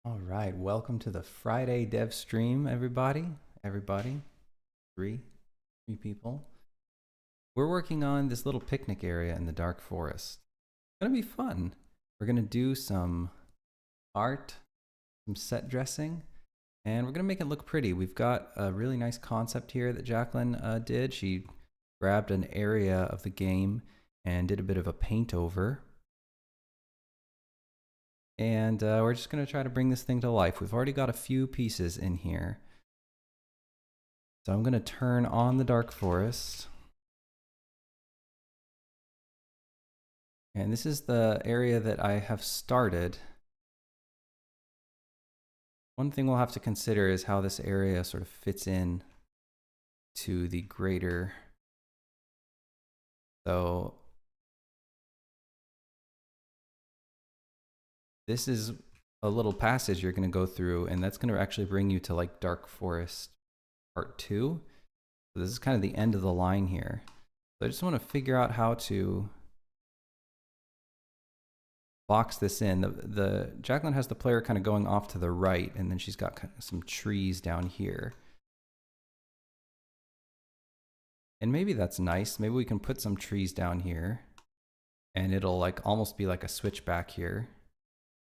All right, welcome to the Friday dev stream, everybody. Three people. We're working on this little picnic area in the dark forest. It's gonna be fun. We're gonna do some art, some set dressing, and we're gonna make it look pretty. We've got a really nice concept here that Jacqueline did. She grabbed an area of the game and did a bit of a paint over. And we're just going to try to bring this thing to life. We've already got a few pieces in here. So I'm going to turn on the dark forest. And this is the area that I have started. One thing we'll have to consider is how this area sort of fits in to the greater. So this is a little passage you're going to go through, and that's going to actually bring you to like Dark Forest Part 2. So this is kind of the end of the line here. So I just want to figure out how to box this in. The Jacqueline has the player kind of going off to the right, and then she's got kind of some trees down here. And maybe that's nice. Maybe we can put some trees down here, and it'll like almost be like a switchback here.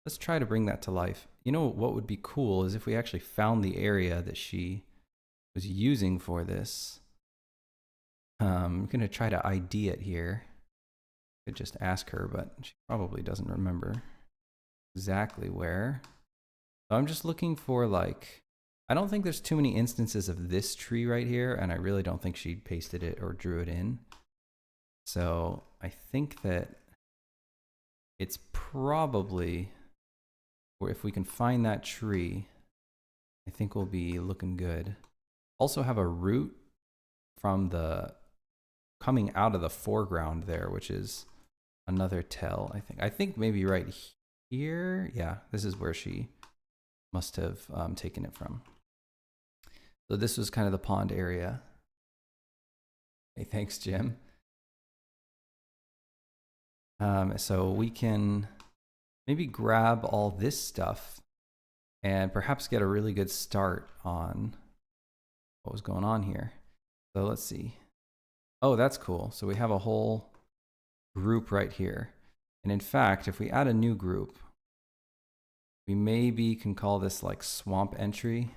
Let's try to bring that to life. You know what would be cool is if we actually found the area that she was using for this. I'm going to try to ID it here. I could just ask her, but she probably doesn't remember exactly where. So I'm just looking for like, I don't think there's too many instances of this tree right here, and I really don't think she pasted it or drew it in. So I think that it's probably, or if we can find that tree, I think we'll be looking good. Also have a root from the coming out of the foreground there, which is another tell, I think. I think maybe right here. Yeah, this is where she must have taken it from. So this was kind of the pond area. Hey, thanks, Jim. So we can maybe grab all this stuff and perhaps get a really good start on what was going on here. So let's see. Oh, that's cool. So we have a whole group right here. And in fact, if we add a new group, we maybe can call this like swamp entry.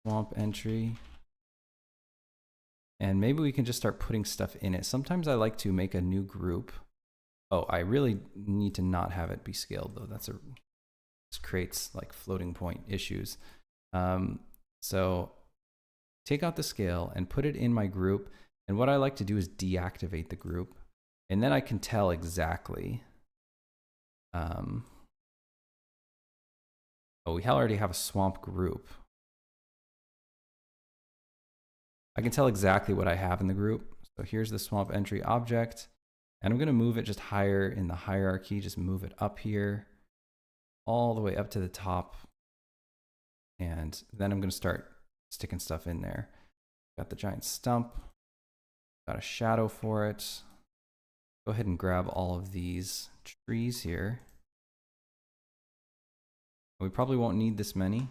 Swamp entry. And maybe we can just start putting stuff in it. Sometimes I like to make a new group. Oh, I really need to not have it be scaled though. This creates like floating point issues. So take out the scale and put it in my group. And what I like to do is deactivate the group. And then I can tell exactly. Oh, we already have a swamp group. I can tell exactly what I have in the group. So here's the swamp entry object. And I'm going to move it just higher in the hierarchy. Just move it up here, all the way up to the top. And then I'm going to start sticking stuff in there. Got the giant stump. Got a shadow for it. Go ahead and grab all of these trees here. We probably won't need this many.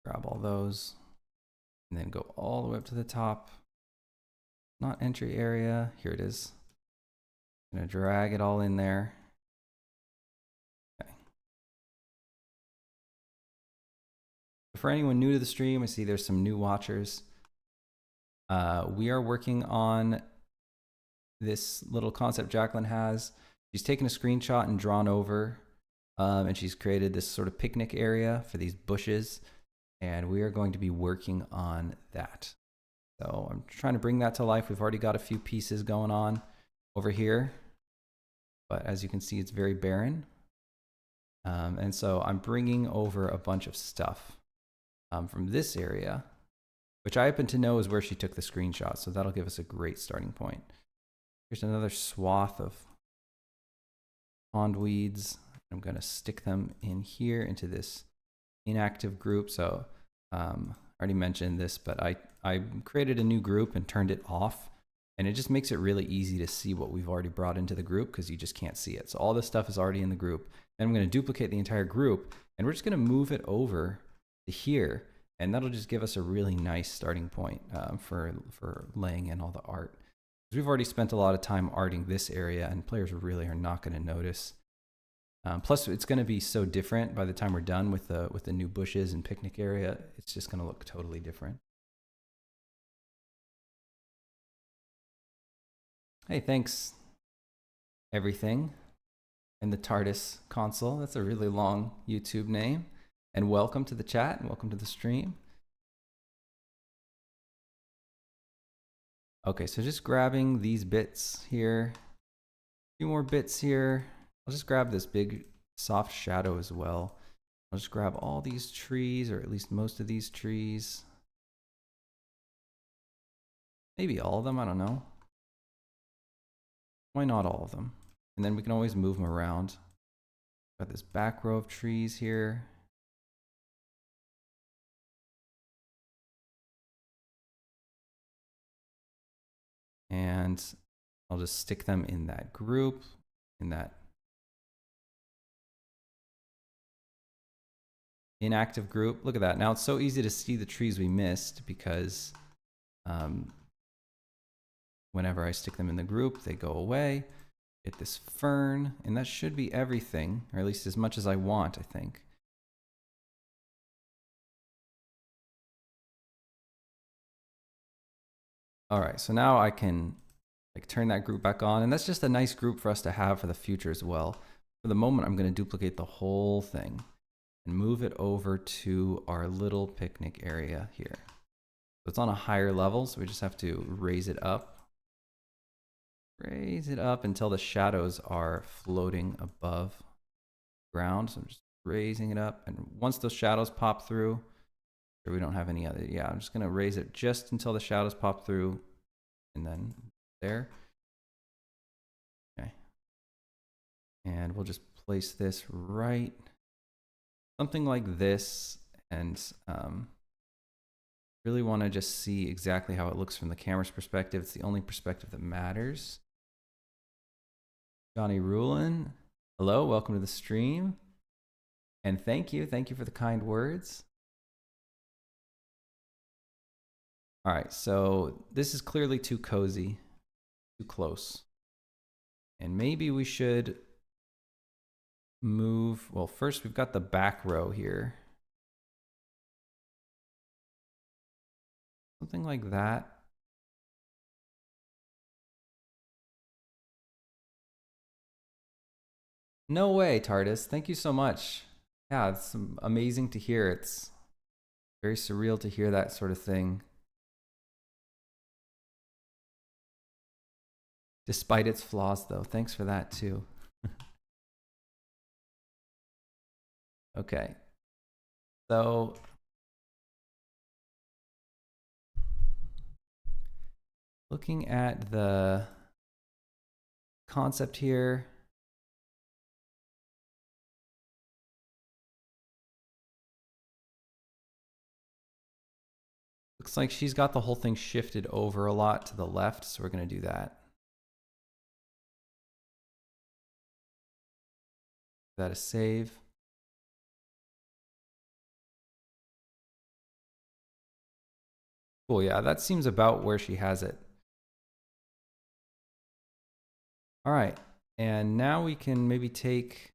Grab all those. And then go all the way up to the top. Not entry area. Here it is. I'm going to drag it all in there. Okay. For anyone new to the stream, I see there's some new watchers. We are working on this little concept Jacqueline has. She's taken a screenshot and drawn over, and she's created this sort of picnic area for these bushes. And we are going to be working on that. So I'm trying to bring that to life. We've already got a few pieces going on over here, but as you can see, it's very barren. And so I'm bringing over a bunch of stuff from this area, which I happen to know is where she took the screenshot. So that'll give us a great starting point. Here's another swath of pond weeds. I'm going to stick them in here into this inactive group. So I already mentioned this, but I created a new group and turned it off And it just makes it really easy to see what we've already brought into the group because you just can't see it. So all this stuff is already in the group. And I'm going to duplicate the entire group, and we're just going to move it over to here. And that'll just give us a really nice starting point for laying in all the art. We've already spent a lot of time arting this area, and players really are not going to notice. Plus, it's going to be so different by the time we're done with the new bushes and picnic area. It's just going to look totally different. Hey, thanks, everything. And the TARDIS console. That's a really long YouTube name. And welcome to the chat and welcome to the stream. Okay, so just grabbing these bits here. A few more bits here. I'll just grab this big soft shadow as well. I'll just grab all these trees, or at least most of these trees. Maybe all of them, I don't know. Why not all of them? And then we can always move them around. Got this back row of trees here. And I'll just stick them in that group, in that inactive group. Look at that. Now it's so easy to see the trees we missed because whenever I stick them in the group, they go away. Get this fern, and that should be everything, or at least as much as I want, I think. All right, so now I can like turn that group back on, and that's just a nice group for us to have for the future as well. For the moment, I'm going to duplicate the whole thing and move it over to our little picnic area here. So it's on a higher level, so we just have to raise it up. Raise it up until the shadows are floating above ground. So I'm just raising it up, and once those shadows pop through, we don't have any other. Yeah, I'm just gonna raise it just until the shadows pop through, and then there. Okay. And we'll just place this right, something like this, and really want to just see exactly how it looks from the camera's perspective. It's the only perspective that matters. Johnny Rulin, hello, welcome to the stream. And thank you for the kind words. All right, so this is clearly too cozy, too close. And maybe we should move, well, first we've got the back row here. Something like that. No way, TARDIS. Thank you so much. Yeah, it's amazing to hear. It's very surreal to hear that sort of thing. Despite its flaws, though. Thanks for that, too. Okay. So looking at the concept here, looks like she's got the whole thing shifted over a lot to the left, so we're going to do that. That is save. Cool, yeah, that seems about where she has it. All right, and now we can maybe take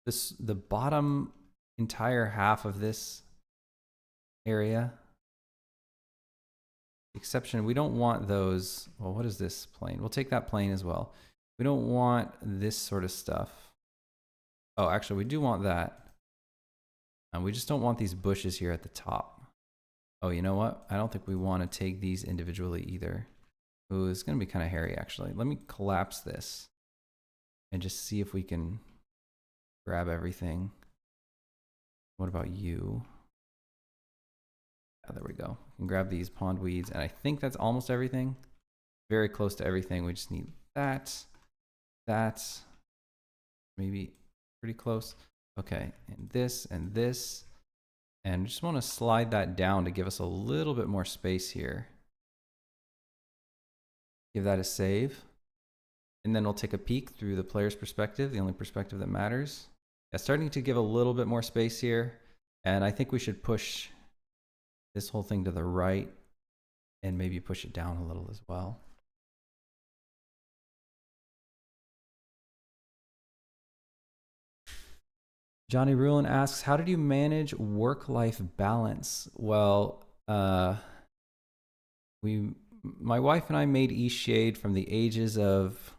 the bottom entire half of this area. Exception, we don't want those. Well, what is this plane? We'll take that plane as well. We don't want this sort of stuff. Oh, actually, we do want that. And we just don't want these bushes here at the top. Oh, you know what? I don't think we want to take these individually either. Ooh, it's going to be kind of hairy, actually. Let me collapse this and just see if we can grab everything. What about you? Oh, there we go. We can grab these pond weeds, and I think that's almost everything. Very close to everything. We just need that, maybe pretty close. Okay, and this, and this. And just want to slide that down to give us a little bit more space here. Give that a save. And then we'll take a peek through the player's perspective, the only perspective that matters. Yeah, starting to give a little bit more space here. And I think we should push this whole thing to the right and maybe push it down a little as well. Johnny Rulin asks, how did you manage work-life balance? Well, my wife and I made Eastshade from the ages of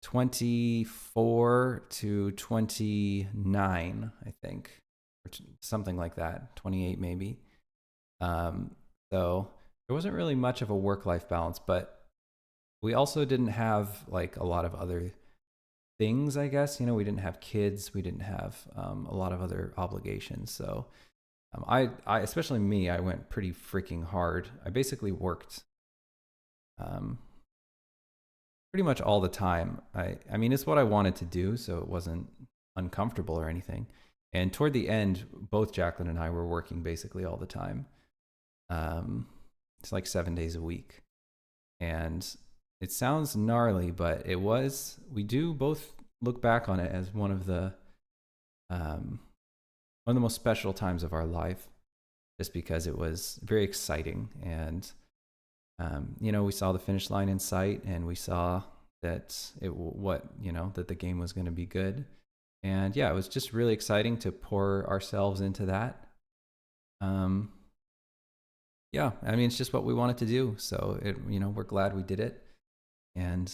24 to 29, I think, or something like that, 28 maybe. So there wasn't really much of a work-life balance, but we also didn't have like a lot of other things, I guess. You know, we didn't have kids, we didn't have a lot of other obligations. So I especially me, I went pretty freaking hard. I basically worked pretty much all the time. I mean, it's what I wanted to do, so it wasn't uncomfortable or anything. And toward the end, both Jacqueline and I were working basically all the time. It's like 7 days a week. And it sounds gnarly, but it was, we do both look back on it as one of the most special times of our life, just because it was very exciting. And you know, we saw the finish line in sight, and we saw that that the game was going to be good. And yeah, it was just really exciting to pour ourselves into that. Yeah, I mean, it's just what we wanted to do. So we're glad we did it, and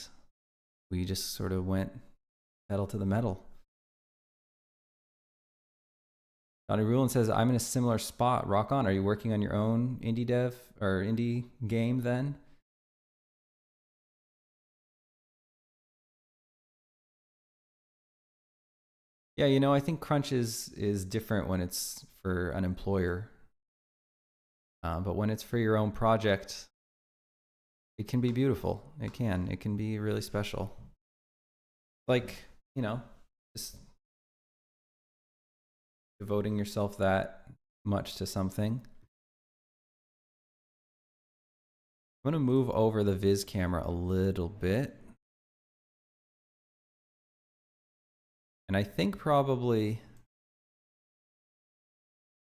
we just sort of went pedal to the metal. Johnny Rulin says, I'm in a similar spot. Rock on. Are you working on your own indie dev or indie game then? Yeah, I think crunch is different when it's for an employer. But when it's for your own project, it can be beautiful. It can be really special. Like, just devoting yourself that much to something. I'm going to move over the Viz camera a little bit. And I think probably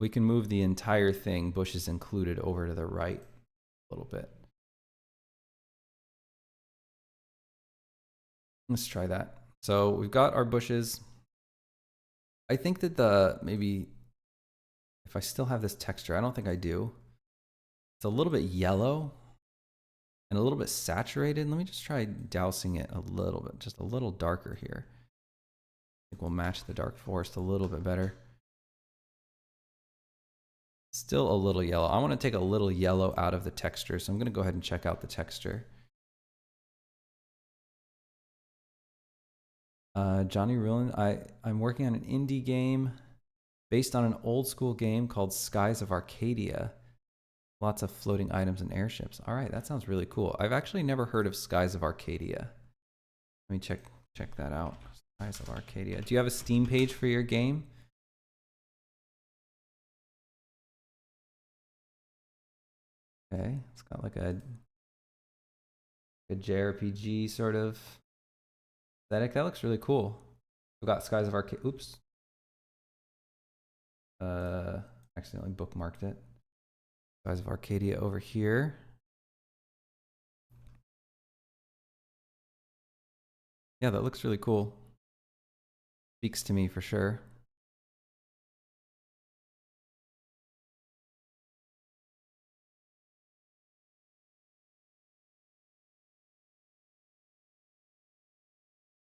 we can move the entire thing, bushes included, over to the right a little bit. Let's try that. So we've got our bushes. I think that maybe if I still have this texture, I don't think I do. It's a little bit yellow and a little bit saturated. Let me just try dousing it a little bit, just a little darker here. I think we'll match the dark forest a little bit better. Still a little yellow. I want to take a little yellow out of the texture, so I'm going to go ahead and check out the texture. Johnny Rulin, I'm working on an indie game based on an old school game called Skies of Arcadia. Lots of floating items and airships. All right, that sounds really cool. I've actually never heard of Skies of Arcadia. Let me check that out. Skies of Arcadia. Do you have a Steam page for your game? Okay, it's got like a JRPG sort of aesthetic. That looks really cool. We've got Skies of Arcadia. Oops. Accidentally bookmarked it. Skies of Arcadia over here. Yeah, that looks really cool. Speaks to me for sure.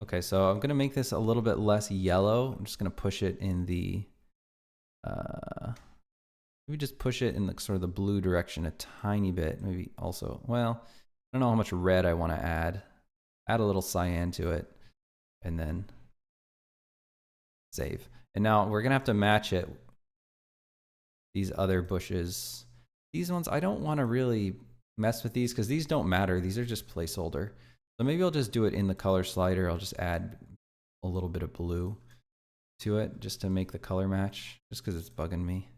Okay, so I'm gonna make this a little bit less yellow. I'm just gonna push it in the, maybe just push it in the sort of the blue direction a tiny bit. Maybe also, well, I don't know how much red I want to add. Add a little cyan to it, and then save. And now we're gonna have to match it. These other bushes, these ones, I don't want to really mess with these because these don't matter. These are just placeholder. So maybe I'll just do it in the color slider. I'll just add a little bit of blue to it just to make the color match, just because it's bugging me.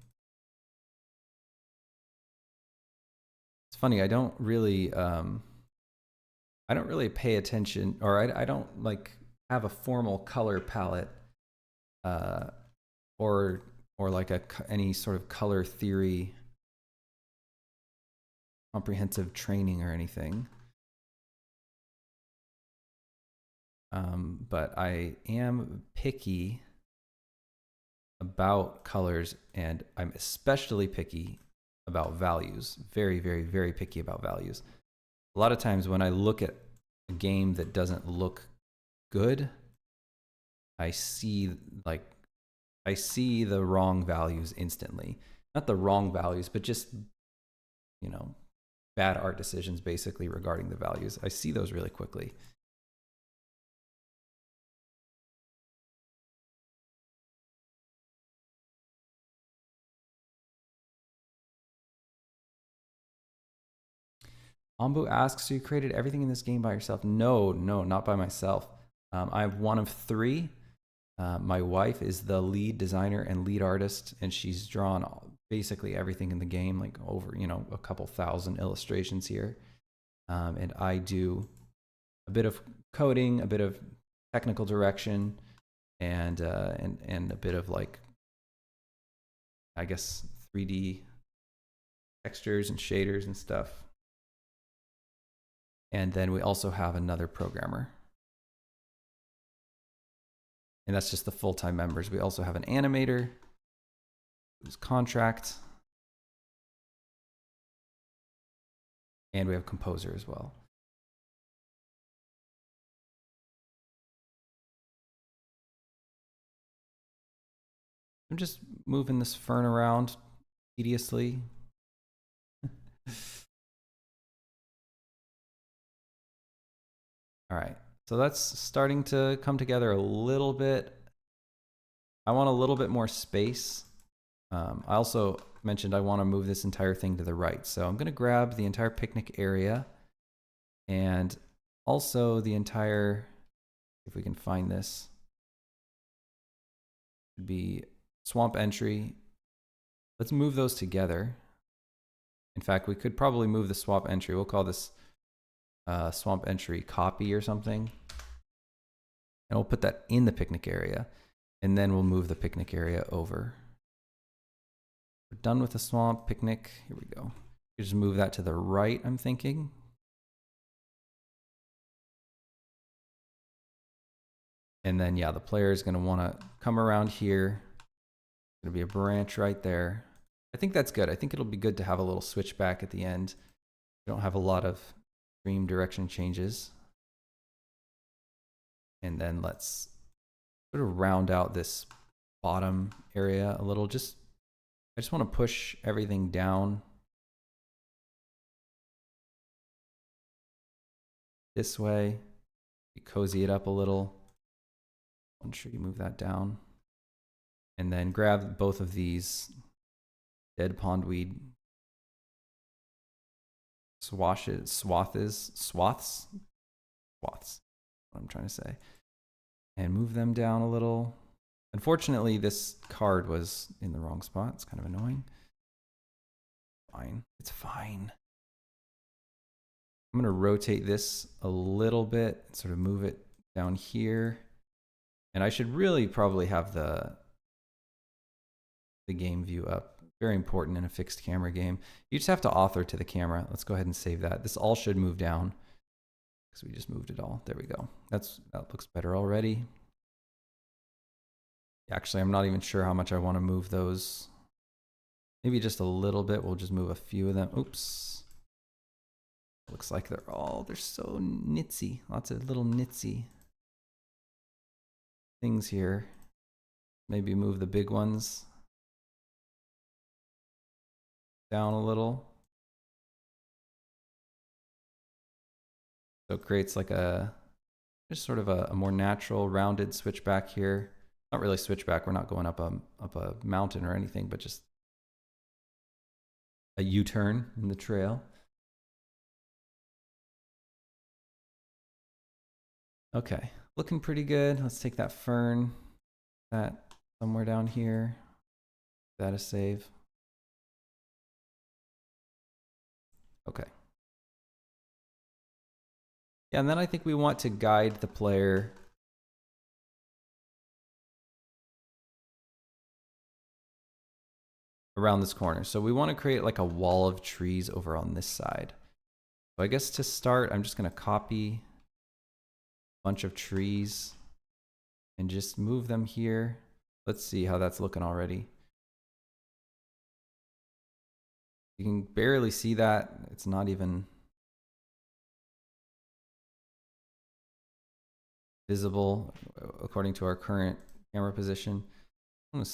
It's funny, I don't really I don't really pay attention, or I don't like have a formal color palette, or like any sort of color theory comprehensive training or anything. But I am picky about colors, and I'm especially picky about values. Very, very, very picky about values. A lot of times when I look at a game that doesn't look good, I see the wrong values instantly. Not the wrong values, but just, you know, bad art decisions basically regarding the values. I see those really quickly. Ambu asks, so you created everything in this game by yourself? No, not by myself. I'm one of three. My wife is the lead designer and lead artist, and she's drawn basically everything in the game, like over, a couple thousand illustrations here. And I do a bit of coding, a bit of technical direction, and a bit of, like, I guess, 3D textures and shaders and stuff. And then we also have another programmer. And that's just the full-time members. We also have an animator who's contract. And we have a composer as well. I'm just moving this fern around tediously. All right, so that's starting to come together a little bit. I want a little bit more space. I also mentioned I want to move this entire thing to the right. So I'm going to grab the entire picnic area and also the entire, if we can find this, would be swamp entry. Let's move those together. In fact, we could probably move the swamp entry. We'll call this swamp entry copy or something. And we'll put that in the picnic area. And then we'll move the picnic area over. We're done with the swamp picnic. Here we go. You just move that to the right, I'm thinking. And then, yeah, the player is going to want to come around here. There's going to be a branch right there. I think that's good. I think it'll be good to have a little switchback at the end. We don't have a lot of stream direction changes. And then let's sort of round out this bottom area a little. I just want to push everything down this way. Cozy it up a little. Make sure you move that down. And then grab both of these dead pondweed swaths, what I'm trying to say, and move them down a little. Unfortunately, this card was in the wrong spot. It's kind of annoying. Fine, it's fine. I'm going to rotate this a little bit, sort of move it down here. And I should really probably have the game view up. Very important in a fixed camera game. You just have to author to the camera. Let's go ahead and save that. This all should move down because we just moved it all. There we go. That looks better already. Actually, I'm not even sure how much I want to move those. Maybe just a little bit. We'll just move a few of them. Oops. Looks like they're so nitsy. Lots of little nitsy things here. Maybe move the big ones down a So it creates like just sort of a more natural rounded switchback here. Not really switchback. We're not going up a mountain or anything, but just a U-turn in the trail. Okay, looking pretty good. Let's take that fern, that somewhere down here. That is save. Okay. Yeah, and then I think we want to guide the player around this corner. So we want to create like a wall of trees over on this side. So I guess to start, I'm just going to copy a bunch of trees and just move them here. Let's see how that's looking already. You can barely see that. It's not even visible according to our current camera position. I'm going to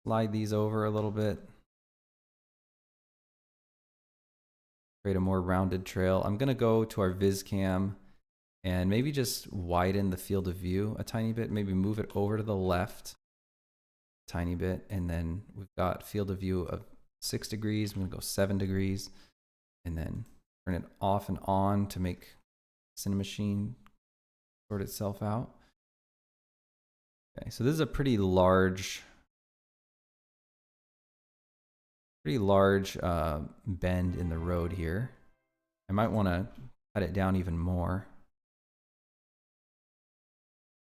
slide these over a little bit. Create a more rounded trail. I'm going to go to our viz cam and maybe just widen the field of view a tiny bit. Maybe move it over to the left a tiny bit. And then we've got field of view of 6 degrees. I'm going to go 7 degrees and then turn it off and on to make Cinemachine sort itself out. Okay, so this is a pretty large bend in the road here. I might want to cut it down even more.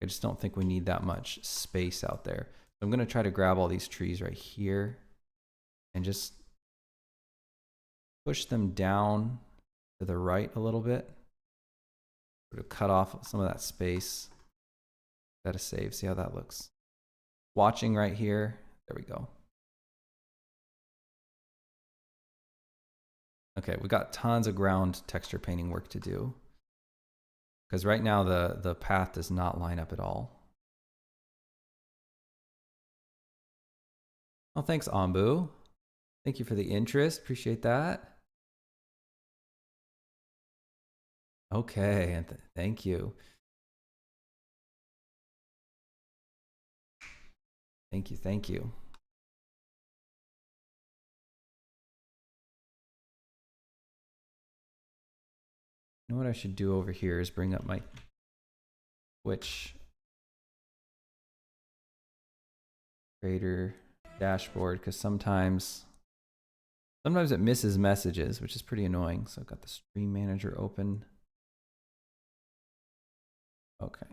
I just don't think we need that much space out there. So I'm going to try to grab all these trees right here and just push them down to the right a little bit. Sort of cut off some of that space. Got to save. See how that looks. Watching right here. There we go. Okay, we got tons of ground texture painting work to do. Because right now the path does not line up at all. Oh, thanks, Ambu. Thank you for the interest. Appreciate that. Okay, and thank you. Thank you, thank you. You know what I should do over here is bring up my Twitch creator dashboard, because sometimes it misses messages, which is pretty annoying. So I've got the stream manager open. Okay.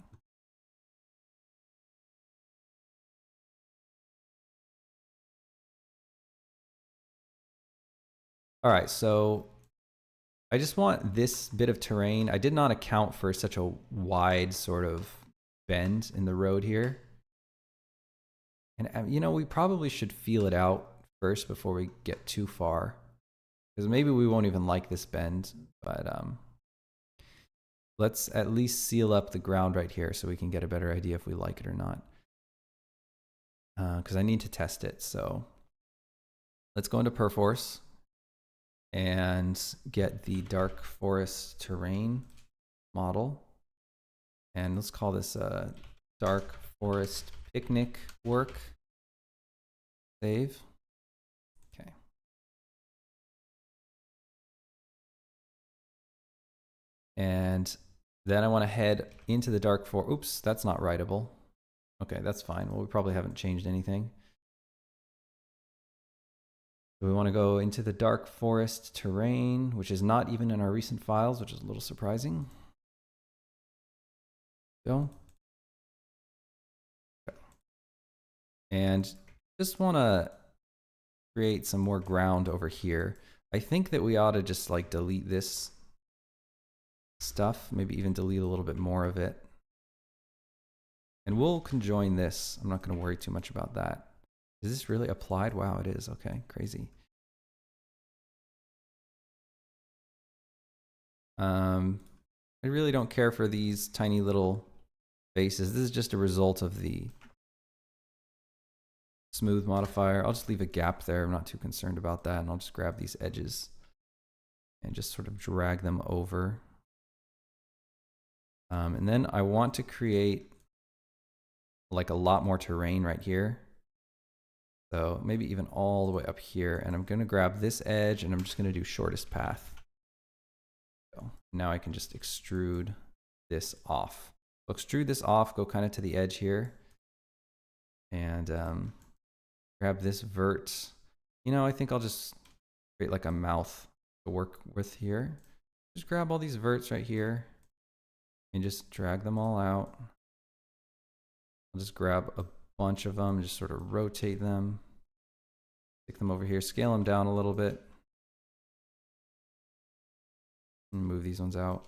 All right, so I just want this bit of terrain. I did not account for such a wide sort of bend in the road here. And you know, we probably should feel it out first before we get too far. Because maybe we won't even like this bend, but let's at least seal up the ground right here so we can get a better idea if we like it or not. Because I need to test it. So let's go into Perforce and get the dark forest terrain model. And let's call this a dark forest picnic work. Save. Okay. And then I want to head into the dark forest. Oops, that's not writable. Okay, that's fine. Well, we probably haven't changed anything. We want to go into the dark forest terrain, which is not even in our recent files, which is a little surprising. Go. And just want to create some more ground over here. I think that we ought to just like delete this stuff, maybe even delete a little bit more of it. And we'll conjoin this. I'm not going to worry too much about that. Is this really applied? Wow, it is. Okay, crazy. I really don't care for these tiny little faces. This is just a result of the smooth modifier. I'll just leave a gap there. I'm not too concerned about that. And I'll just grab these edges and just sort of drag them over. And then I want to create like a lot more terrain right here. So maybe even all the way up here. And I'm going to grab this edge and I'm just going to do shortest path. So now I can just extrude this off. So extrude this off, go kind of to the edge here. And grab this vert. You know, I think I'll just create like a mouth to work with here. Just grab all these verts right here. and just drag them all out. I'll just grab a bunch of them, just sort of rotate them, stick them over here, scale them down a little bit, and move these ones out.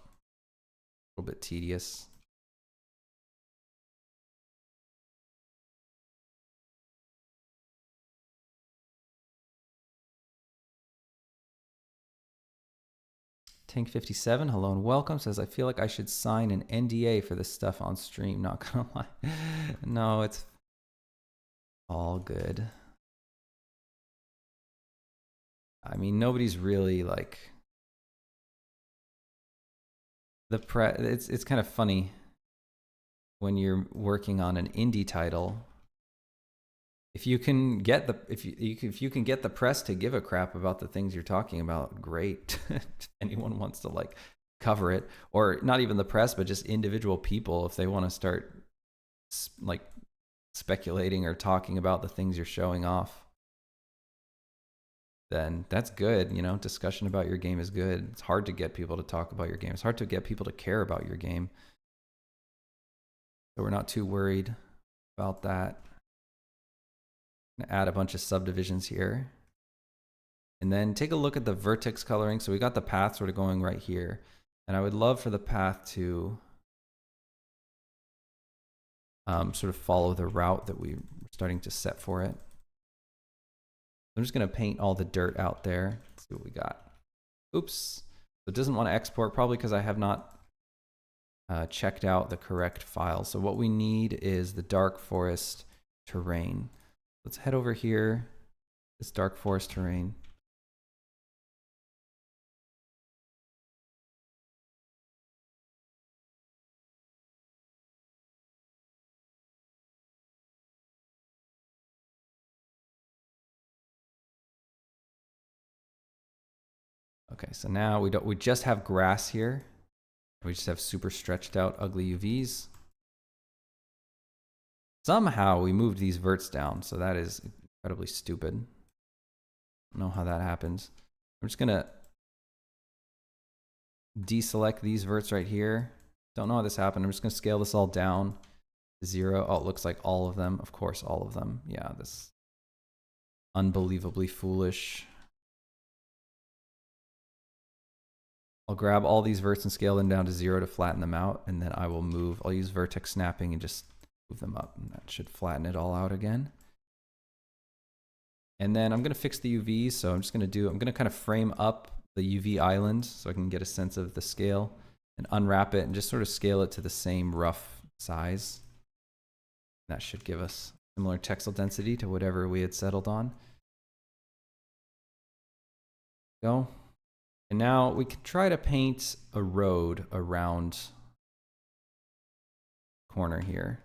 A little bit tedious. Tank 57, hello and welcome, says I feel like I should sign an NDA for this stuff on stream. Not gonna lie. No, it's all good. I mean, nobody's really like it's kind of funny when you're working on an indie title. If you can get the if you can get the press to give a crap about the things you're talking about, great. If anyone wants to like cover it, or not even the press, but just individual people, if they want to start like speculating or talking about the things you're showing off, then that's good. You know, discussion about your game is good. It's hard to get people to talk about your game. It's hard to get people to care about your game. So we're not too worried about that. Add a bunch of subdivisions here. And then take a look at the vertex coloring. So we got the path sort of going right here. And I would love for the path to sort of follow the route that we're starting to set for it. I'm just going to paint all the dirt out there. Let's see what we got. Oops. So it doesn't want to export, probably because I have not checked out the correct file. So what we need is the dark forest terrain. Let's head over here, this dark forest terrain. Okay, so now we just have grass here. We just have super stretched out ugly UVs. Somehow we moved these verts down, so that is incredibly stupid. I don't know how that happens. I'm just gonna deselect these verts right here. Don't know how this happened. I'm just gonna scale this all down to 0. Oh, it looks like all of them. Of course, all of them. Yeah, this is unbelievably foolish. I'll grab all these verts and scale them down to 0 to flatten them out, and then I will move. I'll use vertex snapping and just move them up, and that should flatten it all out again. And then I'm going to fix the UVs, so I'm going to kind of frame up the UV island so I can get a sense of the scale, and unwrap it and just sort of scale it to the same rough size. That should give us similar textile density to whatever we had settled on. Go. And now we could try to paint a road around the corner here.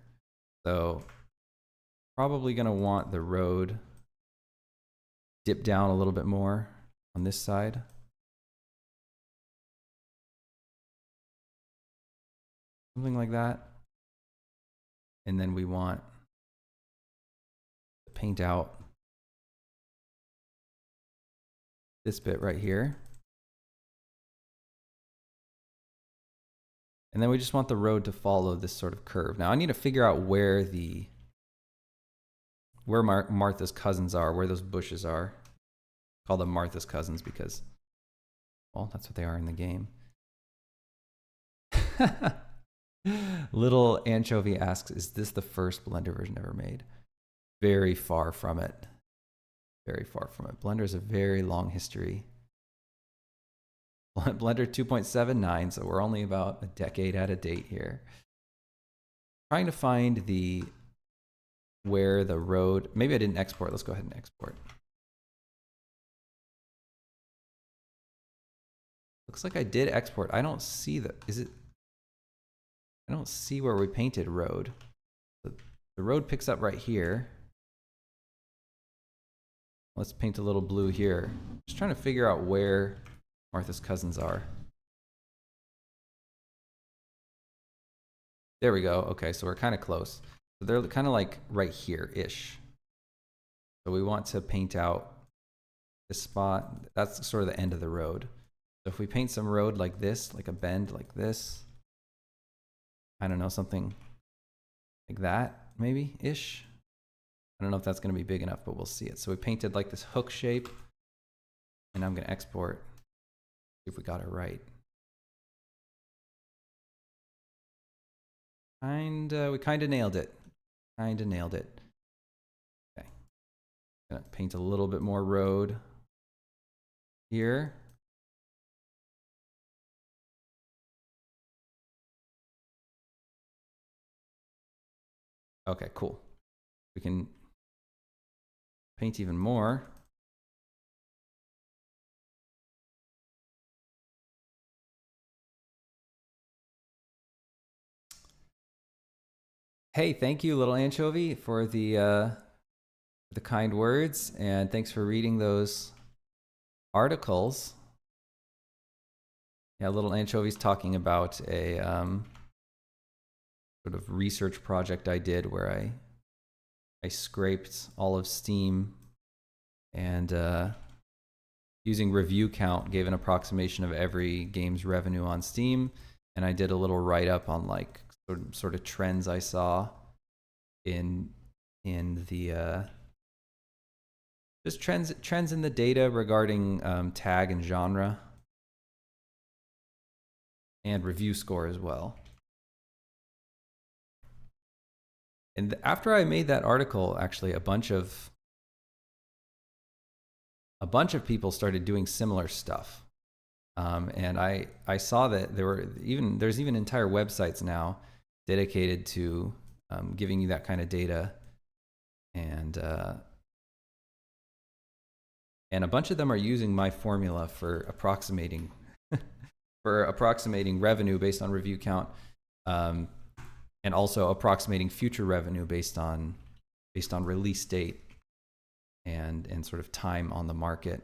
So probably going to want the road dip down a little bit more on this side. Something like that. And then we want to paint out this bit right here. And then we just want the road to follow this sort of curve. Now I need to figure out where Martha's cousins are, where those bushes are. Call them Martha's cousins because, well, that's what they are in the game. Little Anchovy asks, is this the first Blender version ever made? Very far from it. Very far from it. Blender has a very long history. Blender 2.79, so we're only about a decade out of date here. Trying to find where the road, maybe I didn't export. Let's go ahead and export. Looks like I did export. I don't see I don't see where we painted road. The road picks up right here. Let's paint a little blue here. Just trying to figure out where Martha's cousins are. There we go. Okay, so we're kind of close. So they're kind of like right here-ish. So we want to paint out this spot. That's sort of the end of the road. So if we paint some road like this, like a bend like this, I don't know, something like that, maybe, ish. I don't know if that's going to be big enough, but we'll see it. So we painted like this hook shape, and I'm going to export, see if we got it right. We kind of nailed it. Kind of nailed it. Okay. Gonna paint a little bit more road here. Okay, cool. We can paint even more. Hey, thank you, little anchovy, for the kind words, and thanks for reading those articles. Yeah, little anchovy's talking about a sort of research project I did where I scraped all of Steam and using review count gave an approximation of every game's revenue on Steam, and I did a little write-up on like sort of trends I saw in the just trends in the data regarding tag and genre, and review score as well. And after I made that article, actually a bunch of people started doing similar stuff. And I saw that there's even entire websites now dedicated to giving you that kind of data, and a bunch of them are using my formula for approximating revenue based on review count, and also approximating future revenue based on release date and sort of time on the market,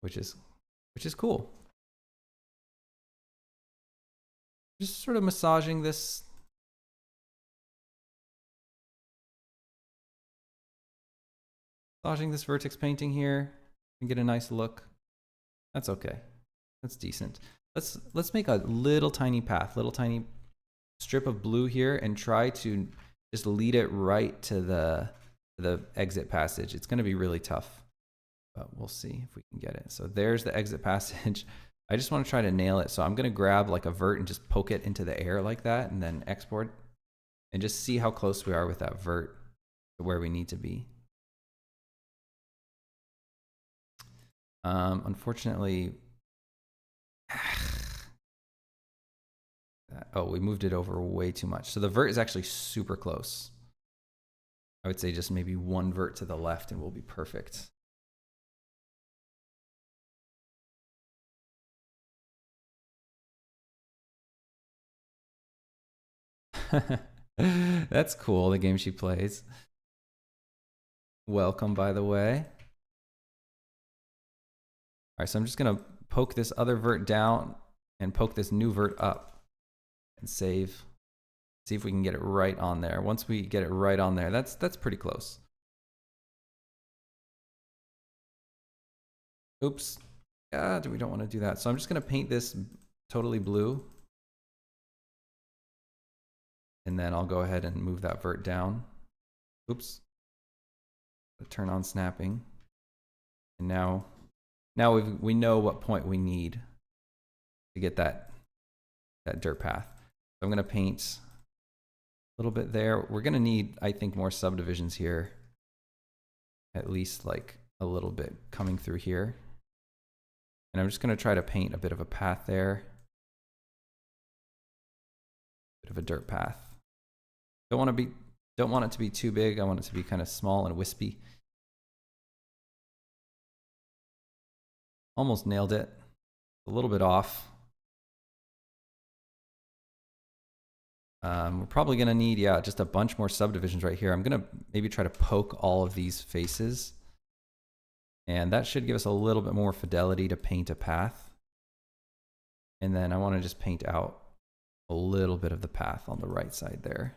which is cool. Just sort of massaging this. Massaging this Vertex painting here and get a nice look. That's okay. That's decent. Let's make a little tiny path, little tiny strip of blue here, and try to just lead it right to the exit passage. It's going to be really tough, but we'll see if we can get it. So there's the exit passage. I just want to try to nail it. So I'm going to grab like a vert and just poke it into the air like that, and then export and just see how close we are with that vert to where we need to be. Unfortunately, oh, we moved it over way too much. So the vert is actually super close. I would say just maybe one vert to the left and we'll be perfect. That's cool, the game she plays. Welcome, by the way. All right, so I'm just gonna poke this other vert down and poke this new vert up and save. See if we can get it right on there. Once we get it right on there, that's pretty close. Oops. We don't want to do that. So I'm just gonna paint this totally blue. And then I'll go ahead and move that vert down. Oops. Turn on snapping. And now we know what point we need to get that dirt path. So I'm going to paint a little bit there. We're going to need, I think, more subdivisions here. At least like a little bit coming through here. And I'm just going to try to paint a bit of a path there. Bit of a dirt path. Don't want it to be too big. I want it to be kind of small and wispy. Almost nailed it. A little bit off. We're probably going to need, yeah, just a bunch more subdivisions right here. I'm going to maybe try to poke all of these faces. And that should give us a little bit more fidelity to paint a path. And then I want to just paint out a little bit of the path on the right side there.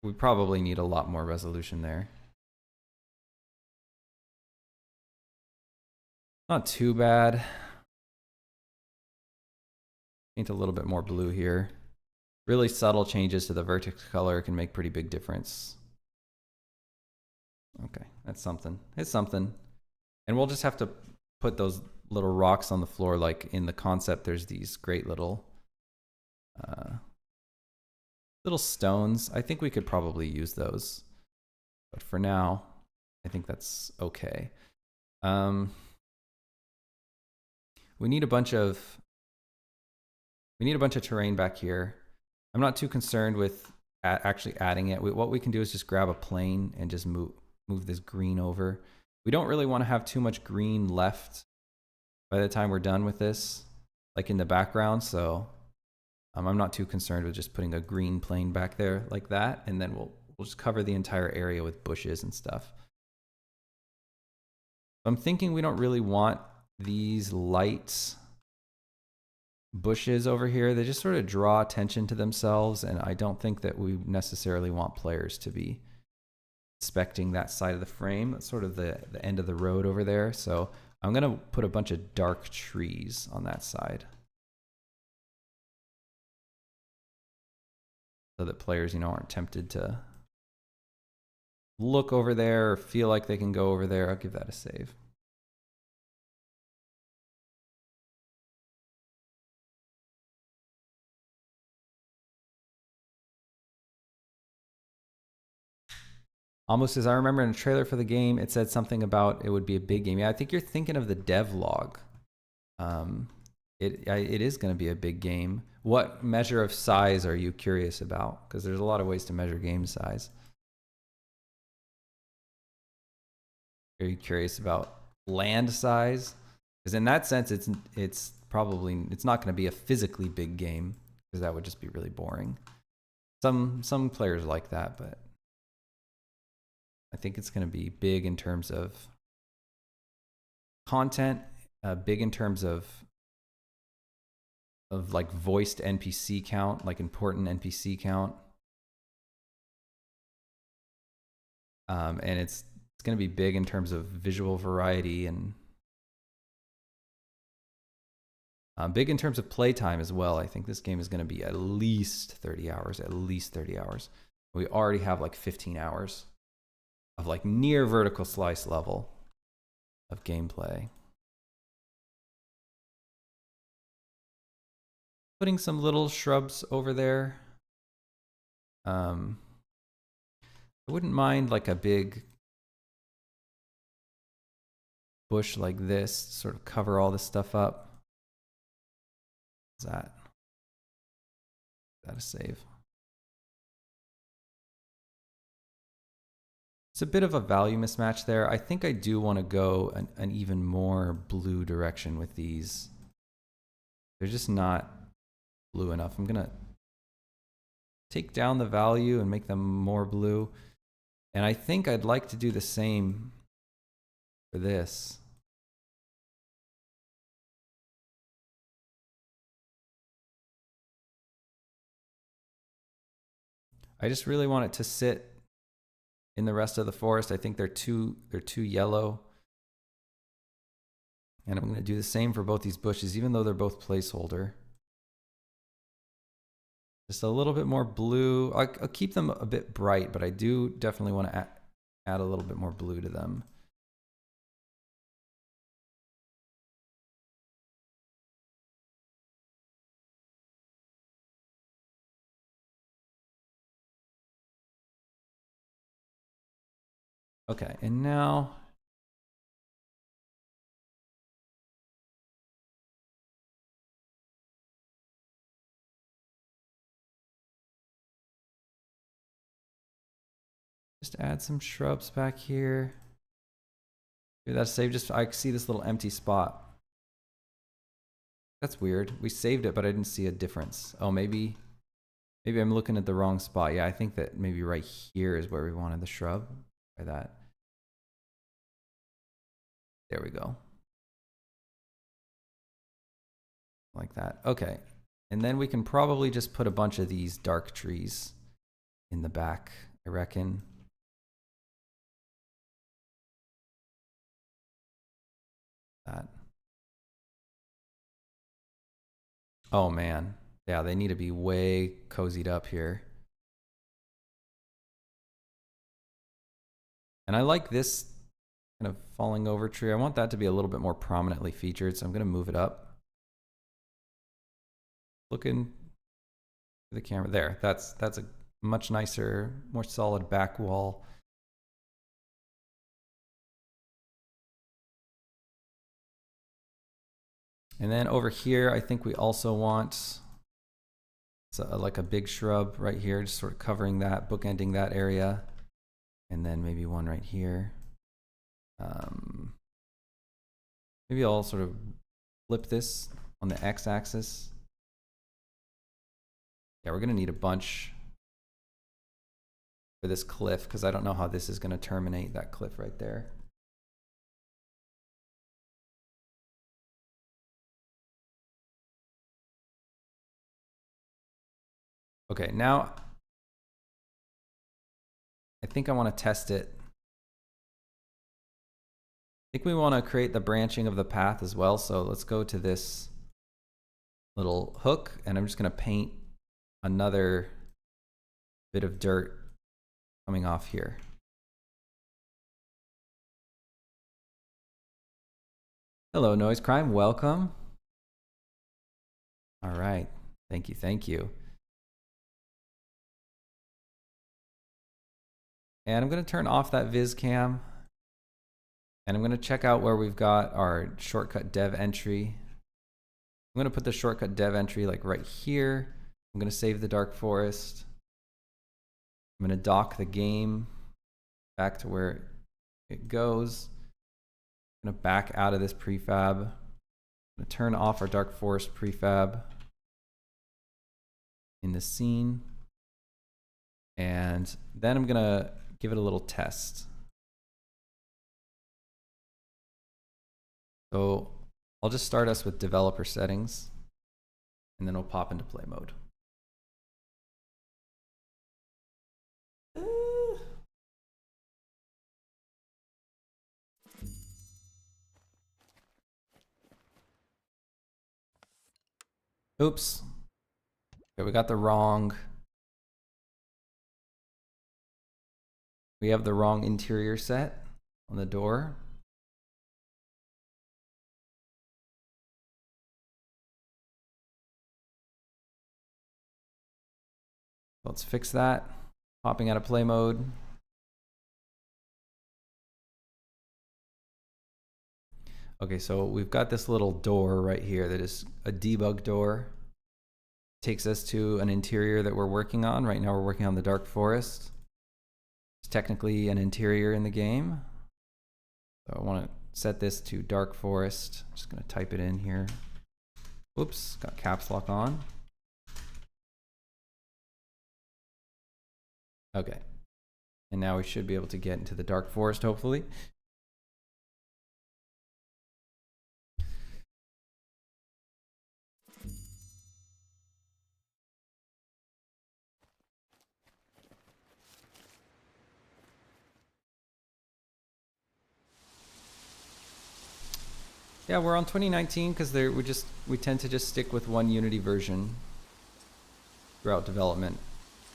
We probably need a lot more resolution there. Not too bad. Paint a little bit more blue here. Really subtle changes to the vertex color can make pretty big difference. Okay, that's something. It's something. And we'll just have to put those little rocks on the floor. Like in the concept, there's these great little stones. I think we could probably use those. But for now, I think that's okay. We need a bunch of terrain back here. I'm not too concerned with actually adding it. What we can do is just grab a plane and just move this green over. We don't really want to have too much green left by the time we're done with this, like in the background. So I'm not too concerned with just putting a green plane back there like that, and then we'll just cover the entire area with bushes and stuff. I'm thinking we don't really want these light bushes over here. They just sort of draw attention to themselves, and I don't think that we necessarily want players to be inspecting that side of the frame. That's sort of the end of the road over there. So I'm going to put a bunch of dark trees on that side so that players, aren't tempted to look over there or feel like they can go over there. I'll give that a save. Almost as I remember in a trailer for the game, it said something about it would be a big game. Yeah, I think you're thinking of the devlog. It is going to be a big game. What measure of size are you curious about? Because there's a lot of ways to measure game size. Are you curious about land size? Because in that sense, it's not going to be a physically big game, because that would just be really boring. Some players like that, but I think it's going to be big in terms of content, big in terms of like voiced NPC count, like important NPC count. And it's going to be big in terms of visual variety and big in terms of playtime as well. I think this game is going to be at least 30 hours, We already have like 15 hours of like near vertical slice level of gameplay. Putting some little shrubs over there. I wouldn't mind like a big bush like this to sort of cover all this stuff up. Is that a save? It's a bit of a value mismatch there. I think I do want to go an even more blue direction with these. They're just not blue enough. I'm going to take down the value and make them more blue. And I think I'd like to do the same for this. I just really want it to sit in the rest of the forest. I think they're too yellow. And I'm going to do the same for both these bushes, even though they're both placeholder. Just a little bit more blue. I'll keep them a bit bright, but I do definitely want to add a little bit more blue to them. Okay, and now just add some shrubs back here. Maybe that's saved. Just I see this little empty spot. That's weird. We saved it, but I didn't see a difference. Oh, maybe I'm looking at the wrong spot. Yeah, I think that maybe right here is where we wanted the shrub. Try that. There we go. Like that. Okay. And then we can probably just put a bunch of these dark trees in the back, I reckon. that. Oh man. Yeah, they need to be way cozied up here. And I like this kind of falling over tree. I want that to be a little bit more prominently featured, so I'm going to move it up. Looking at the camera there. That's a much nicer, more solid back wall. And then over here, I think we also want like a big shrub right here, just sort of covering that, bookending that area. And then maybe one right here. Maybe I'll sort of flip this on the x-axis. Yeah, we're gonna need a bunch for this cliff because I don't know how this is gonna terminate that cliff right there. Okay, now I think I want to test it. I think we want to create the branching of the path as well. So let's go to this little hook and I'm just going to paint another bit of dirt coming off here. Hello, Noise Crime. Welcome. All right. Thank you. Thank you. And I'm going to turn off that viz cam. And I'm going to check out where we've got our shortcut dev entry. I'm going to put the shortcut dev entry like right here. I'm going to save the dark forest. I'm going to dock the game back to where it goes. I'm going to back out of this prefab. I'm going to turn off our dark forest prefab in the scene. And then I'm going to give it a little test. So I'll just start us with developer settings and then we'll pop into play mode. Oops. Okay, we got the wrong. We have the wrong interior set on the door. Let's fix that. Popping out of play mode. Okay, so we've got this little door right here that is a debug door. Takes us to an interior that we're working on. Right now we're working on the dark forest. It's technically an interior in the game. So I want to set this to dark forest. I'm just going to type it in here. Oops, got caps lock on. Okay. And now we should be able to get into the dark forest, hopefully. Yeah, we're on 2019 because we tend to just stick with one Unity version throughout development.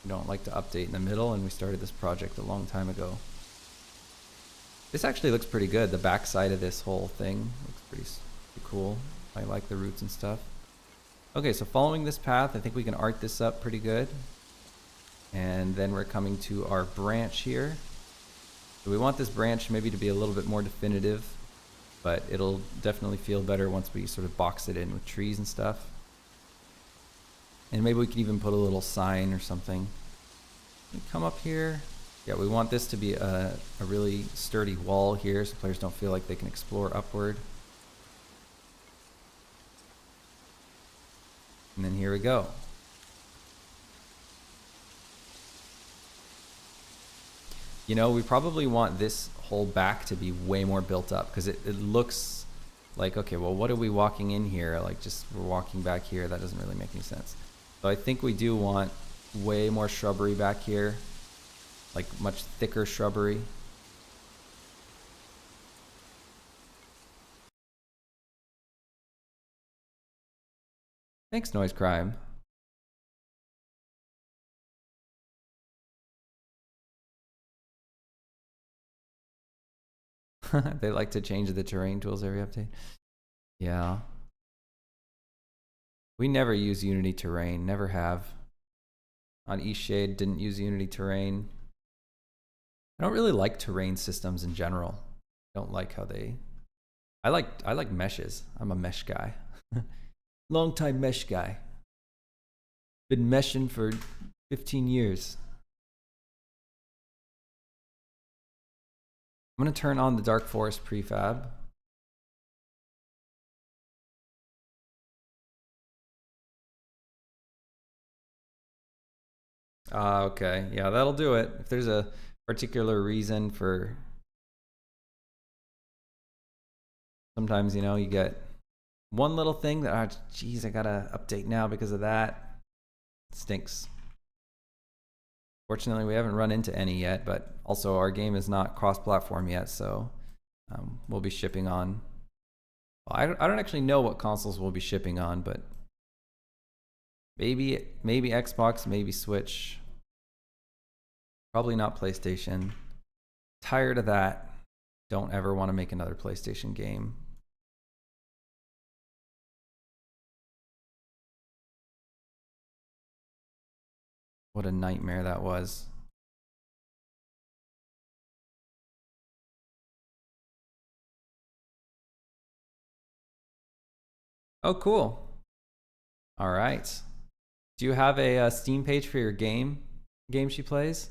We don't like to update in the middle, and we started this project a long time ago. This actually looks pretty good. The back side of this whole thing looks pretty cool. I like the roots and stuff. Okay, so following this path, I think we can art this up pretty good. And then we're coming to our branch here. So we want this branch maybe to be a little bit more definitive, but it'll definitely feel better once we sort of box it in with trees and stuff. And maybe we can even put a little sign or something. We come up here. Yeah, we want this to be a really sturdy wall here so players don't feel like they can explore upward. And then here we go. You know, we probably want this whole back to be way more built up because it looks like, okay, well, what are we walking in here? Like just we're walking back here. That doesn't really make any sense. So I think we do want way more shrubbery back here, like much thicker shrubbery. Thanks, Noise Crime. They like to change the terrain tools every update. Yeah. We never use Unity terrain, never have. On Eastshade, didn't use Unity terrain. I don't really like terrain systems in general. I don't like how they... I like meshes. I'm a mesh guy. Long time mesh guy. Been meshing for 15 years. I'm gonna turn on the Dark Forest prefab. Okay, yeah, that'll do it. If there's a particular reason for... Sometimes, you know, you get one little thing that, oh, geez, I gotta update now because of that. Stinks. Fortunately, we haven't run into any yet, but also our game is not cross-platform yet, so we'll be shipping on... Well, I don't actually know what consoles we'll be shipping on, but maybe Xbox, maybe Switch. Probably not PlayStation. Tired of that. Don't ever want to make another PlayStation game. What a nightmare that was. Oh, cool. All right. Do you have a Steam page for your game she plays?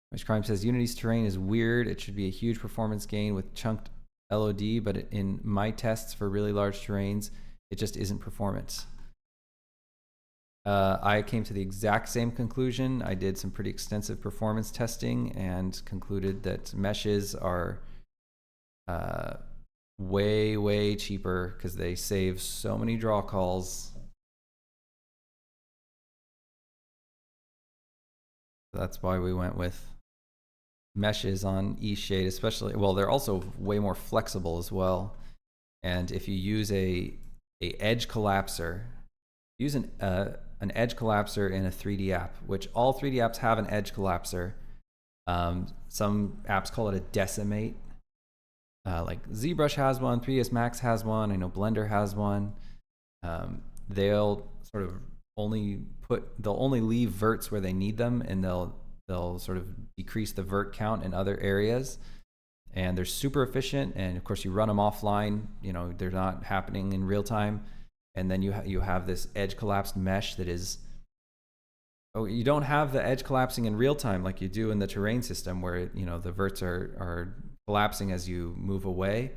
Which Crime says Unity's terrain is weird. It should be a huge performance gain with chunked LOD, but in my tests for really large terrains, it just isn't performance. I came to the exact same conclusion. I did some pretty extensive performance testing and concluded that meshes are way cheaper because they save so many draw calls. That's why we went with meshes on Eastshade, especially. Well, they're also way more flexible as well. And if you use a edge collapser, use an edge collapser in a 3D app, which all 3D apps have an edge collapser. Some apps call it a decimate. Like ZBrush has one, 3ds Max has one, I know Blender has one. They'll sort of they'll only leave verts where they need them, and they'll sort of decrease the vert count in other areas. And they're super efficient, and of course you run them offline, you know, they're not happening in real time. And then you have this edge collapsed mesh that is... Oh, you don't have the edge collapsing in real time like you do in the terrain system, where, you know, the verts are collapsing as you move away.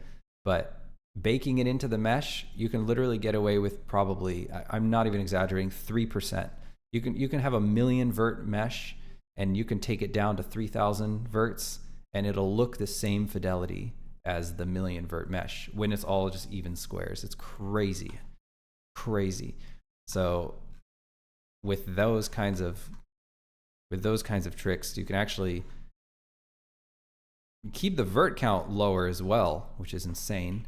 But baking it into the mesh, you can literally get away with probably, I'm not even exaggerating, 3%. You can have a 1,000,000 vert mesh, and you can take it down to 3,000 verts, and it'll look the same fidelity as the 1,000,000 vert mesh when it's all just even squares. It's crazy. So with those kinds of tricks, you can actually keep the vert count lower as well, which is insane.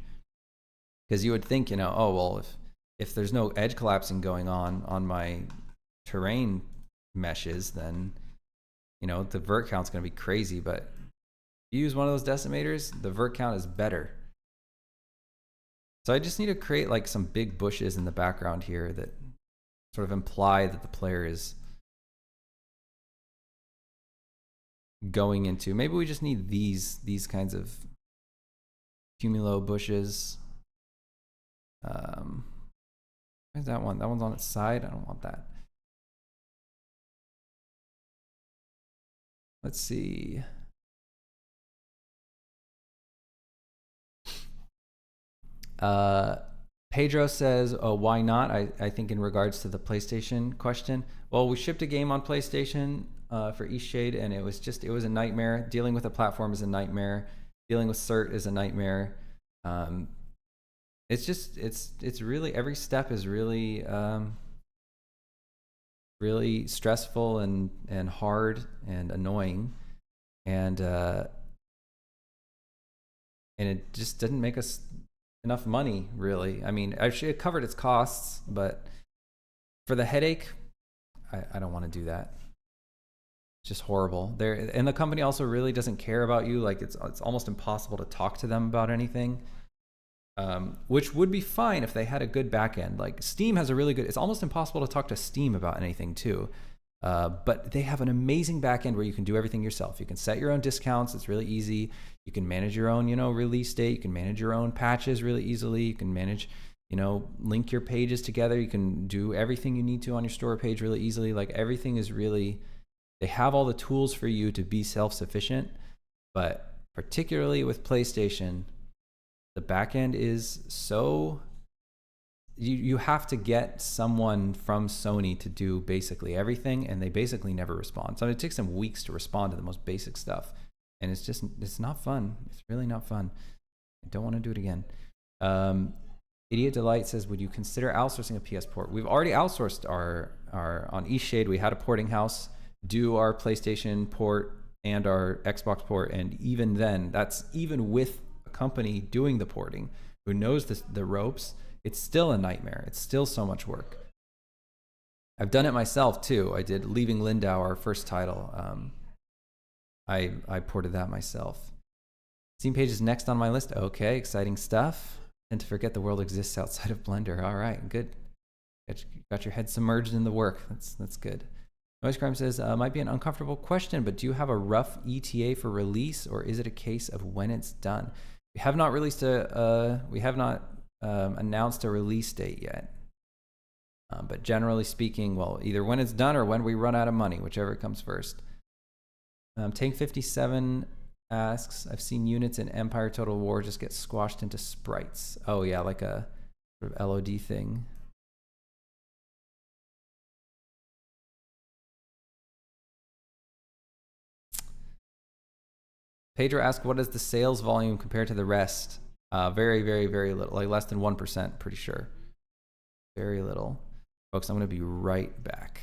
Because you would think, you know, oh well, if there's no edge collapsing going on my terrain meshes, then, you know, the vert count's going to be crazy. But if you use one of those decimators, the vert count is better. So I just need to create like some big bushes in the background here that sort of imply that the player is going into... Maybe we just need these kinds of cumulo bushes. Where's that one? That one's on its side. I don't want that. Let's see. Pedro says, oh, why not? I think in regards to the PlayStation question. Well, we shipped a game on PlayStation for Eastshade, and it was a nightmare. Dealing with a platform is a nightmare. Dealing with cert is a nightmare. It's really, every step is really really stressful and hard and annoying, and it just didn't make us enough money, really. I mean, actually it covered its costs, but for the headache, I don't want to do that. It's just horrible. And the company also really doesn't care about you. Like it's almost impossible to talk to them about anything. Which would be fine if they had a good backend. Like Steam has a really good. It's almost impossible to talk to Steam about anything too. But they have an amazing backend where you can do everything yourself. You can set your own discounts. It's really easy. You can manage your own, release date. You can manage your own patches really easily. You can manage, link your pages together. You can do everything you need to on your store page really easily. Like everything is really, they have all the tools for you to be self-sufficient. But particularly with PlayStation, the backend is so you have to get someone from Sony to do basically everything, and they basically never respond. So it takes them weeks to respond to the most basic stuff, and it's not fun. It's really not fun. I don't want to do it again. Idiot Delight says, would you consider outsourcing a PS port? We've already outsourced our on Eastshade. We had a porting house do our PlayStation port and our Xbox port, and even then, that's even with a company doing the porting who knows the ropes. It's still a nightmare. It's still so much work. I've done it myself too. I did Leaving Lindau, our first title. I ported that myself. Steam Page is next on my list. Okay, exciting stuff. And to forget the world exists outside of Blender. All right, good. Got your head submerged in the work. That's good. Noise Crime says, might be an uncomfortable question, but do you have a rough ETA for release, or is it a case of when it's done? We have not released announced a release date yet. But generally speaking, well, either when it's done or when we run out of money, whichever comes first. Tank 57 asks, I've seen units in Empire Total War just get squashed into sprites. Oh yeah, like a sort of LOD thing. Pedro asked, what is the sales volume compared to the rest? Very, very, very little, like less than 1%, pretty sure. Very little. Folks, I'm going to be right back.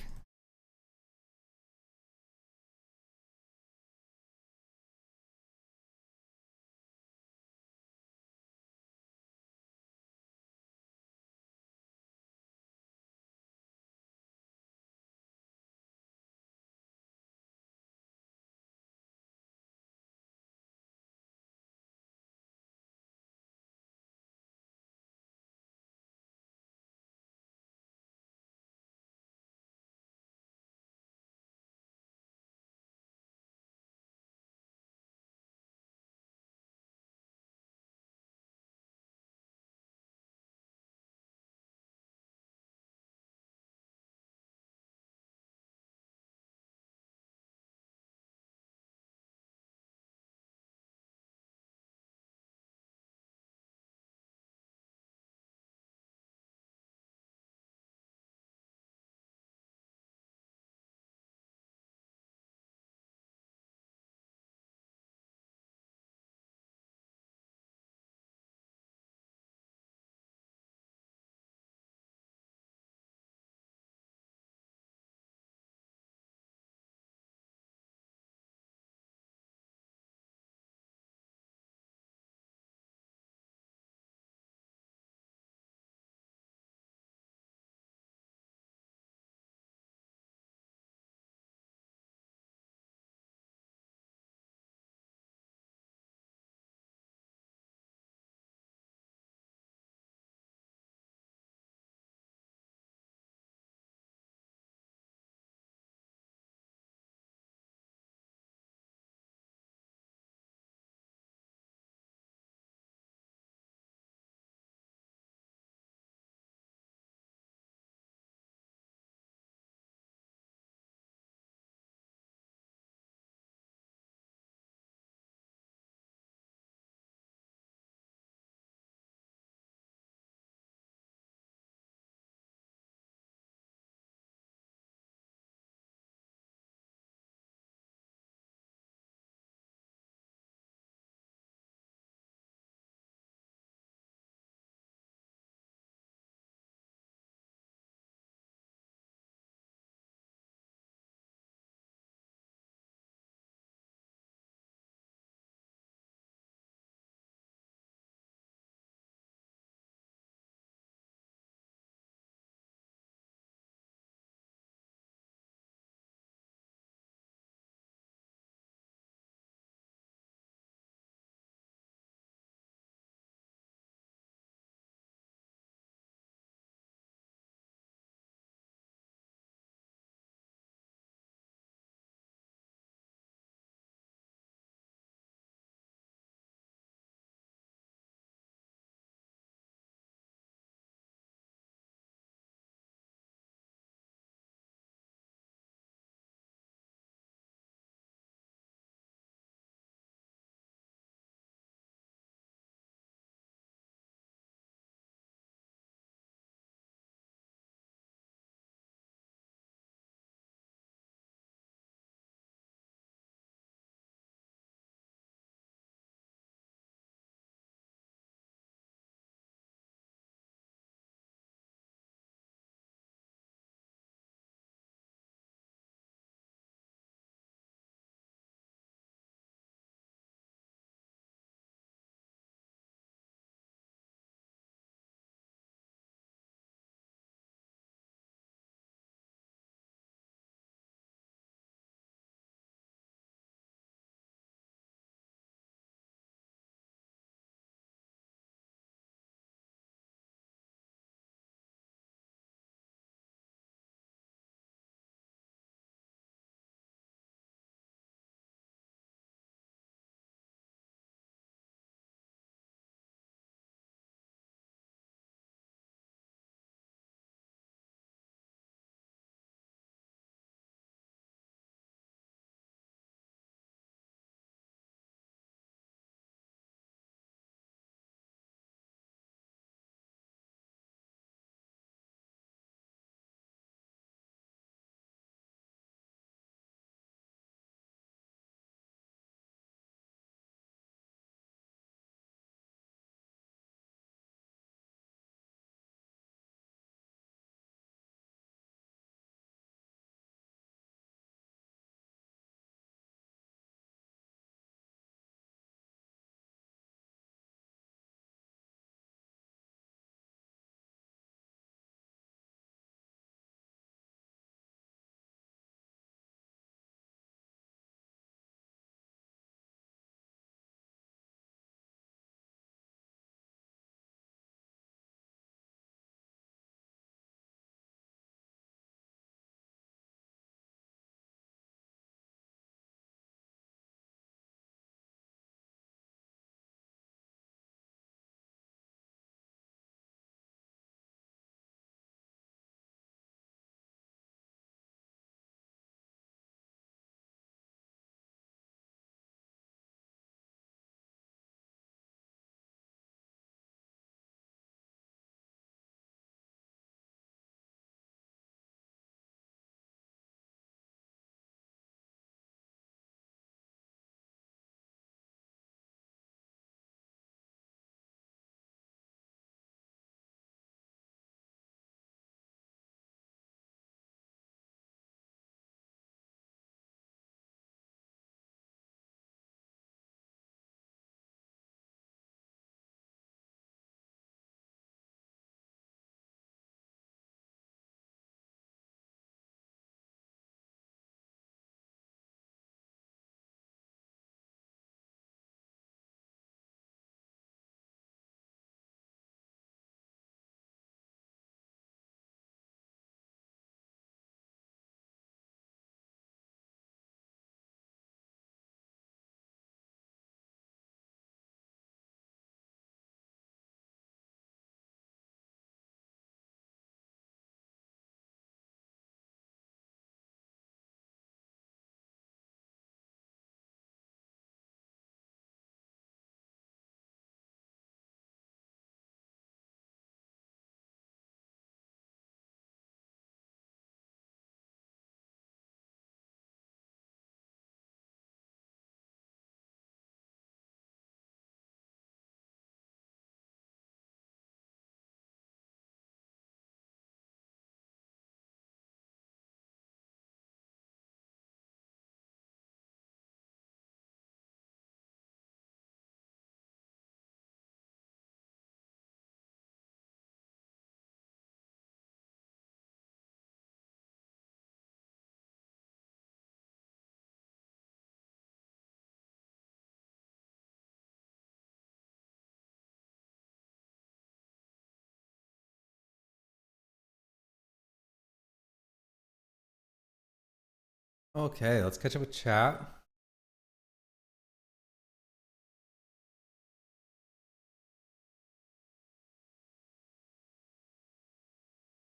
Okay, let's catch up with chat.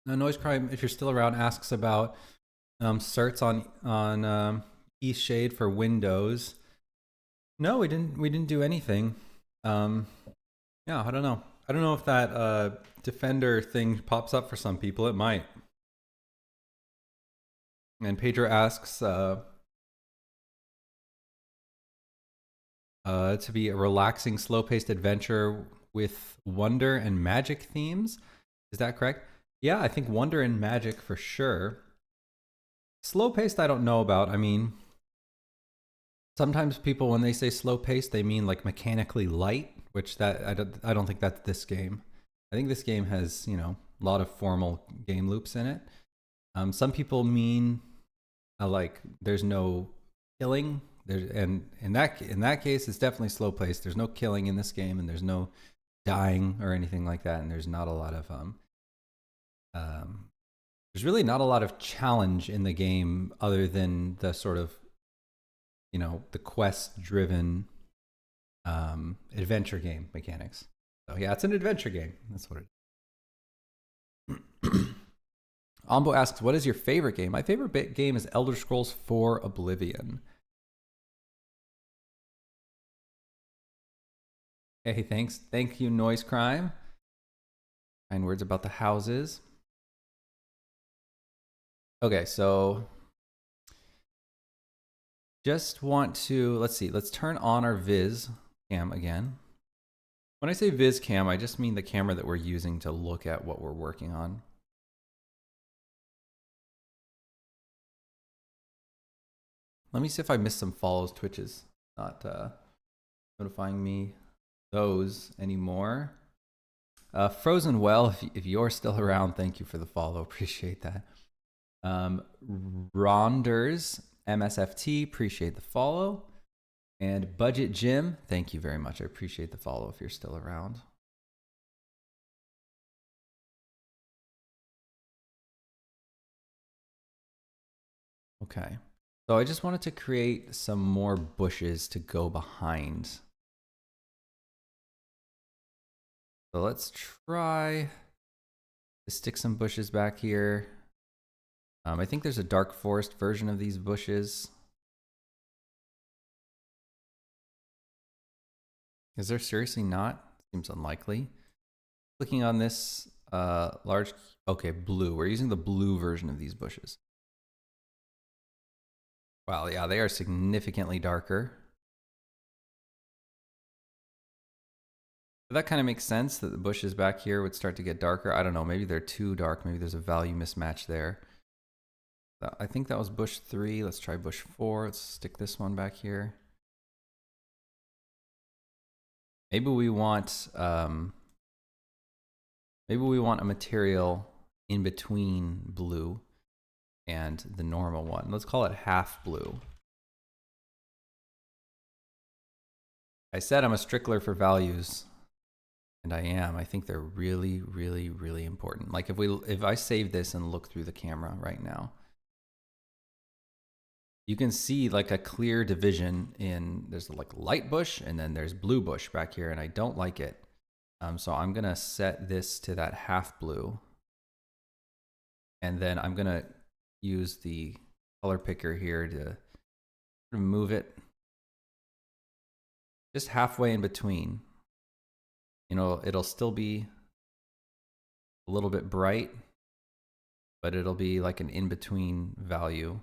Now, Noise Crime, if you're still around, asks about certs on East Shade for Windows. No, we didn't do anything. Yeah, I don't know. I don't know if that Defender thing pops up for some people. It might. And Pedro asks to be a relaxing, slow-paced adventure with wonder and magic themes. Is that correct? Yeah, I think wonder and magic for sure. Slow-paced, I don't know about. I mean, sometimes people, when they say slow-paced, they mean like mechanically light, which I don't think that's this game. I think this game has, you know, a lot of formal game loops in it. Some people mean like there's no killing. And in that case, it's definitely slow paced. There's no killing in this game, and there's no dying or anything like that. And there's not a lot of there's really not a lot of challenge in the game other than the sort of, you know, the quest driven adventure game mechanics. So yeah, it's an adventure game. That's what it is. Ombo asks, what is your favorite game? My favorite game is Elder Scrolls 4 Oblivion. Hey, thanks. Thank you, Noise Crime. Kind words about the houses. Okay, so just want to, let's see, let's turn on our Viz cam again. When I say Viz cam, I just mean the camera that we're using to look at what we're working on. Let me see if I missed some follows. Twitch is not notifying me those anymore. Frozen Well, if you're still around, thank you for the follow. Appreciate that. Ronders MSFT, appreciate the follow. And Budget Jim, thank you very much. I appreciate the follow if you're still around. Okay. So I just wanted to create some more bushes to go behind. So let's try to stick some bushes back here. I think there's a dark forest version of these bushes. Is there seriously not? Seems unlikely. Clicking on this large, okay, blue. We're using the blue version of these bushes. Wow, yeah, they are significantly darker. But that kind of makes sense that the bushes back here would start to get darker. I don't know, maybe they're too dark. Maybe there's a value mismatch there. I think that was bush 3. Let's try bush 4. Let's stick this one back here. Maybe we want a material in between blue and the normal one. Let's call it half blue. I said I'm a stickler for values, and I am. I think they're really, really, really important. Like if I save this and look through the camera right now, you can see like a clear division in, there's like light bush and then there's blue bush back here, and I don't like it. So I'm gonna set this to that half blue, and then I'm gonna use the color picker here to move it just halfway in between. You know, it'll still be a little bit bright, but it'll be like an in-between value.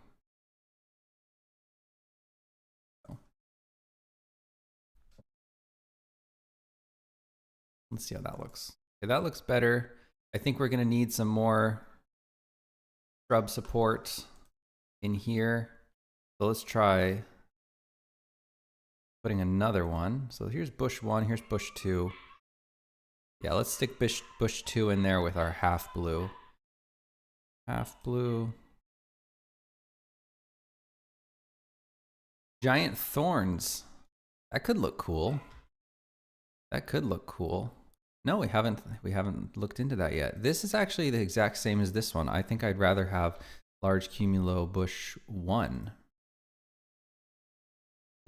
Let's see how that looks. Okay, that looks better. I think we're gonna need some more shrub support in here. So let's try putting another one. So here's bush 1, here's bush 2. Yeah, let's stick bush 2 in there with our half blue. Half blue. Giant thorns. That could look cool. That could look cool. No, we haven't looked into that yet. This is actually the exact same as this one. I think I'd rather have large cumulo bush 1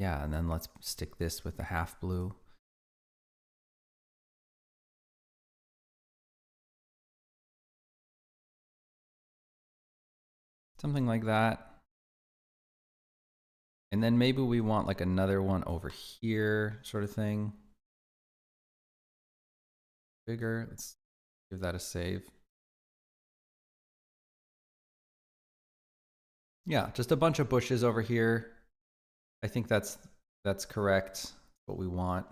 Yeah, and then let's stick this with the half blue. Something like that. And then maybe we want like another one over here sort of thing. Bigger. Let's give that a save. Yeah, just a bunch of bushes over here. I think that's correct. What we want.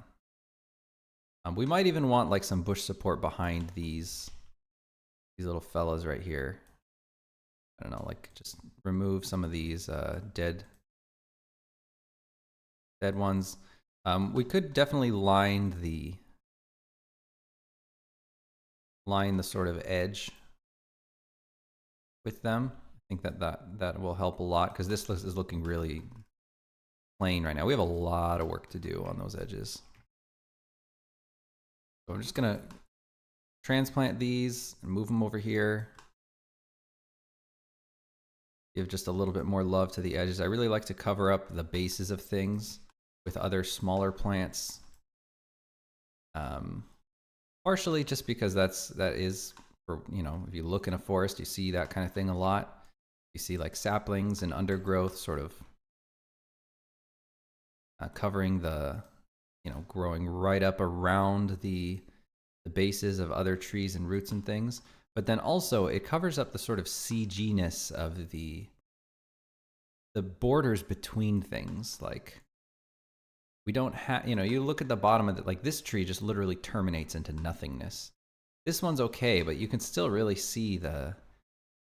We might even want like some bush support behind these little fellas right here. I don't know, like just remove some of these dead ones. We could definitely line the sort of edge with them. I think that will help a lot because this is looking really plain right now. We have a lot of work to do on those edges. So I'm just gonna transplant these and move them over here. Give just a little bit more love to the edges. I really like to cover up the bases of things with other smaller plants. Partially just because that is, for, you know, if you look in a forest, you see that kind of thing a lot. You see like saplings and undergrowth sort of covering the, you know, growing right up around the bases of other trees and roots and things. But then also it covers up the sort of CG-ness of the borders between things. Like we don't have, you know, you look at the bottom of it, like this tree just literally terminates into nothingness. This one's okay, but you can still really see the,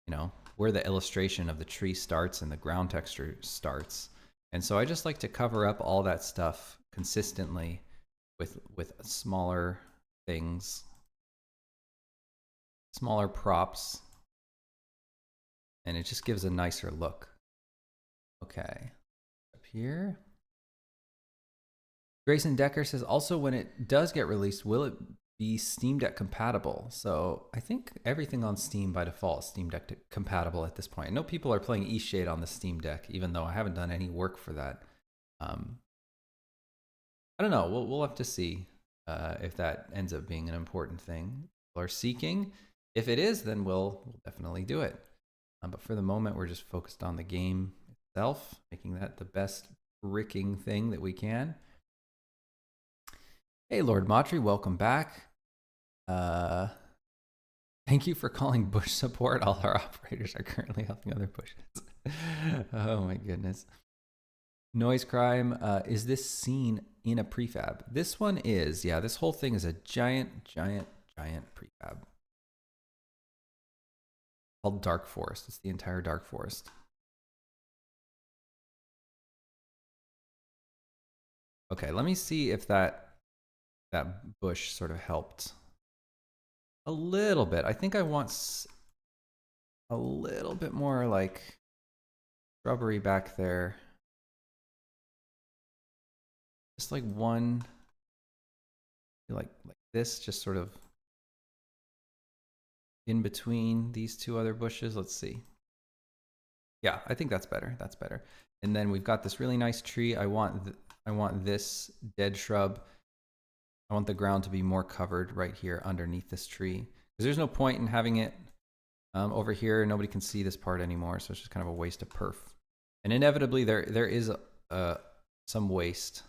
you know, where the illustration of the tree starts and the ground texture starts. And so I just like to cover up all that stuff consistently with smaller things, smaller props, and it just gives a nicer look. Okay, up here. Grayson Decker says, also when it does get released, will it be Steam Deck compatible? So I think everything on Steam by default is Steam Deck compatible at this point. I know people are playing Eastshade on the Steam Deck, even though I haven't done any work for that. I don't know. We'll have to see if that ends up being an important thing people are seeking. If it is, then we'll definitely do it. But for the moment, we're just focused on the game itself, making that the best freaking thing that we can. Hey, Lord Matri, welcome back. Thank you for calling bush support. All our operators are currently helping other bushes. Oh my goodness. Noise crime. Is this scene in a prefab? This one is. Yeah, this whole thing is a giant prefab. Called Dark Forest. It's the entire Dark Forest. Okay, let me see if that bush sort of helped a little bit. I think I want a little bit more like shrubbery back there. Just like one, like this, just sort of in between these two other bushes. Let's see. Yeah, I think that's better. That's better. And then we've got this really nice tree. I want this dead shrub. I want the ground to be more covered right here underneath this tree, because there's no point in having it over here. Nobody can see this part anymore, so it's just kind of a waste of perf. And inevitably there is some waste.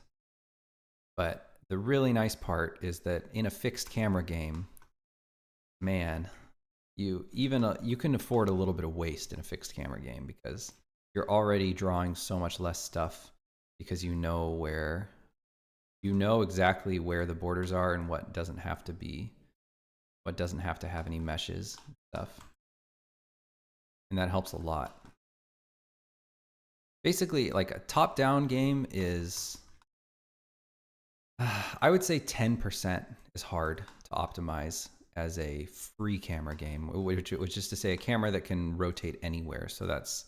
But the really nice part is that in a fixed camera game, man, you can afford a little bit of waste in a fixed camera game because you're already drawing so much less stuff because you know exactly where the borders are and what doesn't have to have any meshes and stuff. And that helps a lot. Basically, like a top-down game is, I would say 10% is hard to optimize as a free camera game, which is to say a camera that can rotate anywhere. So that's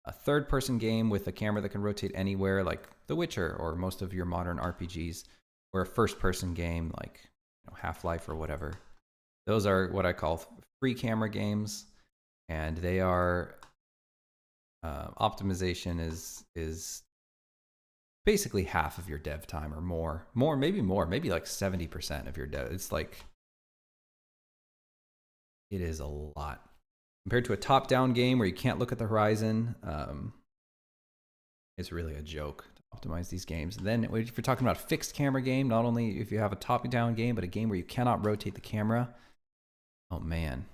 a third-person game with a camera that can rotate anywhere, like The Witcher or most of your modern RPGs, or a first-person game like Half-Life or whatever. Those are what I call free camera games, and they are optimization is basically half of your dev time or more, maybe like 70% of your dev. It's like, it is a lot compared to a top-down game where you can't look at the horizon. It's really a joke to optimize these games. And then if you're talking about a fixed camera game, not only if you have a top-down game, but a game where you cannot rotate the camera, oh man,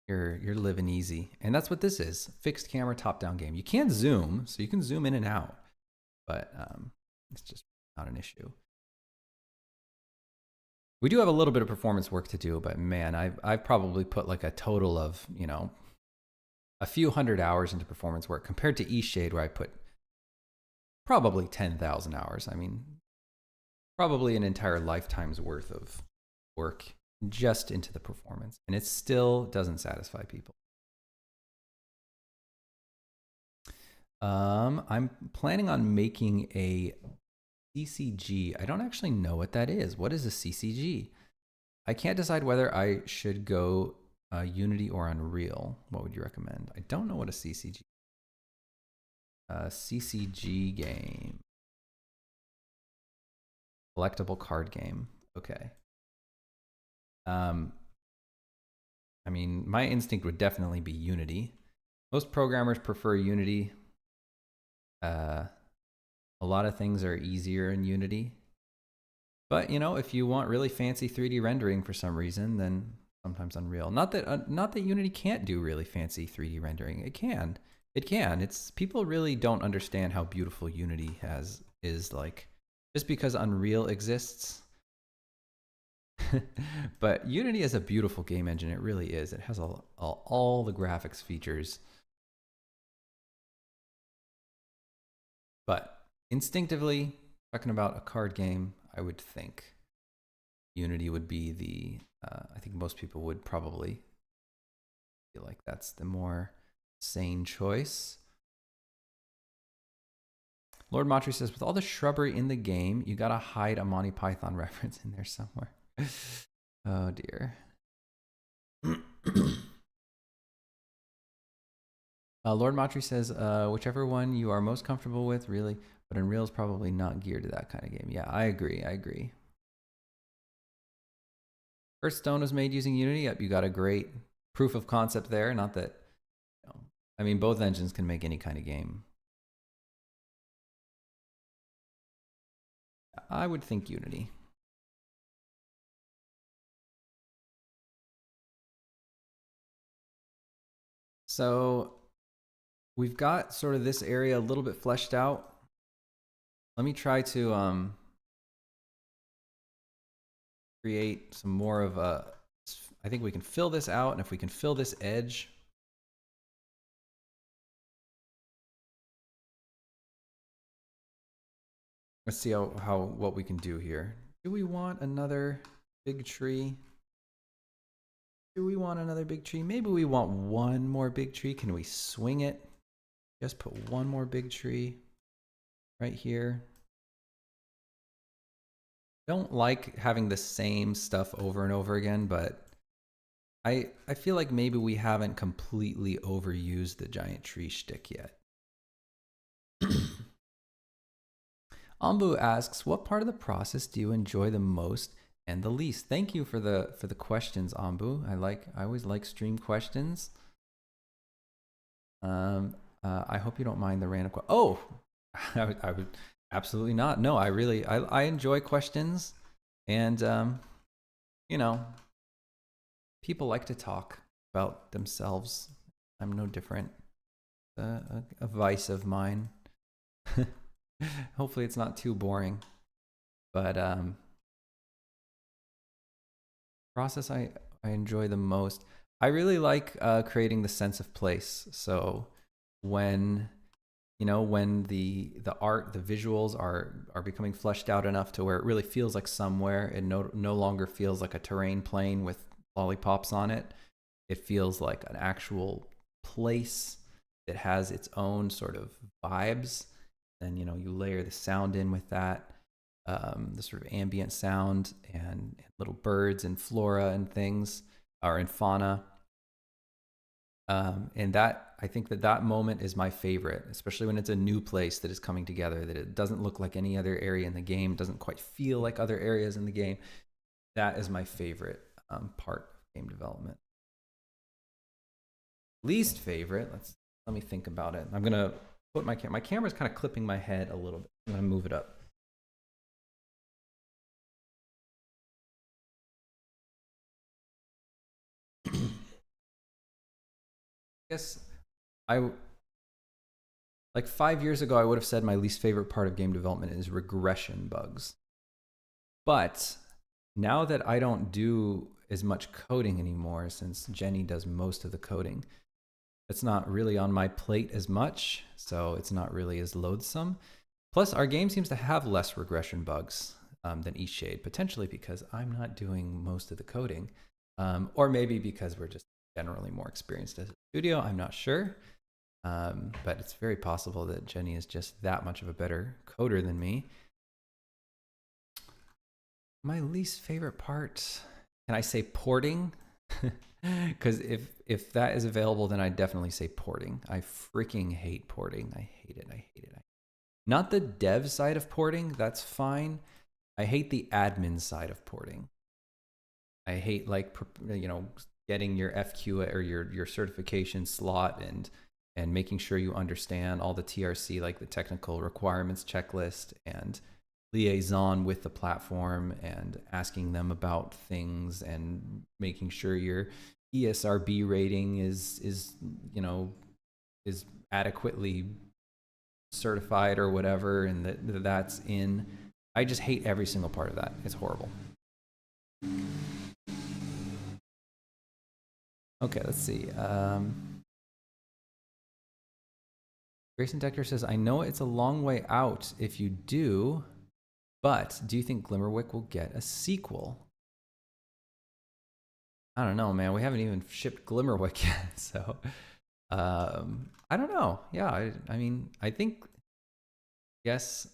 you're living easy. And that's what this is, fixed camera top-down game. You can zoom, so you can zoom in and out, but it's just not an issue. We do have a little bit of performance work to do, but man, I've probably put like a total of, you know, a few hundred hours into performance work compared to eShade, where I put probably 10,000 hours. I mean, probably an entire lifetime's worth of work just into the performance, and it still doesn't satisfy people. I'm planning on making a CCG. I don't actually know what that is. What is a CCG? I can't decide whether I should go Unity or Unreal. What would you recommend? I don't know what a CCG. CCG game. Collectible card game. Okay. I mean, my instinct would definitely be Unity. Most programmers prefer Unity. A lot of things are easier in Unity. But, you know, if you want really fancy 3D rendering for some reason, then sometimes Unreal. Not that Unity can't do really fancy 3D rendering. It can. It can. It's, people really don't understand how beautiful Unity is like, just because Unreal exists. But Unity is a beautiful game engine. It really is. It has all the graphics features. But instinctively, talking about a card game, I would think Unity would be the, I think most people would probably feel like that's the more sane choice. Lord Matri says, with all the shrubbery in the game, you gotta hide a Monty Python reference in there somewhere. Oh dear. Lord Matri says, whichever one you are most comfortable with, really, but Unreal is probably not geared to that kind of game. Yeah, I agree. I agree. Hearthstone was made using Unity. Yep, you got a great proof of concept there. Not that, you know, I mean, both engines can make any kind of game. I would think Unity. So we've got sort of this area a little bit fleshed out. Let me try to create some more of a, I think we can fill this out, and if we can fill this edge, let's see what we can do here. Do we want another big tree? Do we want another big tree? Maybe we want one more big tree. Can we swing it? Just put one more big tree right here. Don't like having the same stuff over and over again, but I feel like maybe we haven't completely overused the giant tree shtick yet. Ambu asks, what part of the process do you enjoy the most and the least? Thank you for the questions, Ambu. I always like stream questions. I hope you don't mind the random question. Oh, I would absolutely not. No, I enjoy questions, and you know, people like to talk about themselves. I'm no different. A vice of mine. Hopefully it's not too boring, but process I enjoy the most. I really like creating the sense of place. So when, you know, when the art, the visuals are becoming fleshed out enough to where it really feels like somewhere, it no longer feels like a terrain plane with lollipops on it. It feels like an actual place that has its own sort of vibes. Then, you know, you layer the sound in with that, the sort of ambient sound and little birds and flora and things, or in fauna. And that, I think that that moment is my favorite, especially when it's a new place that is coming together, that it doesn't look like any other area in the game, doesn't quite feel like other areas in the game. That is my favorite part of game development. Least favorite, let me think about it. I'm gonna put my camera's kind of clipping my head a little bit. I'm gonna move it up. I guess like 5 years ago, I would have said my least favorite part of game development is regression bugs. But now that I don't do as much coding anymore, since Jenny does most of the coding, it's not really on my plate as much, so it's not really as loathsome. Plus, our game seems to have less regression bugs than Eastshade, potentially because I'm not doing most of the coding, or maybe because we're just generally more experienced as a studio. I'm not sure, but it's very possible that Jenny is just that much of a better coder than me. My least favorite part, can I say porting? Because if that is available, then I definitely say porting. I freaking hate porting. I hate it. I hate it. Not the dev side of porting, that's fine. I hate the admin side of porting. I hate, like, you know, getting your FQ or your certification slot and making sure you understand all the TRC, like the technical requirements checklist, and liaison with the platform and asking them about things and making sure your ESRB rating is you know, is adequately certified or whatever, and that's in. I just hate every single part of that. It's horrible. Okay, let's see. Grayson Decker says, I know it's a long way out if you do, but do you think Glimmerwick will get a sequel? I don't know, man. We haven't even shipped Glimmerwick yet, so I don't know. Yeah, I mean, I think, yes,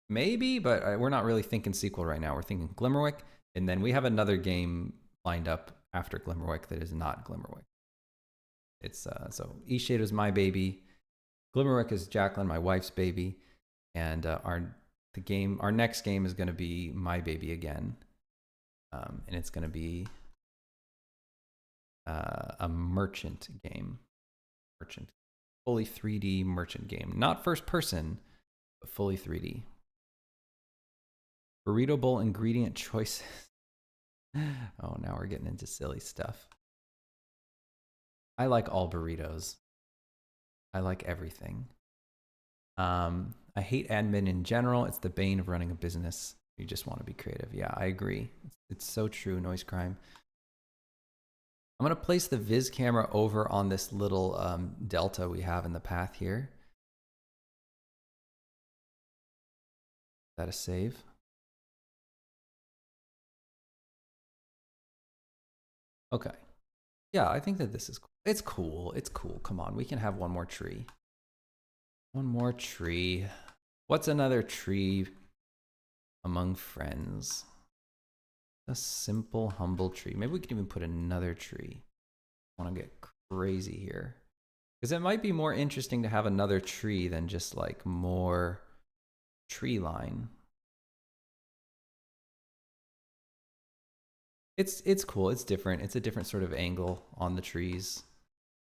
maybe, but we're not really thinking sequel right now. We're thinking Glimmerwick, and then we have another game lined up after Glimmerwick that is not Glimmerwick. It's so Eastshade was my baby, Glimmerwick is Jacqueline, my wife's baby, and our next game is going to be my baby again, and it's going to be a merchant game, fully 3D merchant game, not first person, but fully 3D. Burrito bowl ingredient choices. Oh, now we're getting into silly stuff. I like all burritos. I like everything. I hate admin in general. It's the bane of running a business. You just want to be creative. Yeah, I agree. It's so true, Noise Crime. I'm going to place the Viz camera over on this little delta we have in the path here. Is that a save? Okay. Yeah, I think that this is cool. It's cool. It's cool. Come on, we can have one more tree. One more tree. What's another tree among friends? A simple, humble tree. Maybe we can even put another tree. I want to get crazy here. Because it might be more interesting to have another tree than just like more tree line. It's cool. It's different. It's a different sort of angle on the trees.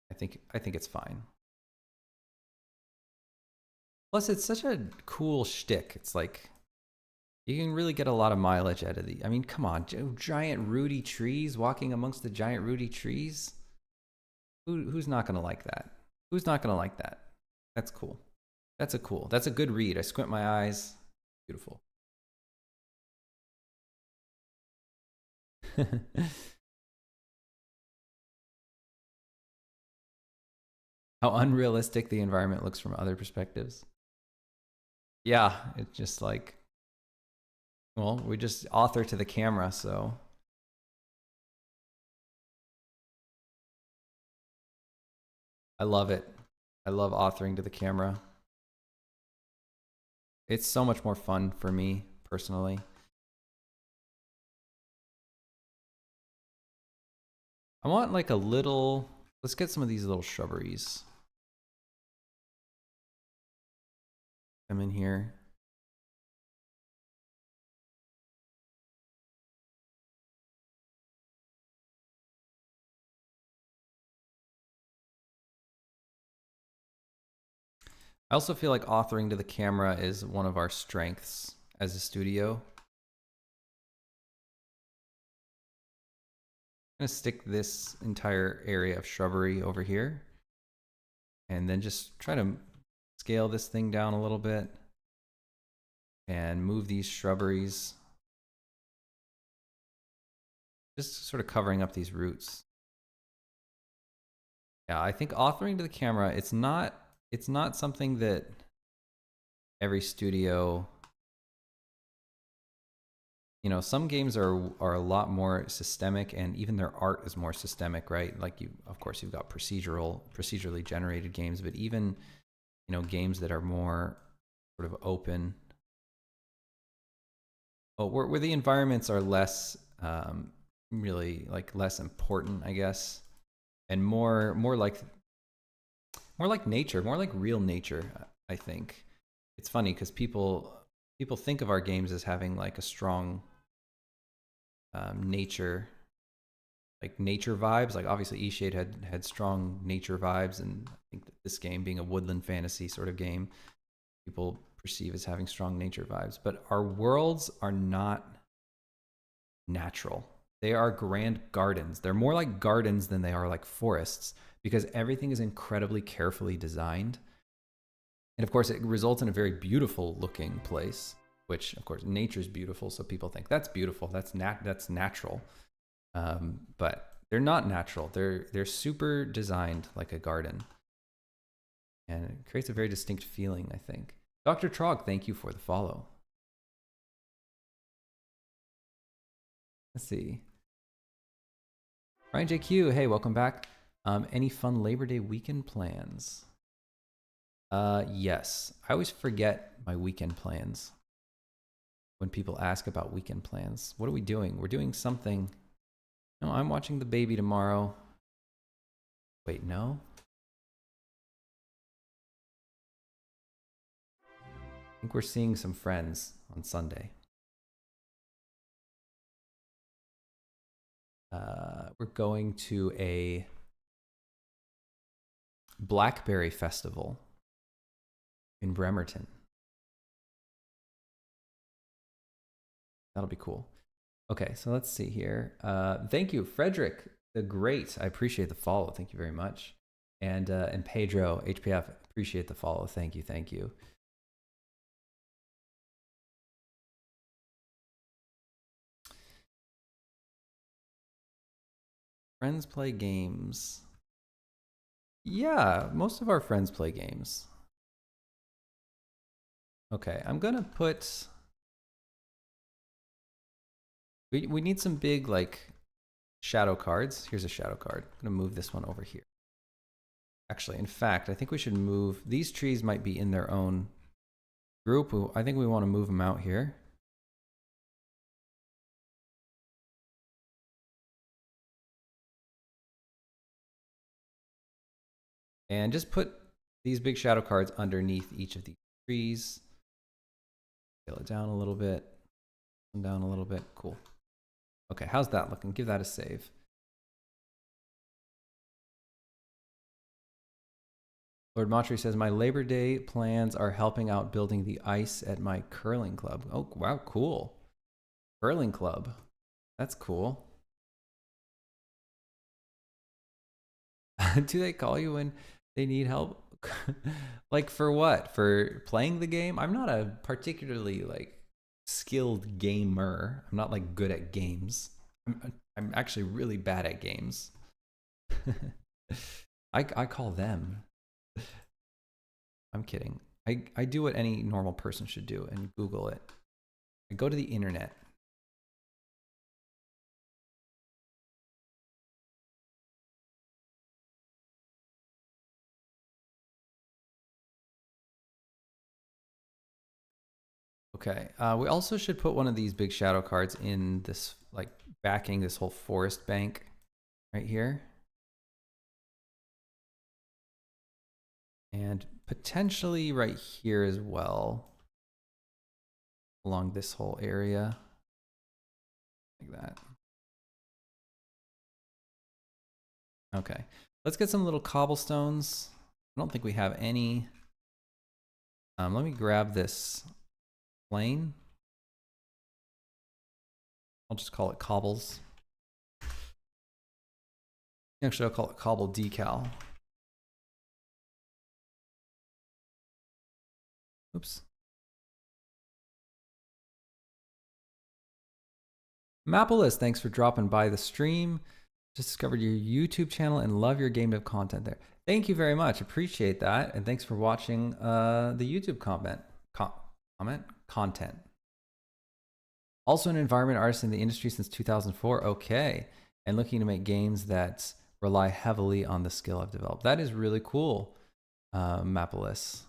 I think it's fine. Plus, it's such a cool shtick. It's like you can really get a lot of mileage out of the. I mean, come on, giant rooty trees walking amongst the giant rooty trees. Who's not gonna like that? Who's not gonna like that? That's cool. That's a good read. I squint my eyes. Beautiful. How unrealistic the environment looks from other perspectives. Yeah, it's just like, well, we just author to the camera, so. I love it. I love authoring to the camera. It's so much more fun for me personally. I want like a little, let's get some of these little shrubberies. Come in here. I also feel like authoring to the camera is one of our strengths as a studio. I'm gonna stick this entire area of shrubbery over here and then just try to scale this thing down a little bit and move these shrubberies, just sort of covering up these roots. Yeah, I think authoring to the camera, it's not something that every studio, you know, some games are a lot more systemic, and even their art is more systemic, right? Like of course you've got procedurally generated games, but even, you know, games that are more sort of open, where the environments are less really like less important, I guess, and more like nature, more like real nature. I think it's funny because people think of our games as having like a strong nature, like nature vibes. Like obviously Eastshade had strong nature vibes, and I think that this game, being a woodland fantasy sort of game, people perceive as having strong nature vibes. But our worlds are not natural. They are grand gardens. They're more like gardens than they are like forests, because everything is incredibly carefully designed. And of course, it results in a very beautiful looking place, which of course nature's beautiful. So people think that's beautiful. That's natural. But they're not natural. They're super designed like a garden. And it creates a very distinct feeling, I think. Dr. Trog, thank you for the follow. Let's see. Ryan JQ, hey, welcome back. Any fun Labor Day weekend plans? Yes. I always forget my weekend plans when people ask about weekend plans. What are we doing? We're doing something. No, I'm watching the baby tomorrow. Wait, no? I think we're seeing some friends on Sunday. We're going to a Blackberry Festival in Bremerton. That'll be cool. Okay, so let's see here. Thank you, Frederick the Great. I appreciate the follow. Thank you very much. And Pedro HPF, appreciate the follow. Thank you, thank you. Friends play games. Yeah, most of our friends play games. Okay, I'm gonna put. We need some big like shadow cards. Here's a shadow card. I'm gonna move this one over here. Actually, in fact, I think we should move. These trees might be in their own group. I think we want to move them out here. And just put these big shadow cards underneath each of these trees. Scale it down a little bit. Down a little bit. Cool. Okay, how's that looking? Give that a save. Lord Matri says, my Labor Day plans are helping out building the ice at my curling club. Oh, wow, cool. Curling club. That's cool. Do they call you when they need help? Like for what? For playing the game? I'm not a particularly like skilled gamer. I'm not like good at games. I'm actually really bad at games. I call them. I'm kidding. I do what any normal person should do and Google it. I go to the internet. Okay. We also should put one of these big shadow cards in this, like backing this whole forest bank. right here. And potentially right here as well, along this whole area, like that. Okay, let's get some little cobblestones. I don't think we have any. Let me grab this plane. I'll just call it cobbles. Actually, I'll call it cobble decal. Oops. Mapolis, thanks for dropping by the stream. Just discovered your YouTube channel and love your game dev content there. Thank you very much. Appreciate that. And thanks for watching the YouTube content. Also an environment artist in the industry since 2004. Okay. And looking to make games that rely heavily on the skill I've developed. That is really cool, Mapolis.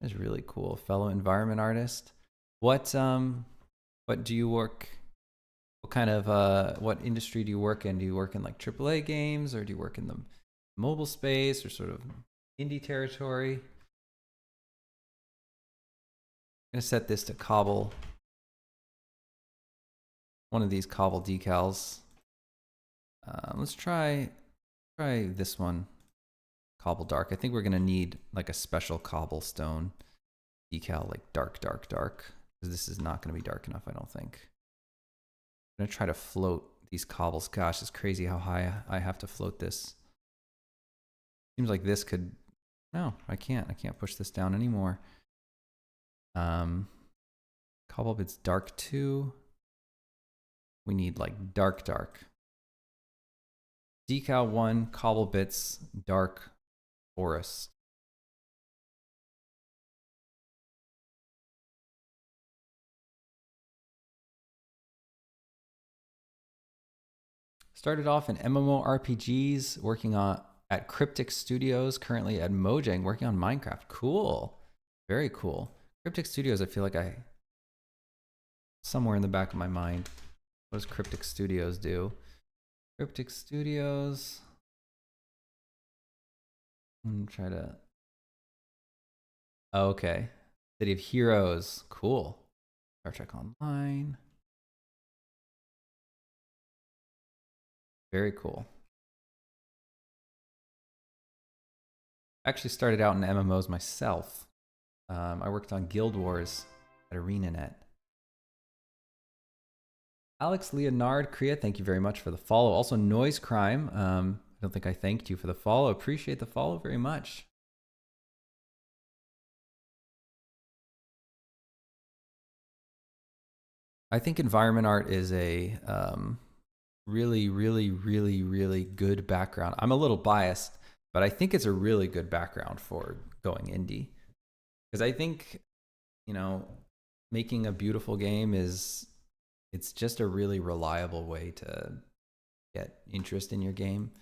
That is really cool. Fellow environment artist. What do you work? What kind of what industry do you work in? Do you work in like AAA games, or do you work in the mobile space, or sort of indie territory? I'm gonna set this to cobble. One of these cobble decals. Let's try this one, cobble dark. I think we're gonna need like a special cobblestone decal, like dark, because this is not gonna be dark enough, I don't think. I'm gonna try to float these cobbles. Gosh, it's crazy how high I have to float this. Seems like this could, no, I can't push this down anymore. Cobble bits dark 2. We need like dark. Decal 1, cobble bits, dark forest. Started off in MMORPGs, working at Cryptic Studios, currently at Mojang, working on Minecraft. Cool. Very cool. Cryptic Studios, I feel like somewhere in the back of my mind. What does Cryptic Studios do? Cryptic Studios. Try to. Oh, okay. City of Heroes. Cool. Star Trek Online. Very cool. I actually started out in MMOs myself. I worked on Guild Wars at ArenaNet. Alex Leonard Kriya, thank you very much for the follow. Also, Noise Crime. I don't think I thanked you for the follow. Appreciate the follow very much. I think environment art is a really good background. I'm a little biased, but I think it's a really good background for going indie. Because I think, making a beautiful game it's just a really reliable way to get interest in your game. I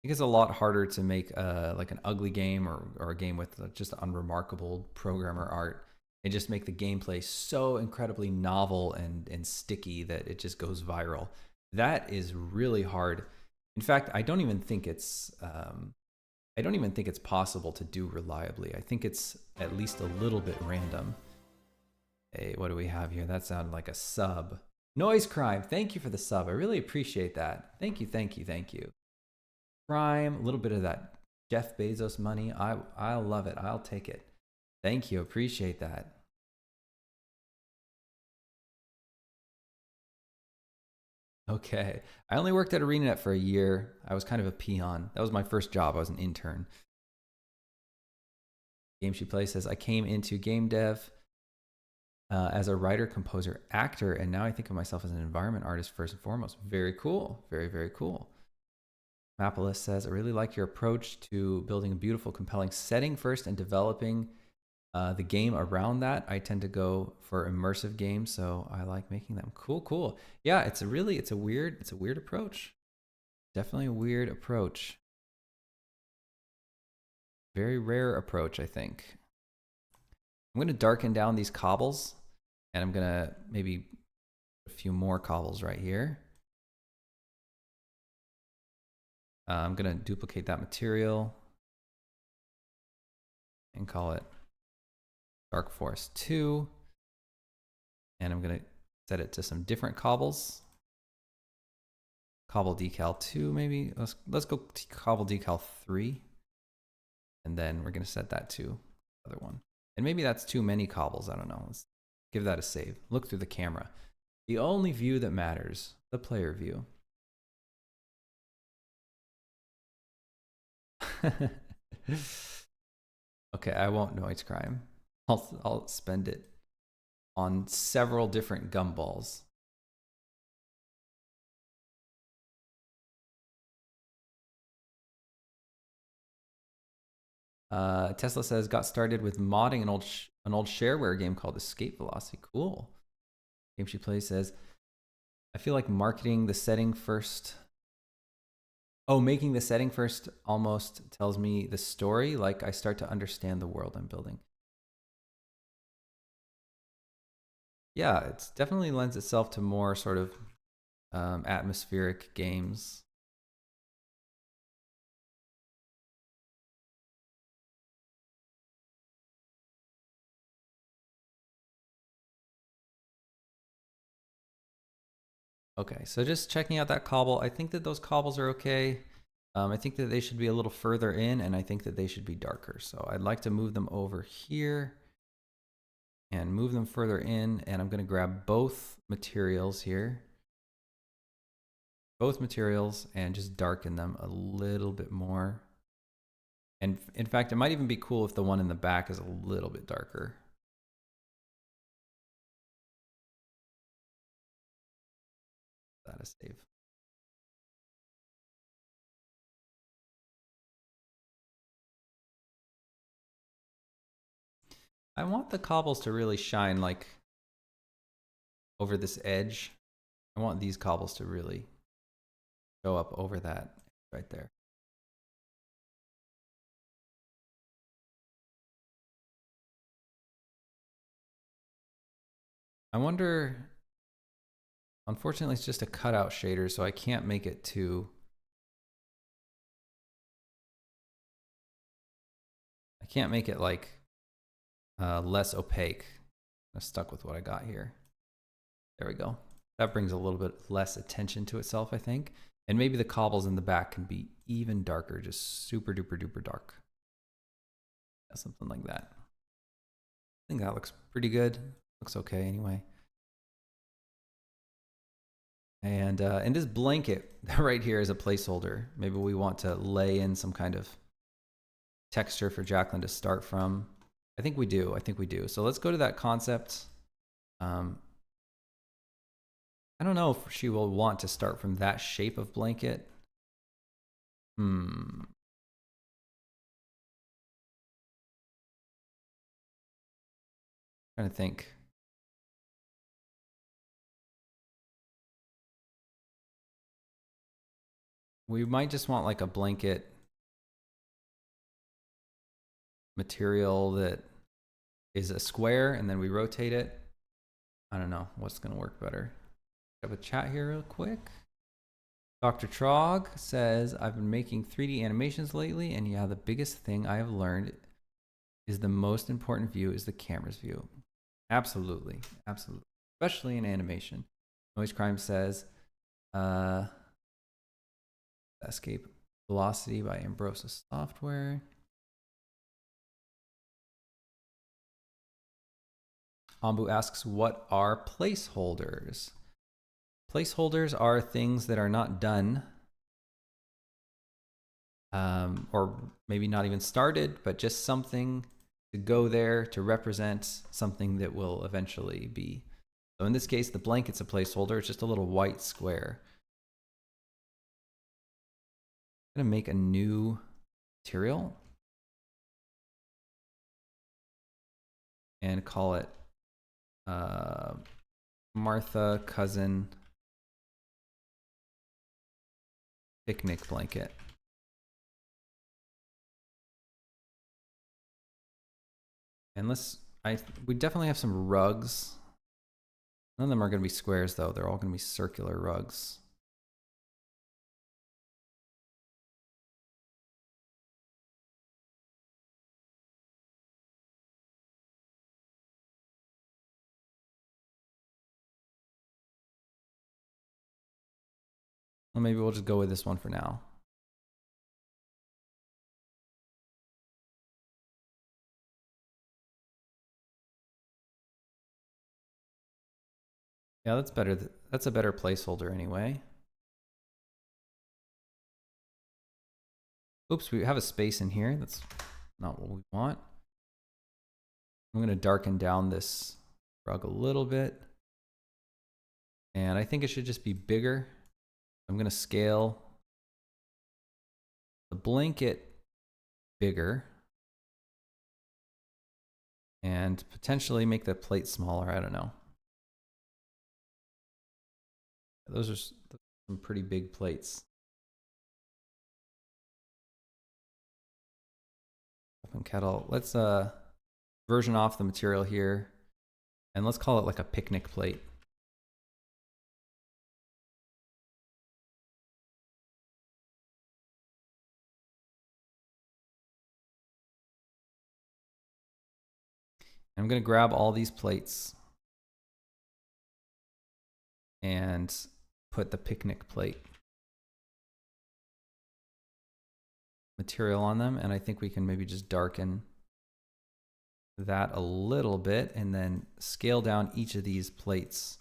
think it's a lot harder to make like an ugly game or a game with just unremarkable programmer art and just make the gameplay so incredibly novel and sticky that it just goes viral. That is really hard. In fact, I don't even think it's possible to do reliably. I think it's at least a little bit random. Hey, what do we have here? That sounded like a sub. Noise Crime, thank you for the sub. I really appreciate that. Thank you. Crime, a little bit of that Jeff Bezos money. I'll love it. I'll take it. Thank you. Appreciate that. Okay. I only worked at ArenaNet for a year. I was kind of a peon. That was my first job. I was an intern. Game She Plays says, I came into game dev as a writer, composer, actor, and now I think of myself as an environment artist first and foremost. Very cool. Very cool. Mapolis says, I really like your approach to building a beautiful, compelling setting first and developing the game around that. I tend to go for immersive games, so I like making them. Cool. Yeah, it's a weird approach. Definitely a weird approach. Very rare approach, I think. I'm going to darken down these cobbles, and I'm going to maybe put a few more cobbles right here. I'm going to duplicate that material and call it Dark Forest 2. And I'm going to set it to some different cobbles. Cobble decal 2 maybe. Let's go cobble decal 3. And then we're going to set that to the other one. And maybe that's too many cobbles. I don't know. Let's give that a save. Look through the camera. The only view that matters, the player view. Okay, I won't noise crime. I'll spend it on several different gumballs. Tesla says, got started with modding an old shareware game called Escape Velocity. Cool. Game she plays says, I feel like marketing the setting first. Oh, making the setting first almost tells me the story. Like I start to understand the world I'm building. Yeah, it definitely lends itself to more sort of atmospheric games. Okay, so just checking out that cobble. I think that those cobbles are okay. I think that they should be a little further in, and I think that they should be darker. So I'd like to move them over here and move them further in, and I'm going to grab both materials here. Both materials and just darken them a little bit more. And in fact, it might even be cool if the one in the back is a little bit darker. That is save. I want the cobbles to really shine like over this edge. I want these cobbles to really go up over that right there. I wonder, unfortunately it's just a cutout shader, so I can't make it too, I can't make it like less opaque. I'm stuck with what I got here. There we go. That brings a little bit less attention to itself, I think. And maybe the cobbles in the back can be even darker, just super duper duper dark. Yeah, something like that. I think that looks pretty good. Looks okay anyway. And this blanket right here is a placeholder. Maybe we want to lay in some kind of texture for Jacqueline to start from. I think we do. I think we do. So let's go to that concept. I don't know if she will want to start from that shape of blanket. Trying to think. We might just want like a blanket material that is a square and then we rotate it. I don't know what's going to work better. Have a chat here real quick. Dr. Trog says, I've been making 3D animations lately, and yeah, the biggest thing I have learned is the most important view is the camera's view. Absolutely. Absolutely. Especially in animation. Noise Crime says, Escape Velocity by Ambrosia Software. Ambu asks, what are placeholders? Placeholders are things that are not done, or maybe not even started, but just something to go there to represent something that will eventually be. So in this case, the blanket's a placeholder. It's just a little white square. I'm going to make a new material and call it Martha Cousin Picnic Blanket. And we definitely have some rugs. None of them are going to be squares though. They're all going to be circular rugs. Well, maybe we'll just go with this one for now. Yeah, that's better. That's a better placeholder anyway. Oops, we have a space in here. That's not what we want. I'm going to darken down this rug a little bit. And I think it should just be bigger. I'm going to scale the blanket bigger. And potentially make the plate smaller. I don't know. Those are some pretty big plates. Open kettle. Let's version off the material here. And let's call it like a picnic plate. I'm going to grab all these plates and put the picnic plate material on them. And I think we can maybe just darken that a little bit and then scale down each of these plates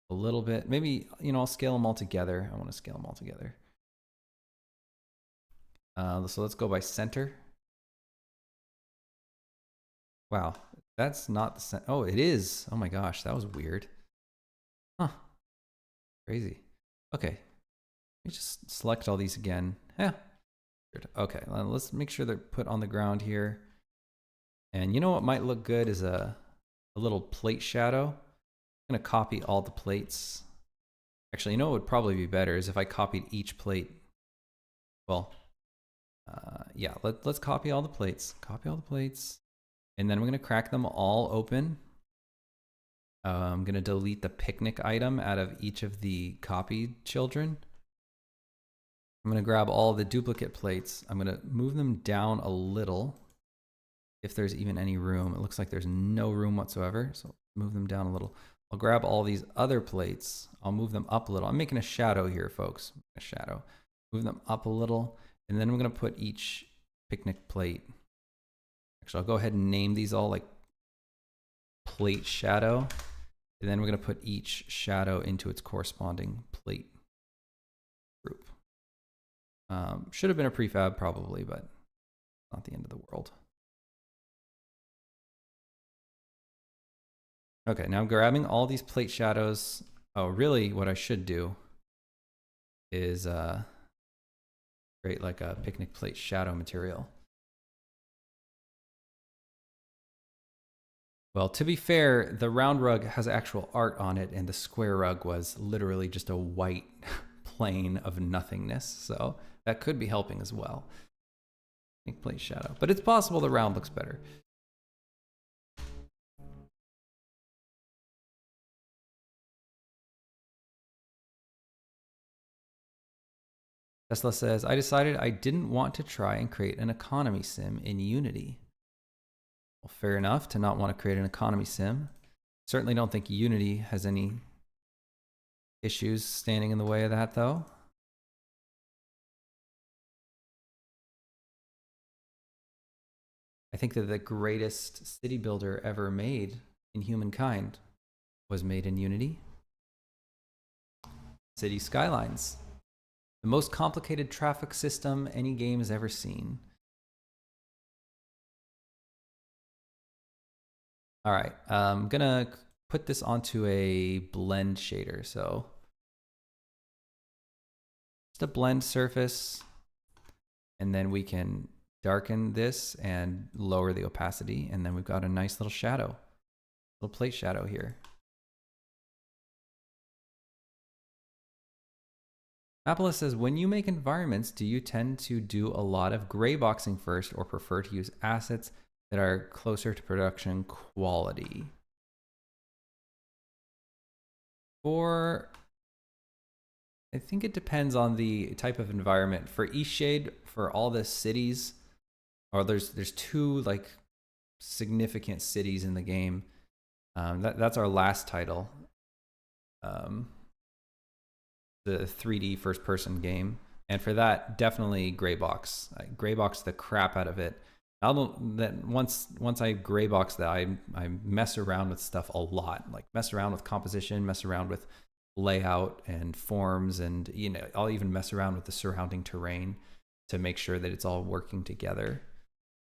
a little bit. Maybe, you know, I'll scale them all together. I want to scale them all together. So let's go by center. Wow, that's not the center. Oh, it is. Oh my gosh, that was weird. Huh. Crazy. Okay. Let me just select all these again. Yeah. Okay, let's make sure they're put on the ground here. And you know what might look good is a little plate shadow. I'm going to copy all the plates. Actually, you know what would probably be better is if I copied each plate. Well, yeah, let's copy all the plates. Copy all the plates. And then we're going to crack them all open. I'm going to delete the picnic item out of each of the copied children. I'm going to grab all the duplicate plates. I'm going to move them down a little. If there's even any room. It looks like there's no room whatsoever. So move them down a little. I'll grab all these other plates. I'll move them up a little. I'm making a shadow here, folks. A shadow. Move them up a little. And then I'm going to put each picnic plate. Actually, I'll go ahead and name these all like plate shadow. And then we're going to put each shadow into its corresponding plate group. Should have been a prefab probably, but not the end of the world. Okay, now I'm grabbing all these plate shadows. Oh, really what I should do is create like a picnic plate shadow material. Well, to be fair, the round rug has actual art on it and the square rug was literally just a white plane of nothingness. So that could be helping as well. Picnic plate shadow, but it's possible the round looks better. Tesla says, I decided I didn't want to try and create an economy sim in Unity. Well, fair enough to not want to create an economy sim. Certainly don't think Unity has any issues standing in the way of that, though. I think that the greatest city builder ever made in humankind was made in Unity. City Skylines. The most complicated traffic system any game has ever seen. All right, I'm gonna put this onto a blend shader. So just a blend surface, and then we can darken this and lower the opacity, and then we've got a nice little shadow, little plate shadow here. Apple says, when you make environments, do you tend to do a lot of gray boxing first or prefer to use assets that are closer to production quality? I think it depends on the type of environment. For Eastshade, for all the cities, or there's two like significant cities in the game. That's our last title. the 3D first person game. And for that, definitely gray box. I gray box the crap out of it. Once I gray box that, I mess around with stuff a lot. Like mess around with composition, mess around with layout and forms, and I'll even mess around with the surrounding terrain to make sure that it's all working together.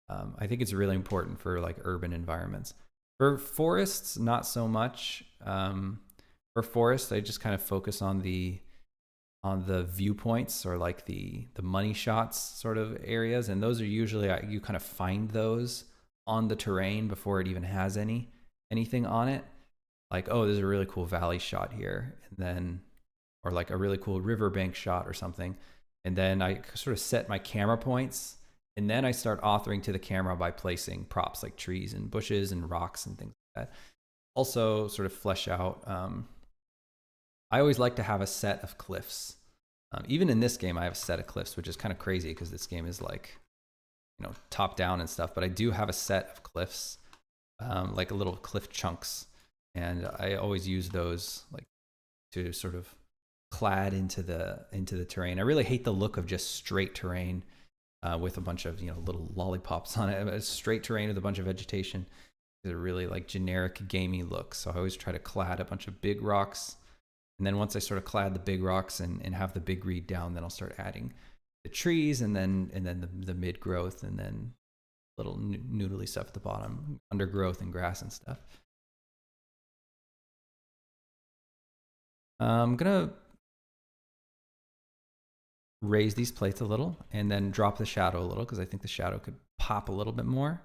I think it's really important for like urban environments. For forests, not so much. For forests, I just kind of focus on the viewpoints, or like the money shots sort of areas, and those are usually, you kind of find those on the terrain before it even has anything on it. Like, oh, there's a really cool valley shot here, and then, or like a really cool riverbank shot or something, and then I sort of set my camera points, and then I start authoring to the camera by placing props like trees and bushes and rocks and things like that. Also sort of flesh out. I always like to have a set of cliffs. Even in this game, I have a set of cliffs, which is kind of crazy because this game is like, top down and stuff. But I do have a set of cliffs, like little cliff chunks, and I always use those like to sort of clad into the terrain. I really hate the look of just straight terrain with a bunch of little lollipops on it. It's straight terrain with a bunch of vegetation. It's a really like generic gamey look. So I always try to clad a bunch of big rocks. And then once I sort of clad the big rocks and have the big reed down, then I'll start adding the trees, and then the mid growth, and then little noodly stuff at the bottom, undergrowth and grass and stuff. I'm gonna raise these plates a little and then drop the shadow a little, because I think the shadow could pop a little bit more.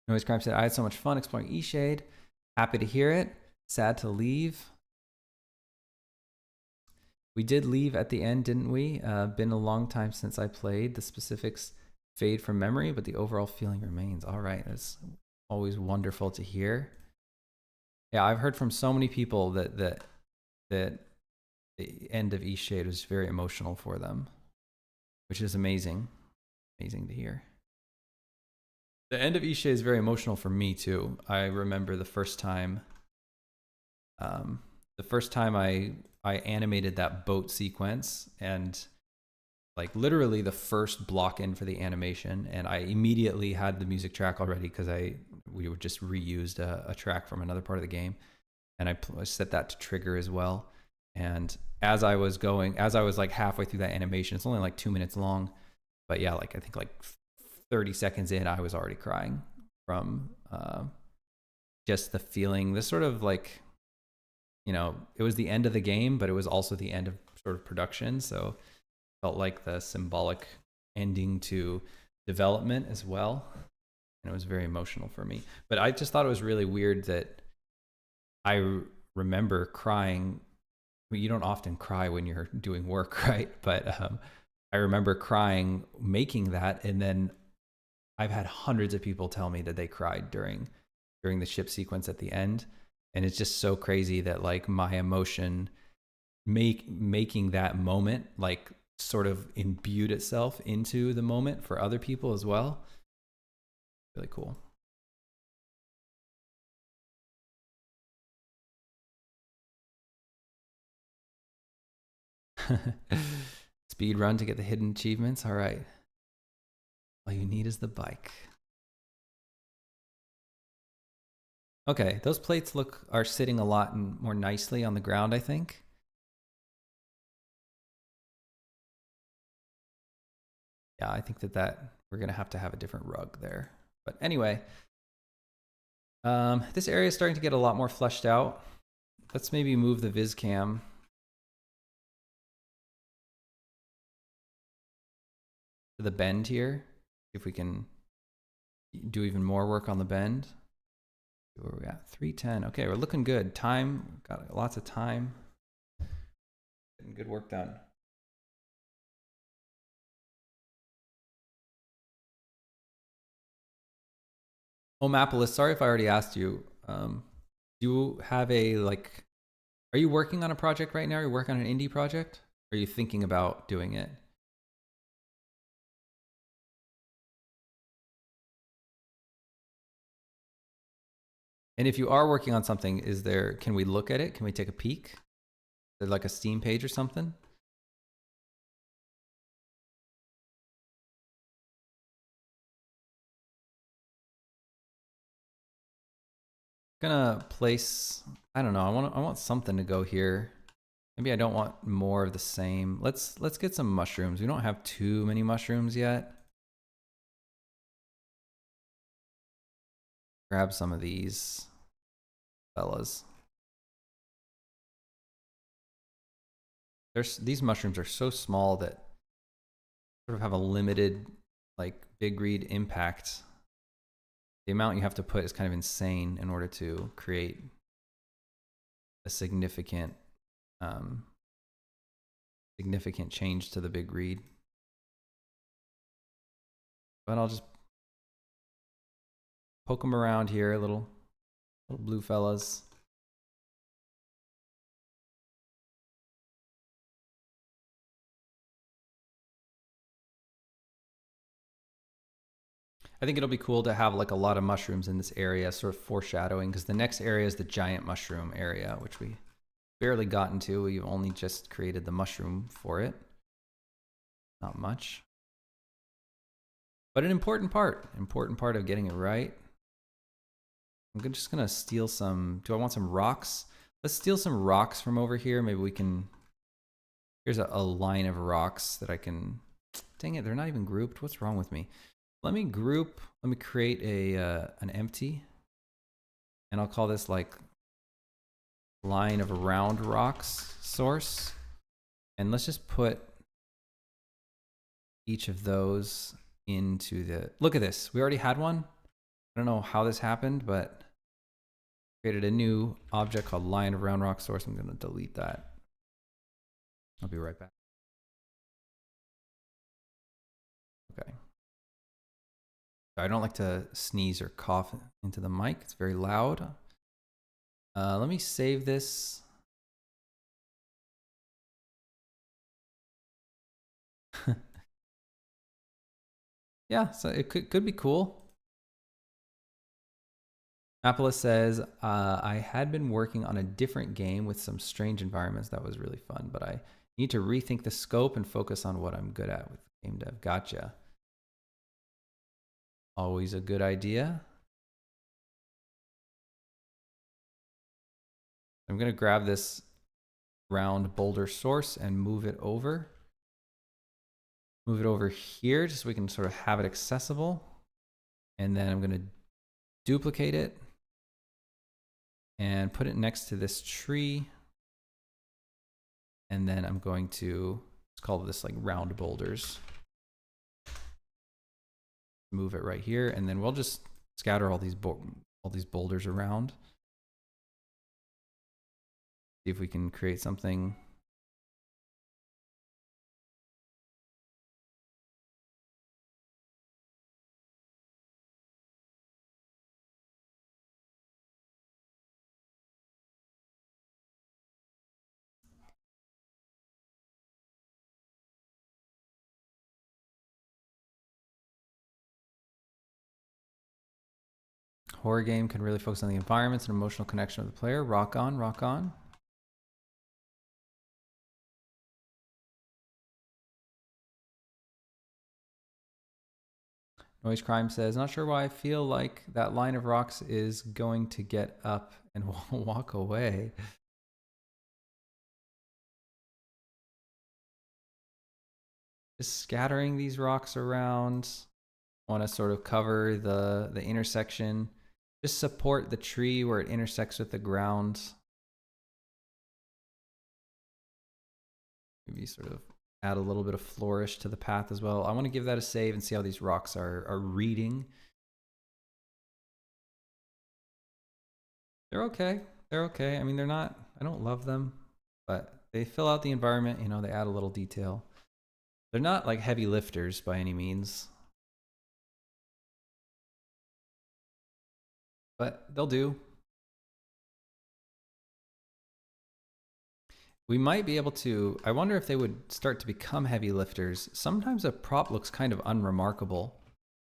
Noise Crime said, I had so much fun exploring Eastshade. Happy to hear it. Sad to leave. We did leave at the end, didn't we? Been a long time since I played. The specifics fade from memory, but the overall feeling remains. All right, that's always wonderful to hear. Yeah, I've heard from so many people that the end of Eastshade was very emotional for them, which is amazing. Amazing to hear. The end of Eastshade is very emotional for me too. I remember the first time I animated that boat sequence, and like literally the first block in for the animation, and I immediately had the music track already because we would just reused a track from another part of the game, and I set that to trigger as well. And as I was like halfway through that animation, it's only like 2 minutes long, but yeah, like I think like 30 seconds in, I was already crying from just the feeling. This sort of like, it was the end of the game, but it was also the end of sort of production. So it felt like the symbolic ending to development as well. And it was very emotional for me. But I just thought it was really weird that I remember crying. I mean, you don't often cry when you're doing work, right? But I remember crying making that, and then I've had hundreds of people tell me that they cried during the ship sequence at the end. And it's just so crazy that like my emotion making that moment like sort of imbued itself into the moment for other people as well. Really cool. Speed run to get the hidden achievements. All right. All you need is the bike. Okay, those plates are sitting a lot more nicely on the ground, I think. Yeah, I think that we're gonna have to have a different rug there. But anyway, this area is starting to get a lot more fleshed out. Let's maybe move the viz cam to the bend here. If we can do even more work on the bend. Where we at? 310. Okay, we're looking good. Time, got lots of time. Getting good work done. Oh, Mapolis, sorry if I already asked you. Do you have are you working on a project right now? Are you working on an indie project? Or are you thinking about doing it? And if you are working on something, can we look at it? Can we take a peek? Is there like a Steam page or something? Gonna place, I don't know, I want something to go here. Maybe I don't want more of the same. Let's get some mushrooms. We don't have too many mushrooms yet. Grab some of these fellas. These mushrooms are so small that sort of have a limited like big read impact. The amount you have to put is kind of insane in order to create a significant change to the big read. But I'll just poke them around here, little blue fellas. I think it'll be cool to have like a lot of mushrooms in this area, sort of foreshadowing, because the next area is the giant mushroom area, which we barely got into. We've only just created the mushroom for it. Not much. But an important part of getting it right. I'm just gonna steal some, do I want some rocks? Let's steal some rocks from over here. Maybe we can, here's a line of rocks that I can, dang it, they're not even grouped. What's wrong with me? Let me create an empty, and I'll call this like line of round rocks source. And let's just put each of those into the, look at this. We already had one. I don't know how this happened, but created a new object called line of round rock source. I'm going to delete that. I'll be right back. Okay. I don't like to sneeze or cough into the mic. It's very loud. Let me save this. Yeah, so it could be cool. Apollo says, I had been working on a different game with some strange environments. That was really fun, but I need to rethink the scope and focus on what I'm good at with game dev. Gotcha. Always a good idea. I'm going to grab this round boulder source and move it over. Move it over here just so we can sort of have it accessible. And then I'm going to duplicate it and put it next to this tree. And then I'm going to, let's call this like round boulders. Move it right here, and then we'll just scatter all these boulders around. See if we can create something. Horror game can really focus on the environments and emotional connection of the player. Rock on, rock on. Noise Crime says, not sure why I feel like that line of rocks is going to get up and walk away. Just scattering these rocks around. I want to sort of cover the intersection. Just support the tree where it intersects with the ground. Maybe sort of add a little bit of flourish to the path as well. I want to give that a save and see how these rocks are reading. They're okay. They're okay. I mean, they're not, I don't love them, but they fill out the environment, you know, they add a little detail. They're not like heavy lifters by any means, but they'll do. We might be able to, I wonder if they would start to become heavy lifters. Sometimes a prop looks kind of unremarkable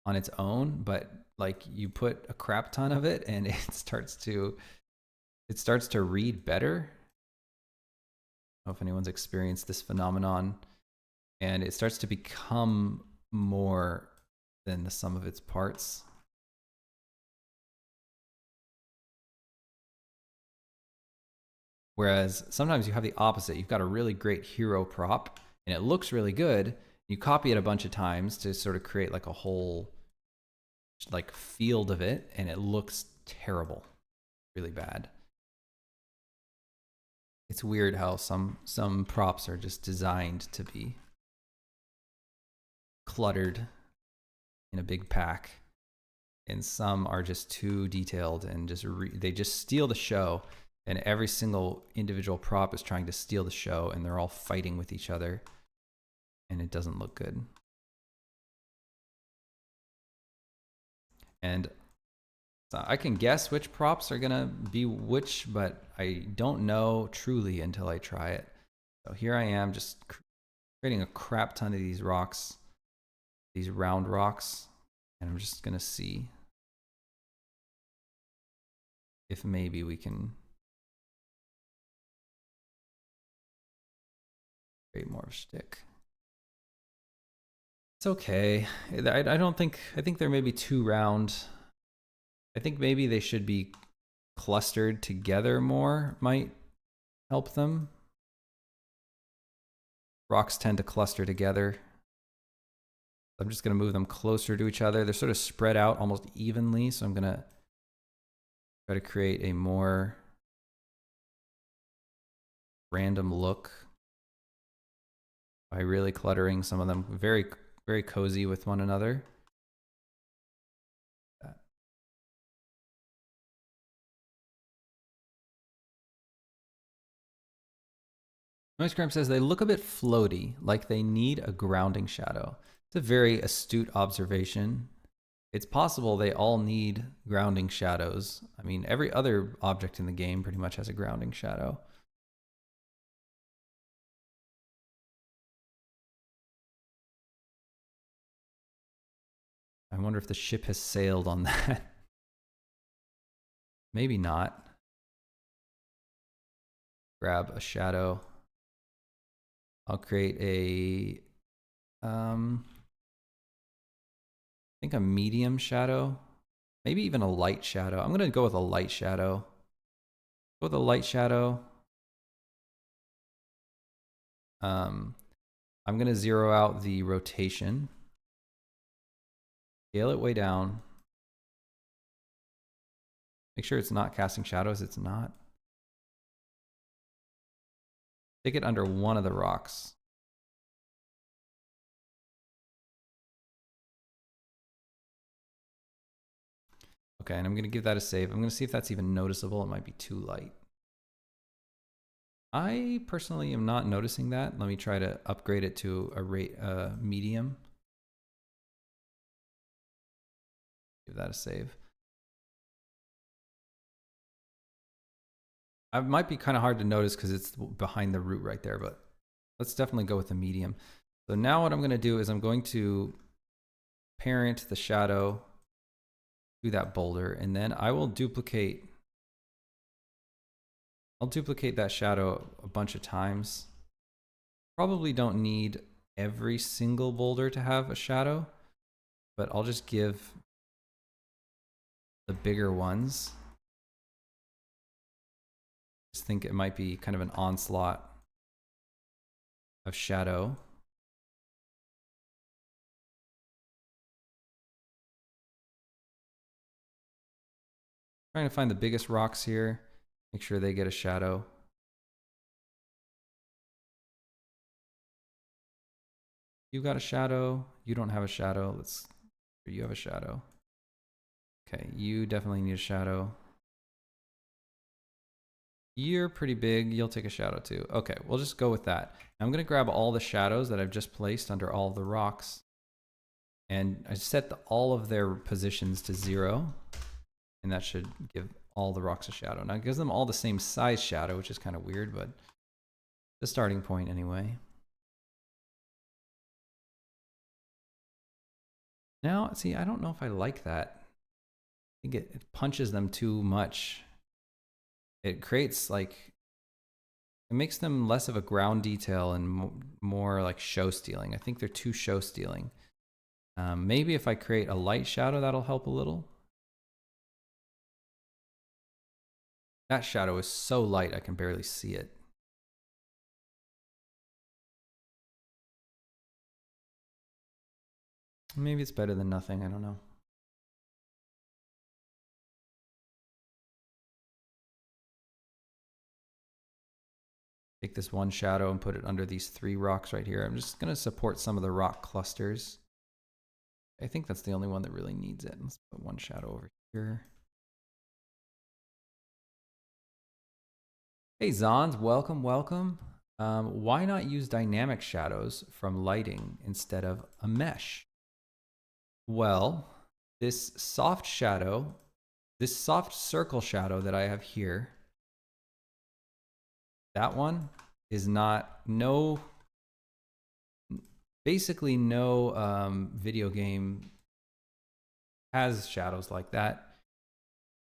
on its own, but like you put a crap ton of it and it starts to read better. I don't know if anyone's experienced this phenomenon, and it starts to become more than the sum of its parts. Whereas sometimes you have the opposite. You've got a really great hero prop and it looks really good. You copy it a bunch of times to sort of create like a whole like field of it, and it looks terrible, really bad. It's weird how some props are just designed to be cluttered in a big pack, and some are just too detailed and just they just steal the show. And every single individual prop is trying to steal the show, and they're all fighting with each other, and it doesn't look good. And so I can guess which props are gonna be which, but I don't know truly until I try it. So here I am just creating a crap ton of these rocks, these round rocks, and I'm just gonna see if maybe we can create more of a shtick. It's okay. I think they're maybe too round. I think maybe they should be clustered together more, might help them. Rocks tend to cluster together. I'm just going to move them closer to each other. They're sort of spread out almost evenly, so I'm going to try to create a more random look by really cluttering some of them very, very cozy with one another. NoiseCrimp says they look a bit floaty, like they need a grounding shadow. It's a very astute observation. It's possible they all need grounding shadows. I mean, every other object in the game pretty much has a grounding shadow. I wonder if the ship has sailed on that. Maybe not. Grab a shadow. I'll create a, I think a medium shadow, maybe even a light shadow. I'm gonna go with a light shadow. Go with a light shadow. I'm gonna zero out the rotation. Scale it way down. Make sure it's not casting shadows. It's not. Stick it under one of the rocks. Okay, and I'm gonna give that a save. I'm gonna see if that's even noticeable. It might be too light. I personally am not noticing that. Let me try to upgrade it to a medium. Give that a save. It might be kind of hard to notice because it's behind the root right there, but let's definitely go with the medium. So now what I'm going to do is I'm going to parent the shadow to that boulder, and then I will duplicate. I'll duplicate that shadow a bunch of times. Probably don't need every single boulder to have a shadow, but I'll just give the bigger ones. Just think it might be kind of an onslaught of shadow. Trying to find the biggest rocks here. Make sure they get a shadow. You got a shadow. You don't have a shadow. You have a shadow. Okay, you definitely need a shadow. You're pretty big. You'll take a shadow too. Okay, we'll just go with that. I'm going to grab all the shadows that I've just placed under all the rocks. And I set all of their positions to 0. And that should give all the rocks a shadow. Now it gives them all the same size shadow, which is kind of weird, but the starting point anyway. Now, see, I don't know if I like that. think it punches them too much. It creates like, it makes them less of a ground detail and more like show stealing. I think they're too show stealing. Maybe if I create a light shadow, that'll help a little. That shadow is so light I can barely see it. Maybe it's better than nothing, I don't know. Take this one shadow and put it under these 3 rocks right here. I'm just gonna support some of the rock clusters. I think that's the only one that really needs it. Let's put one shadow over here. Hey Zons, welcome, welcome. Why not use dynamic shadows from lighting instead of a mesh? Well, this soft shadow, this soft circle shadow that I have here, that one is basically no video game has shadows like that.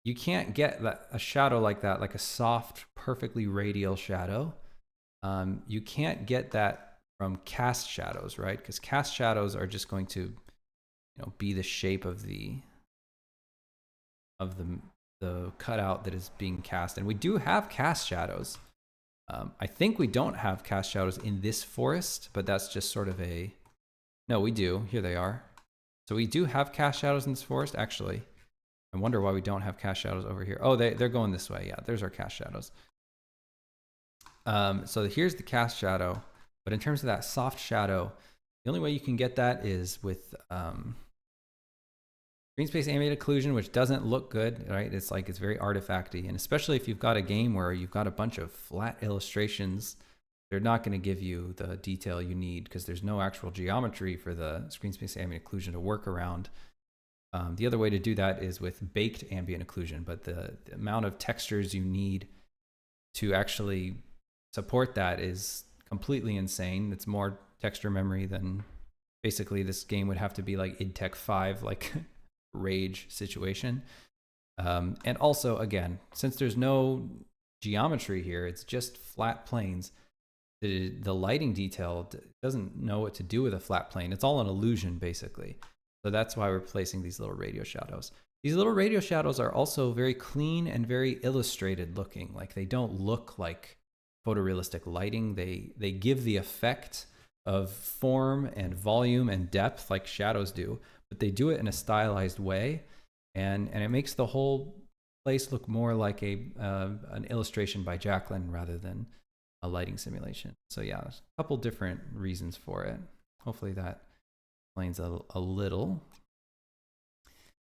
You can't get a shadow like that, like a soft, perfectly radial shadow. You can't get that from cast shadows, right? Because cast shadows are just going to, be the shape of the cutout that is being cast. And we do have cast shadows. I think we don't have cast shadows in this forest, but that's just sort of no, we do. Here they are. So we do have cast shadows in this forest, actually. I wonder why we don't have cast shadows over here. Oh, they're going this way. Yeah, there's our cast shadows. So here's the cast shadow. But in terms of that soft shadow, the only way you can get that is with green space ambient occlusion, which doesn't look good, right? It's very artifacty. And especially if you've got a game where you've got a bunch of flat illustrations, they're not going to give you the detail you need because there's no actual geometry for the screen space ambient occlusion to work around. The other way to do that is with baked ambient occlusion, but the amount of textures you need to actually support that is completely insane. It's more texture memory than basically this game would have to be like id Tech 5, like rage situation. And also, again, since there's no geometry here, it's just flat planes. The lighting detail doesn't know what to do with a flat plane. It's all an illusion, basically. So that's why we're placing these little radio shadows. These little radio shadows are also very clean and very illustrated looking. Like they don't look like photorealistic lighting. They give the effect of form and volume and depth like shadows do, but they do it in a stylized way. And it makes the whole place look more like an illustration by Jacqueline rather than a lighting simulation. So yeah, there's a couple different reasons for it. Hopefully that explains a little.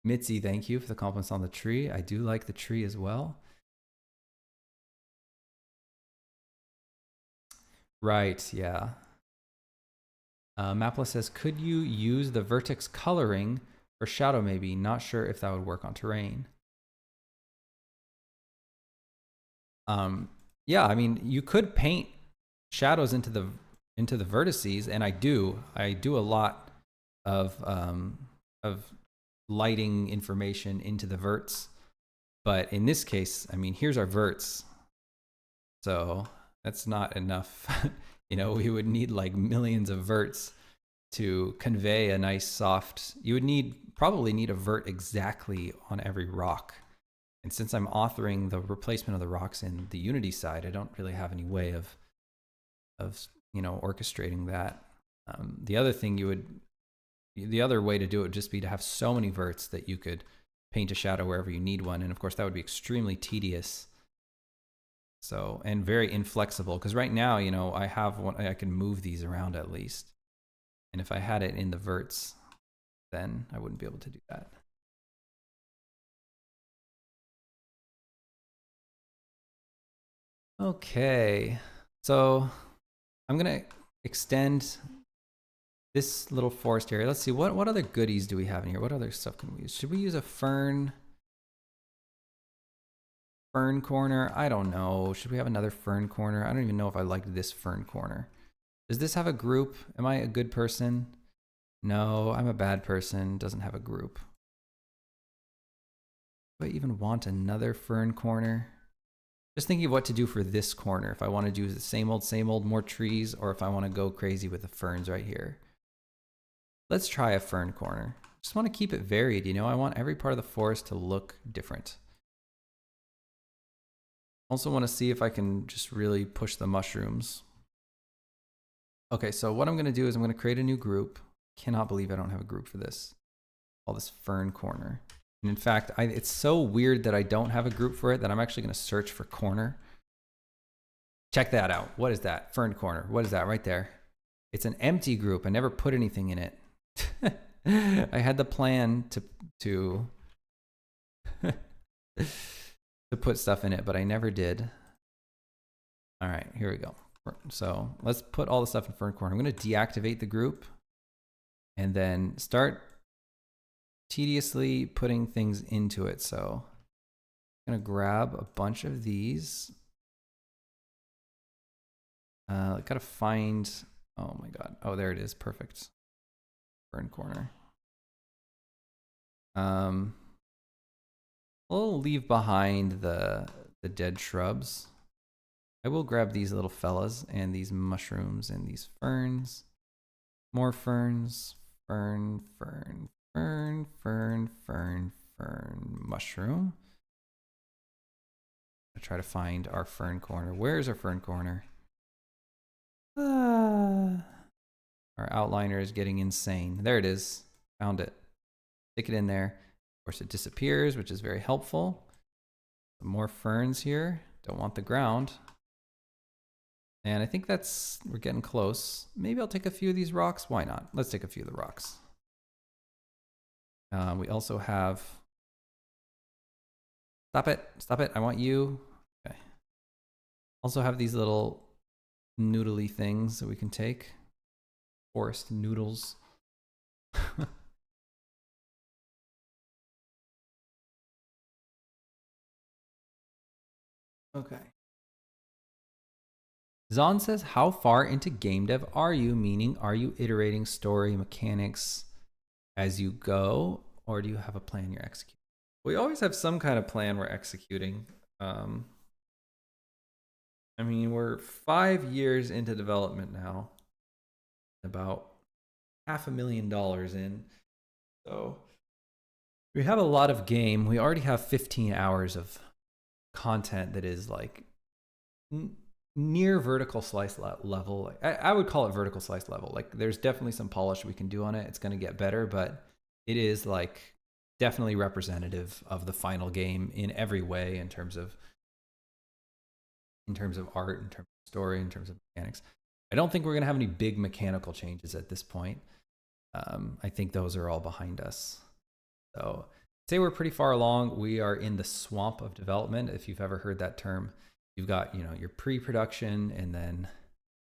Mitzi, thank you for the compliments on the tree. I do like the tree as well. Right, yeah. Mapla says, could you use the vertex coloring for shadow maybe? Not sure if that would work on terrain. Yeah, I mean, you could paint shadows into the vertices, and I do a lot of lighting information into the verts. But in this case, I mean, here's our verts. So that's not enough. We would need like millions of verts to convey a nice soft, you would probably need a vert exactly on every rock. And since I'm authoring the replacement of the rocks in the Unity side, I don't really have any way of orchestrating that. The other way to do it would just be to have so many verts that you could paint a shadow wherever you need one. And of course that would be extremely tedious. So, and very inflexible, because right now, I have one, I can move these around at least. And if I had it in the verts, then I wouldn't be able to do that. Okay, so I'm gonna extend this little forest area. Let's see, what other goodies do we have in here? What other stuff can we use? Should we use a fern corner? I don't know. Should we have another fern corner? I don't even know if I like this fern corner. Does this have a group? Am I a good person? No, I'm a bad person. Doesn't have a group. Do I even want another fern corner? Just thinking of what to do for this corner. If I want to do the same old, more trees, or if I want to go crazy with the ferns right here. Let's try a fern corner. Just want to keep it varied, you know? I want every part of the forest to look different. Also want to see if I can just really push the mushrooms. Okay, so what I'm going to do is I'm going to create a new group. Cannot believe I don't have a group for this. Call this fern corner. And in fact, it's so weird that I don't have a group for it that I'm actually going to search for corner. Check that out. What is that? Fern corner. What is that right there? It's an empty group. I never put anything in it. I had the plan to put stuff in it, but I never did. All right, here we go. So let's put all the stuff in fern corner. I'm going to deactivate the group and then start tediously putting things into it. So I'm going to grab a bunch of these. I gotta find, oh my God. Oh, there it is. Perfect. Fern corner. We'll leave behind the dead shrubs. I will grab these little fellas and these mushrooms and these ferns. More ferns. Fern, fern, fern, fern, fern, fern, mushroom. I'll try to find our fern corner. Where's our fern corner? Our outliner is getting insane. There it is. Found it. Stick it in there. Of course, it disappears, which is very helpful. Some more ferns here. Don't want the ground. And I think we're getting close. Maybe I'll take a few of these rocks. Why not? Let's take a few of the rocks. We also have, stop it, I want you. Okay. Also have these little noodly things that we can take. Forest noodles. Okay. Zon says, how far into game dev are you? Meaning, are you iterating story mechanics as you go, or do you have a plan you're executing? We always have some kind of plan we're executing. I mean, we're 5 years into development now, about $500,000 in. So we have a lot of game. We already have 15 hours of content that is like near vertical slice level. I would call it vertical slice level. Like there's definitely some polish we can do on it. It's going to get better, but it is like definitely representative of the final game in every way, in terms of art, in terms of story, in terms of mechanics. I don't think we're going to have any big mechanical changes at this point. I think those are all behind us. So I'd say we're pretty far along. We are in the swamp of development. If you've ever heard that term, you've got, you know, your pre-production, and then,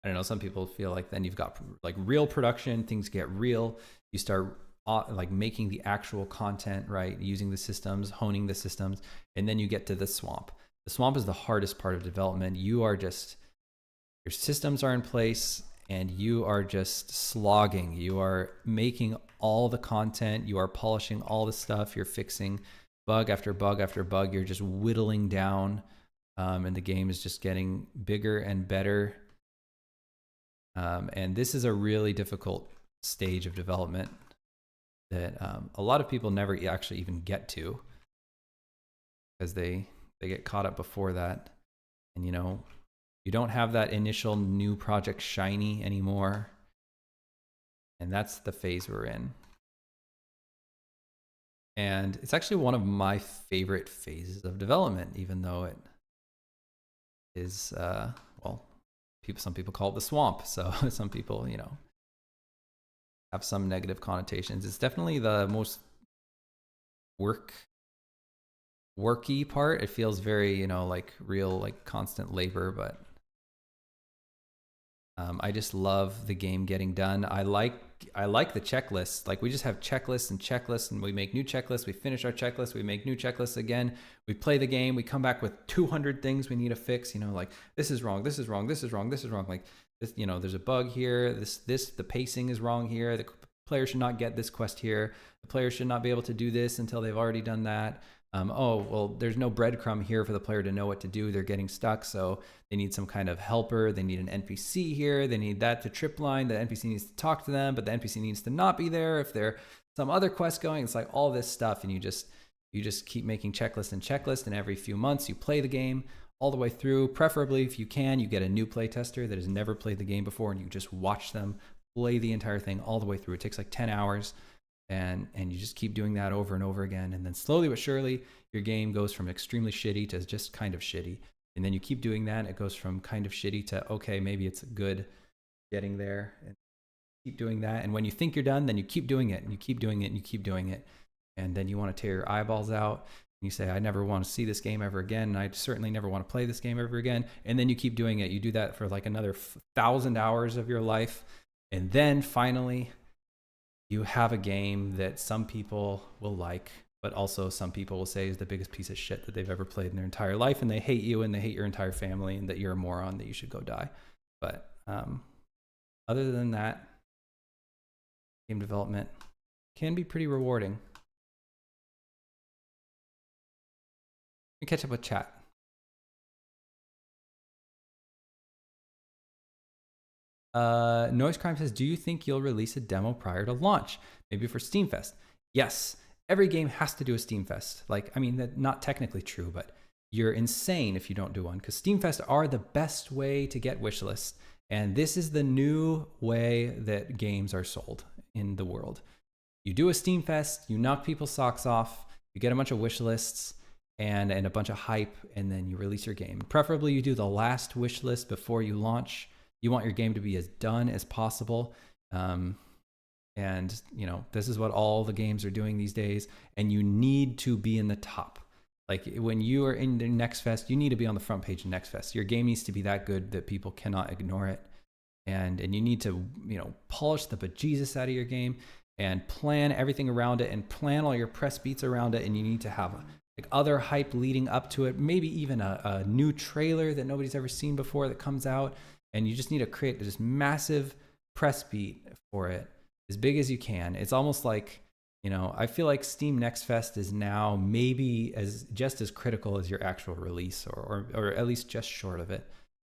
I don't know, some people feel like then you've got like real production, things get real. You start like making the actual content, right? Using the systems, honing the systems, and then you get to the swamp. The swamp is the hardest part of development. Your systems are in place and you are just slogging. You are making all the content. You are polishing all the stuff. You're fixing bug after bug after bug. You're just whittling down, and the game is just getting bigger and better. And this is a really difficult stage of development that a lot of people never actually even get to, because they get caught up before that. And, you know, you don't have that initial new project shiny anymore. And that's the phase we're in. And it's actually one of my favorite phases of development, even though it is, well, some people call it the swamp. So some people, you know, have some negative connotations. It's definitely the most worky part. It feels very, you know, like real, like constant labor, but I just love the game getting done. I like the checklists. Like we just have checklists and checklists, and we make new checklists. We finish our checklist. We make new checklists again. We play the game. We come back with 200 things we need to fix. You know, like this is wrong. This is wrong. This is wrong. This is wrong. Like this, you know, there's a bug here. The pacing is wrong here. The player should not get this quest here. The player should not be able to do this until they've already done that. Oh, well, there's no breadcrumb here for the player to know what to do. They're getting stuck, so they need some kind of helper. They need an NPC here. They need that to trip line. The NPC needs to talk to them, but the NPC needs to not be there if there's some other quest going. It's like all this stuff, and you just keep making checklist and checklist, and every few months you play the game all the way through. Preferably, if you can, you get a new playtester that has never played the game before, and you just watch them play the entire thing all the way through. It takes like 10 hours. And you just keep doing that over and over again. And then slowly but surely, your game goes from extremely shitty to just kind of shitty. And then you keep doing that. It goes from kind of shitty to, okay, maybe it's good, getting there. And keep doing that. And when you think you're done, then you keep doing it and you keep doing it and you keep doing it. And then you want to tear your eyeballs out. And you say, I never want to see this game ever again. And I certainly never want to play this game ever again. And then you keep doing it. You do that for like another 1,000 hours of your life. And then finally, you have a game that some people will like, but also some people will say is the biggest piece of shit that they've ever played in their entire life, and they hate you and they hate your entire family and that you're a moron, that you should go die. But other than that, game development can be pretty rewarding. We catch up with chat. Noise Crime says, do you think you'll release a demo prior to launch? Maybe for Steam Fest? Yes. Every game has to do a Steam Fest. Like, I mean, that's not technically true, but you're insane if you don't do one, because Steam Fest are the best way to get wish lists. And this is the new way that games are sold in the world. You do a Steam Fest, you knock people's socks off, you get a bunch of wish lists and a bunch of hype, and then you release your game. Preferably you do the last wish list before you launch. You want your game to be as done as possible. And you know, this is what all the games are doing these days. And you need to be in the top. Like when you are in the Next Fest, you need to be on the front page of Next Fest. Your game needs to be that good that people cannot ignore it. And you need to, you know, polish the bejesus out of your game and plan everything around it and plan all your press beats around it. And you need to have like other hype leading up to it. Maybe even a new trailer that nobody's ever seen before that comes out. And you just need to create this massive press beat for it, as big as you can. It's almost like, you know, I feel like Steam Next Fest is now maybe just as critical as your actual release, or at least just short of it.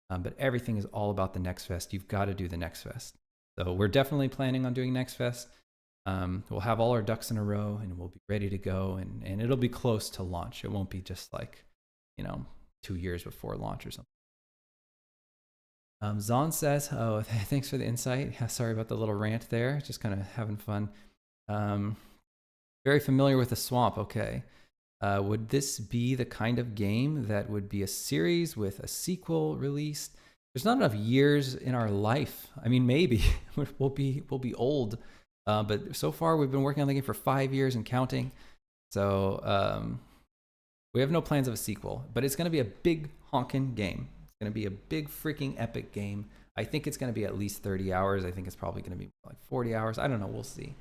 But everything is all about the Next Fest. You've got to do the Next Fest. So we're definitely planning on doing Next Fest. We'll have all our ducks in a row and we'll be ready to go. And it'll be close to launch. It won't be just like, you know, 2 years before launch or something. Zon says, oh, thanks for the insight. Yeah, sorry about the little rant there. Just kind of having fun. Very familiar with the swamp. Okay. Would this be the kind of game that would be a series with a sequel released? There's not enough years in our life. I mean, maybe we'll be old. But so far we've been working on the game for 5 years and counting. So we have no plans of a sequel, but it's going to be a big honkin' game. Going to be a big freaking epic game. I think it's going to be at least 30 hours. I think it's probably going to be like 40 hours. I don't know. We'll see.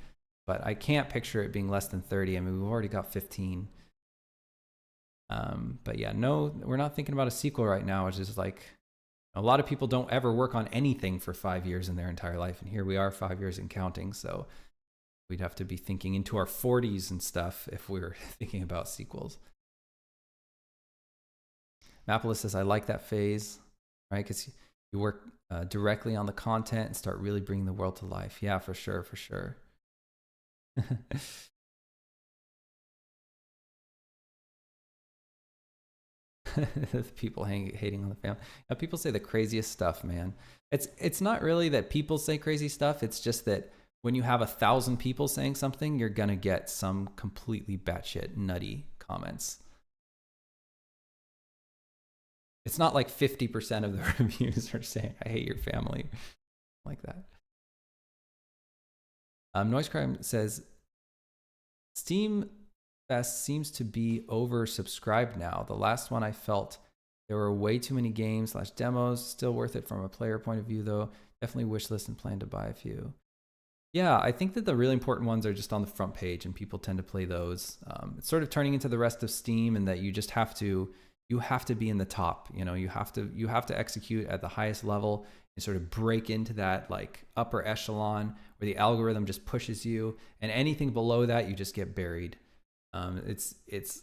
But I can't picture it being less than 30. I mean, we've already got 15. But yeah, no, we're not thinking about a sequel right now, which is like a lot of people don't ever work on anything for 5 years in their entire life. And here we are, 5 years and counting. So we'd have to be thinking into our 40s and stuff if we were thinking about sequels. Mapolis says, I like that phase, right? Because you work directly on the content and start really bringing the world to life. Yeah, for sure, for sure. People hating on the family. Now, people say the craziest stuff, man. It's not really that people say crazy stuff. It's just that when you have 1,000 people saying something, you're going to get some completely batshit nutty comments. It's not like 50% of the reviews are saying, I hate your family, like that. Noise Crime says, Steam Fest seems to be oversubscribed now. The last one I felt there were way too many games / demos. Still worth it from a player point of view, though. Definitely wish list and plan to buy a few. Yeah, I think that the really important ones are just on the front page, and people tend to play those. It's sort of turning into the rest of Steam, and that you just have to be in the top. You know, you have to execute at the highest level and sort of break into that like upper echelon where the algorithm just pushes you, and anything below that you just get buried. It's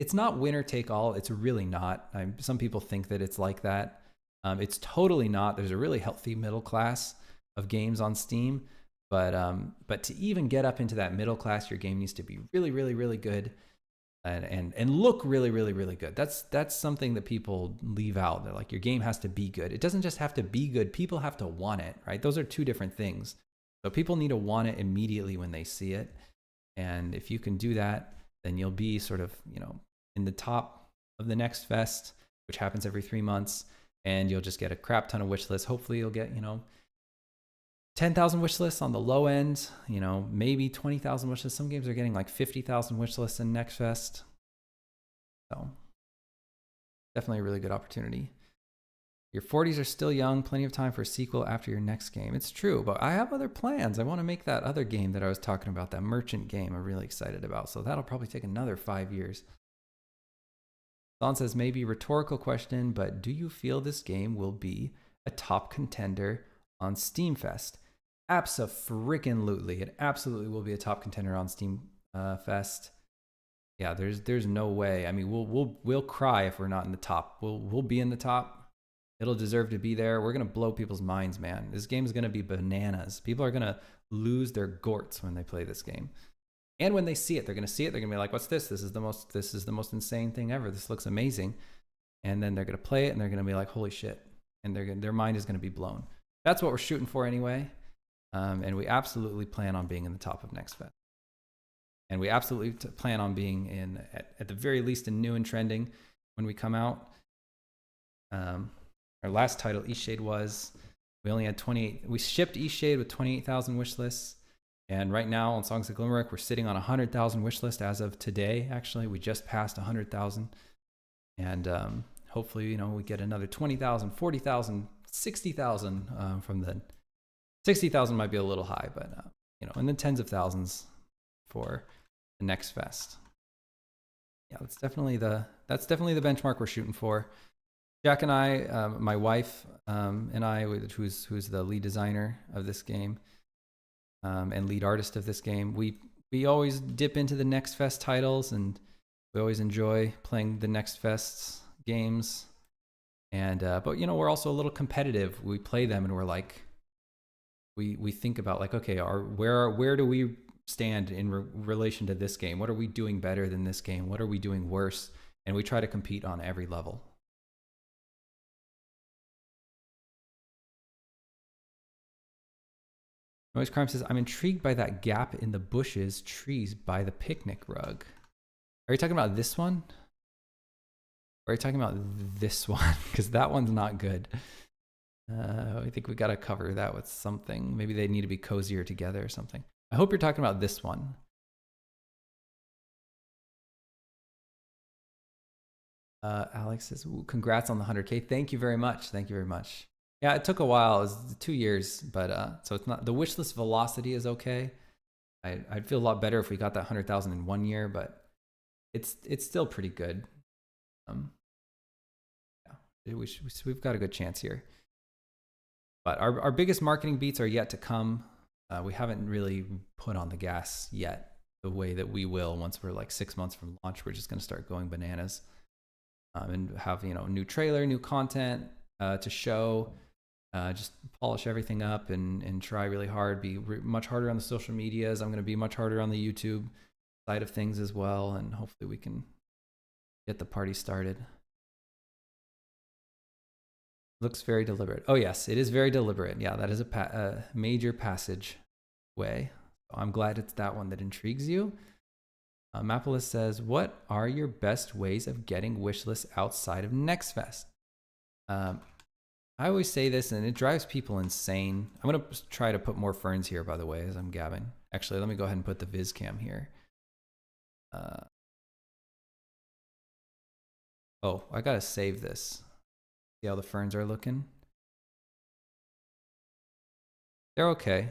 it's not winner take all. It's really not. Some people think that it's like that. It's totally not. There's a really healthy middle class of games on Steam, but to even get up into that middle class, your game needs to be really, really, really good, and look really, really, really good. That's something that people leave out. They're like, your game has to be good. It doesn't just have to be good. People have to want it, right? Those are two different things. So people need to want it immediately when they see it, and if you can do that, then you'll be sort of, in the top of the next fest, which happens every 3 months, and you'll just get a crap ton of wish lists. Hopefully you'll get, 10,000 wish lists on the low end, maybe 20,000 wish lists. Some games are getting like 50,000 wish lists in next fest. So definitely a really good opportunity. Your 40s are still young, plenty of time for a sequel after your next game. It's true, but I have other plans. I want to make that other game that I was talking about, that merchant game I'm really excited about. So that'll probably take another 5 years. Don says, maybe rhetorical question, but do you feel this game will be a top contender on Steam Fest? Abso-freaking-lutely. It absolutely will be a top contender on Steam Fest. Yeah, there's no way. I mean, we'll cry if we're not in the top. We'll be in the top. It'll deserve to be there. We're gonna blow people's minds, man. This game is gonna be bananas. People are gonna lose their gorts when they play this game. And when they see it, they're going to be like, what's this? This is the most insane thing ever. This looks amazing. And then they're going to play it and they're going to be like, holy shit. And their mind is going to be blown. That's what we're shooting for anyway. And we absolutely plan on being in the top of next fest. And we absolutely plan on being at the very least in new and trending when we come out. Our last title, Eastshade, we only had 28. We shipped Eastshade with 28,000 wish lists. And right now on Songs of Glimmerwick, we're sitting on 100,000 wish list as of today. Actually, we just passed 100,000. And hopefully, we get another 20,000, 40,000, 60,000 from the 60,000 might be a little high, but and then tens of thousands for the next fest. Yeah, that's definitely the benchmark we're shooting for. Jack and I, my wife and I, who's the lead designer of this game, and lead artist of this game, we always dip into the Next Fest titles, and we always enjoy playing the Next Fest's games. And but we're also a little competitive. We play them, and we're like, we think about like, okay, where do we stand in relation to this game? What are we doing better than this game? What are we doing worse? And we try to compete on every level. Noise Crime says, I'm intrigued by that gap in the bushes, trees by the picnic rug. Are you talking about this one? Or are you talking about this one? Because that one's not good. I think we got to cover that with something. Maybe they need to be cozier together or something. I hope you're talking about this one. Alex says, congrats on the 100K. Thank you very much. Thank you very much. Yeah, it took a while. It was 2 years, but so it's not, the wish list velocity is okay. I'd feel a lot better if we got that 100,000 in 1 year, but it's still pretty good. Yeah, we've got a good chance here. But our biggest marketing beats are yet to come. We haven't really put on the gas yet the way that we will once we're like 6 months from launch. We're just going to start going bananas and have new trailer, new content to show. Just polish everything up and try really hard, be much harder on the social medias. I'm going to be much harder on the YouTube side of things as well, and hopefully we can get the party started. Looks very deliberate. Oh yes, it is very deliberate. Yeah, that is a major passage way. So I'm glad it's that one that intrigues you. Mapolis says, what are your best ways of getting wish lists outside of Next Fest? I always say this, and it drives people insane. I'm going to try to put more ferns here, by the way, as I'm gabbing. Actually, let me go ahead and put the viz cam here. Oh, I got to save this. See how the ferns are looking? They're okay.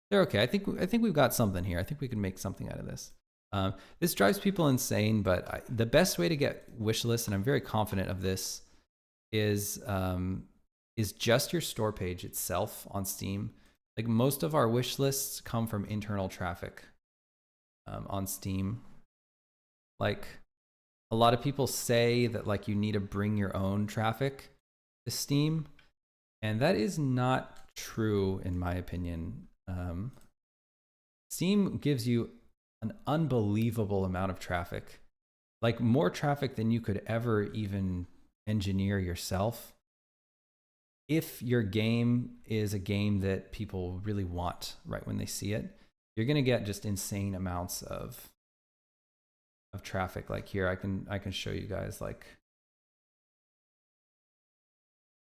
They're okay. I think we've got something here. I think we can make something out of this. This drives people insane, but the best way to get wish lists, and I'm very confident of this, is just your store page itself on Steam. Like most of our wish lists come from internal traffic on Steam. Like a lot of people say that like you need to bring your own traffic to Steam, and that is not true in my opinion. Steam gives you an unbelievable amount of traffic, like more traffic than you could ever even engineer yourself. If your game is a game that people really want right when they see it, you're going to get just insane amounts of traffic. Like here, I can show you guys, like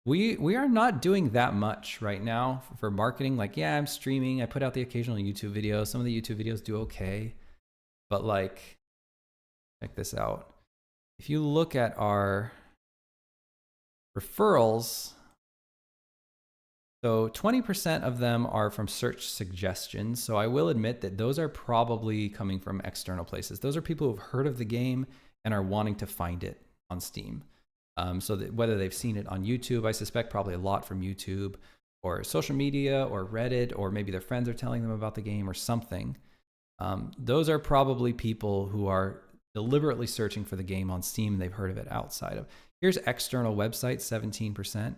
we are not doing that much right now for marketing. Like, yeah, I'm streaming, I put out the occasional YouTube video. Some of the YouTube videos do okay, but like, check this out. If you look at our referrals, so 20% of them are from search suggestions. So I will admit that those are probably coming from external places. Those are people who have heard of the game and are wanting to find it on Steam. So that whether they've seen it on YouTube, I suspect probably a lot from YouTube or social media or Reddit, or maybe their friends are telling them about the game or something. Those are probably people who are deliberately searching for the game on Steam. They've heard of it outside of. Here's external websites, 17%.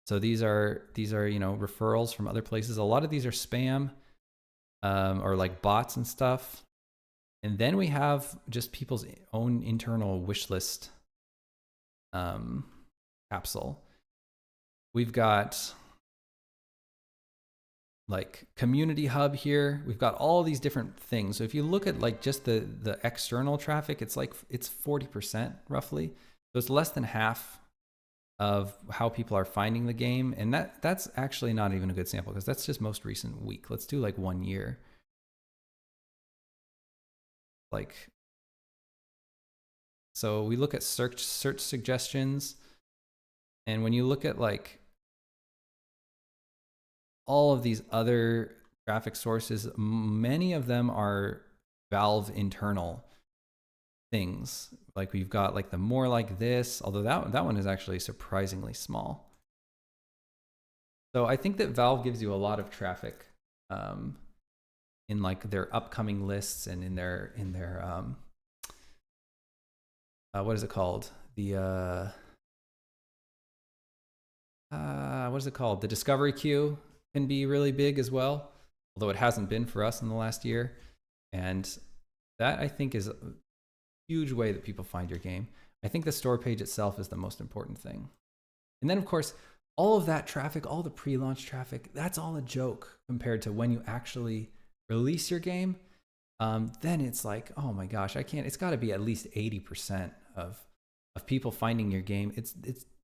So these are referrals from other places. A lot of these are spam or like bots and stuff. And then we have just people's own internal wish list capsule. We've got like community hub here. We've got all these different things. So if you look at like just the external traffic, it's 40% roughly. So it's less than half of how people are finding the game. And that's actually not even a good sample because that's just most recent week. Let's do like 1 year. Like, so we look at search suggestions, and when you look at like all of these other traffic sources, many of them are Valve internal things. Like we've got like the more like this, although that one is actually surprisingly small. So I think that Valve gives you a lot of traffic in like their upcoming lists and in their what is it called? The what is it called? The discovery queue can be really big as well, although it hasn't been for us in the last year. And that I think is a huge way that people find your game. I think the store page itself is the most important thing. And then of course, all of that traffic, all the pre-launch traffic, that's all a joke compared to when you actually release your game. Then it's like, oh my gosh, it's got to be at least 80% of people finding your game. It's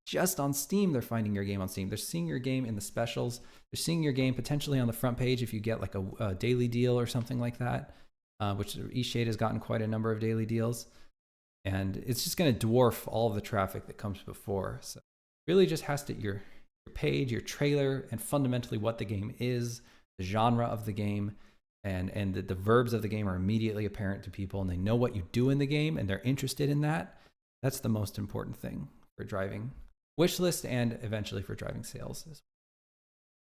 just on Steam. They're finding your game on Steam. They're seeing your game in the specials. They're seeing your game potentially on the front page if you get like a daily deal or something like that, which eShade has gotten quite a number of daily deals. And it's just going to dwarf all of the traffic that comes before. So really just has to, your page, your trailer, and fundamentally what the game is, the genre of the game, and the verbs of the game are immediately apparent to people, and they know what you do in the game, and they're interested in that. That's the most important thing for driving wishlist and eventually for driving sales.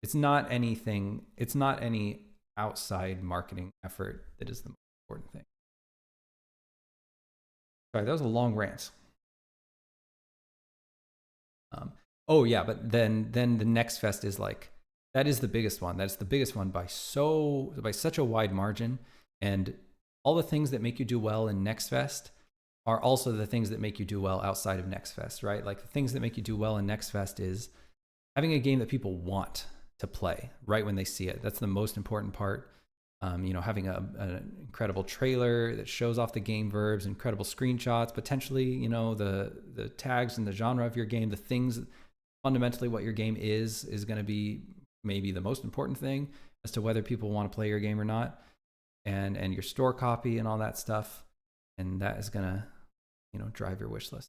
It's not any outside marketing effort that is the most important thing. Sorry, that was a long rant. Oh yeah, but then the Next Fest is like, that is the biggest one. That's the biggest one by such a wide margin. And all the things that make you do well in Next Fest are also the things that make you do well outside of Next Fest, right? Like the things that make you do well in Next Fest is having a game that people want to play right when they see it. That's the most important part. Having an incredible trailer that shows off the game verbs, incredible screenshots, potentially, the tags and the genre of your game, the things, fundamentally what your game is going to be maybe the most important thing as to whether people want to play your game or not, and your store copy and all that stuff. And that is going to, drive your wish list.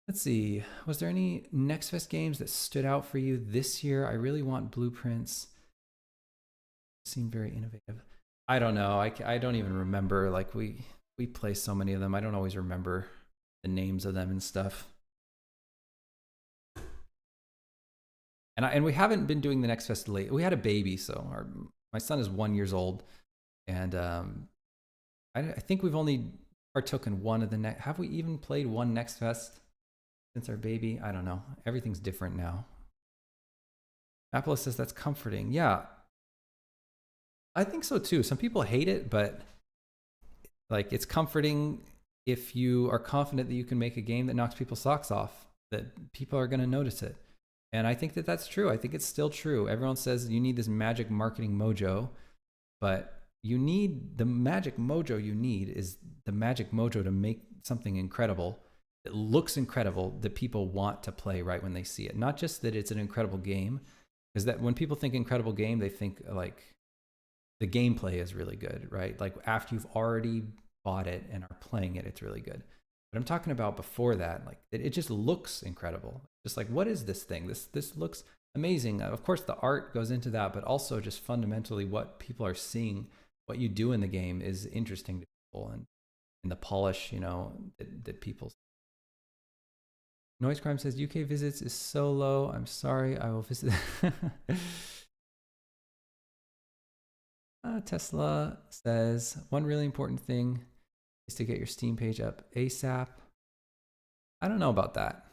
Let's see. Was there any Next Fest games that stood out for you this year? I really want Blueprints. Seem very innovative. I don't know. I don't even remember. Like we play so many of them. I don't always remember the names of them and stuff. And we haven't been doing the Next Fest late. We had a baby, so my son is 1 year old, and I think we've only partook in one of the next. Have we even played one Next Fest since our baby? I don't know. Everything's different now. Apple says that's comforting. Yeah, I think so too. Some people hate it, but like it's comforting if you are confident that you can make a game that knocks people's socks off, that people are going to notice it. And I think that that's true. I think it's still true. Everyone says you need this magic marketing mojo, but you need the magic mojo you need is the magic mojo to make something incredible that looks incredible that people want to play right when they see it. Not just that it's an incredible game, because that when people think incredible game, they think like the gameplay is really good, right? Like after you've already bought it and are playing it, it's really good. But I'm talking about before that, like it just looks incredible. Just like, what is this thing? This looks amazing. Of course, the art goes into that, but also just fundamentally what people are seeing, what you do in the game is interesting to people, and the polish, you know, that people. Noise Crime says UK visits is so low. I'm sorry, I will visit. Tesla says one really important thing is to get your Steam page up ASAP. I don't know about that.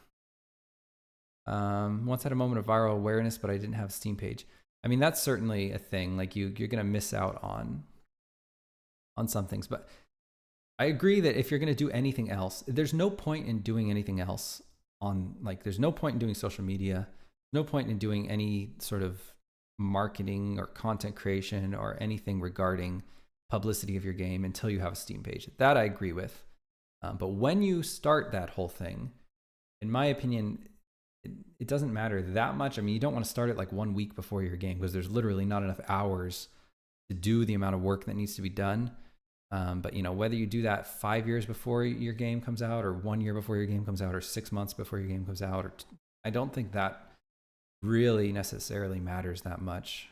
Once had a moment of viral awareness, but I didn't have a Steam page. I mean, that's certainly a thing. Like you're going to miss out on some things, but I agree that if you're going to do anything else, there's no point in doing anything else there's no point in doing social media, no point in doing any sort of marketing or content creation or anything regarding publicity of your game until you have a Steam page. That I agree with. But when you start that whole thing, in my opinion, it doesn't matter that much. I mean, you don't want to start it like 1 week before your game because there's literally not enough hours to do the amount of work that needs to be done. But you know, whether you do that 5 years before your game comes out, or 1 year before your game comes out, or 6 months before your game comes out, I don't think that really necessarily matters that much.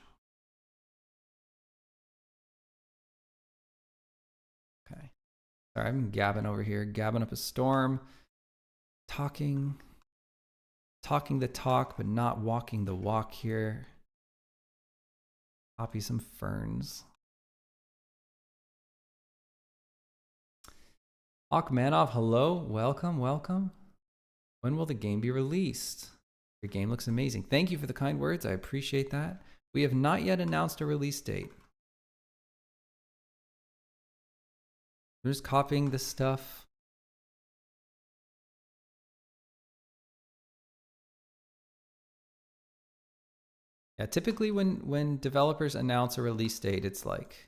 Okay. Sorry, I'm gabbing over here, gabbing up a storm, talking the talk, but not walking the walk here. Copy some ferns. Akhmanov, hello, welcome. When will the game be released? Your game looks amazing. Thank you for the kind words. I appreciate that. We have not yet announced a release date. I'm just copying this stuff. Yeah, typically when developers announce a release date, it's like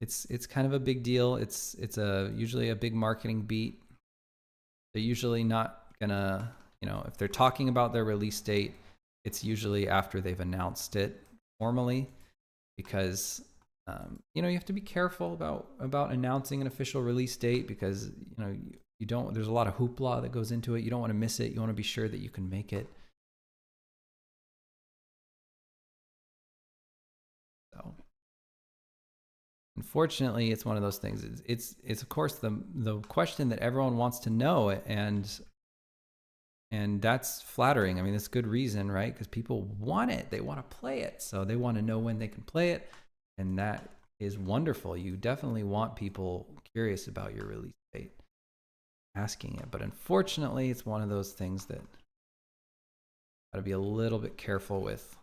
it's kind of a big deal. It's usually a big marketing beat. They're usually not gonna, you know, if they're talking about their release date, it's usually after they've announced it formally, because you know, you have to be careful about announcing an official release date, because you know you don't. There's a lot of hoopla that goes into it. You don't want to miss it. You want to be sure that you can make it. So, unfortunately, it's one of those things. It's of course the question that everyone wants to know, and that's flattering. I mean, that's good reason, right? Because people want it. They want to play it, so they want to know when they can play it. And that is wonderful. You definitely want people curious about your release date, asking it. But unfortunately, it's one of those things that got to be a little bit careful with.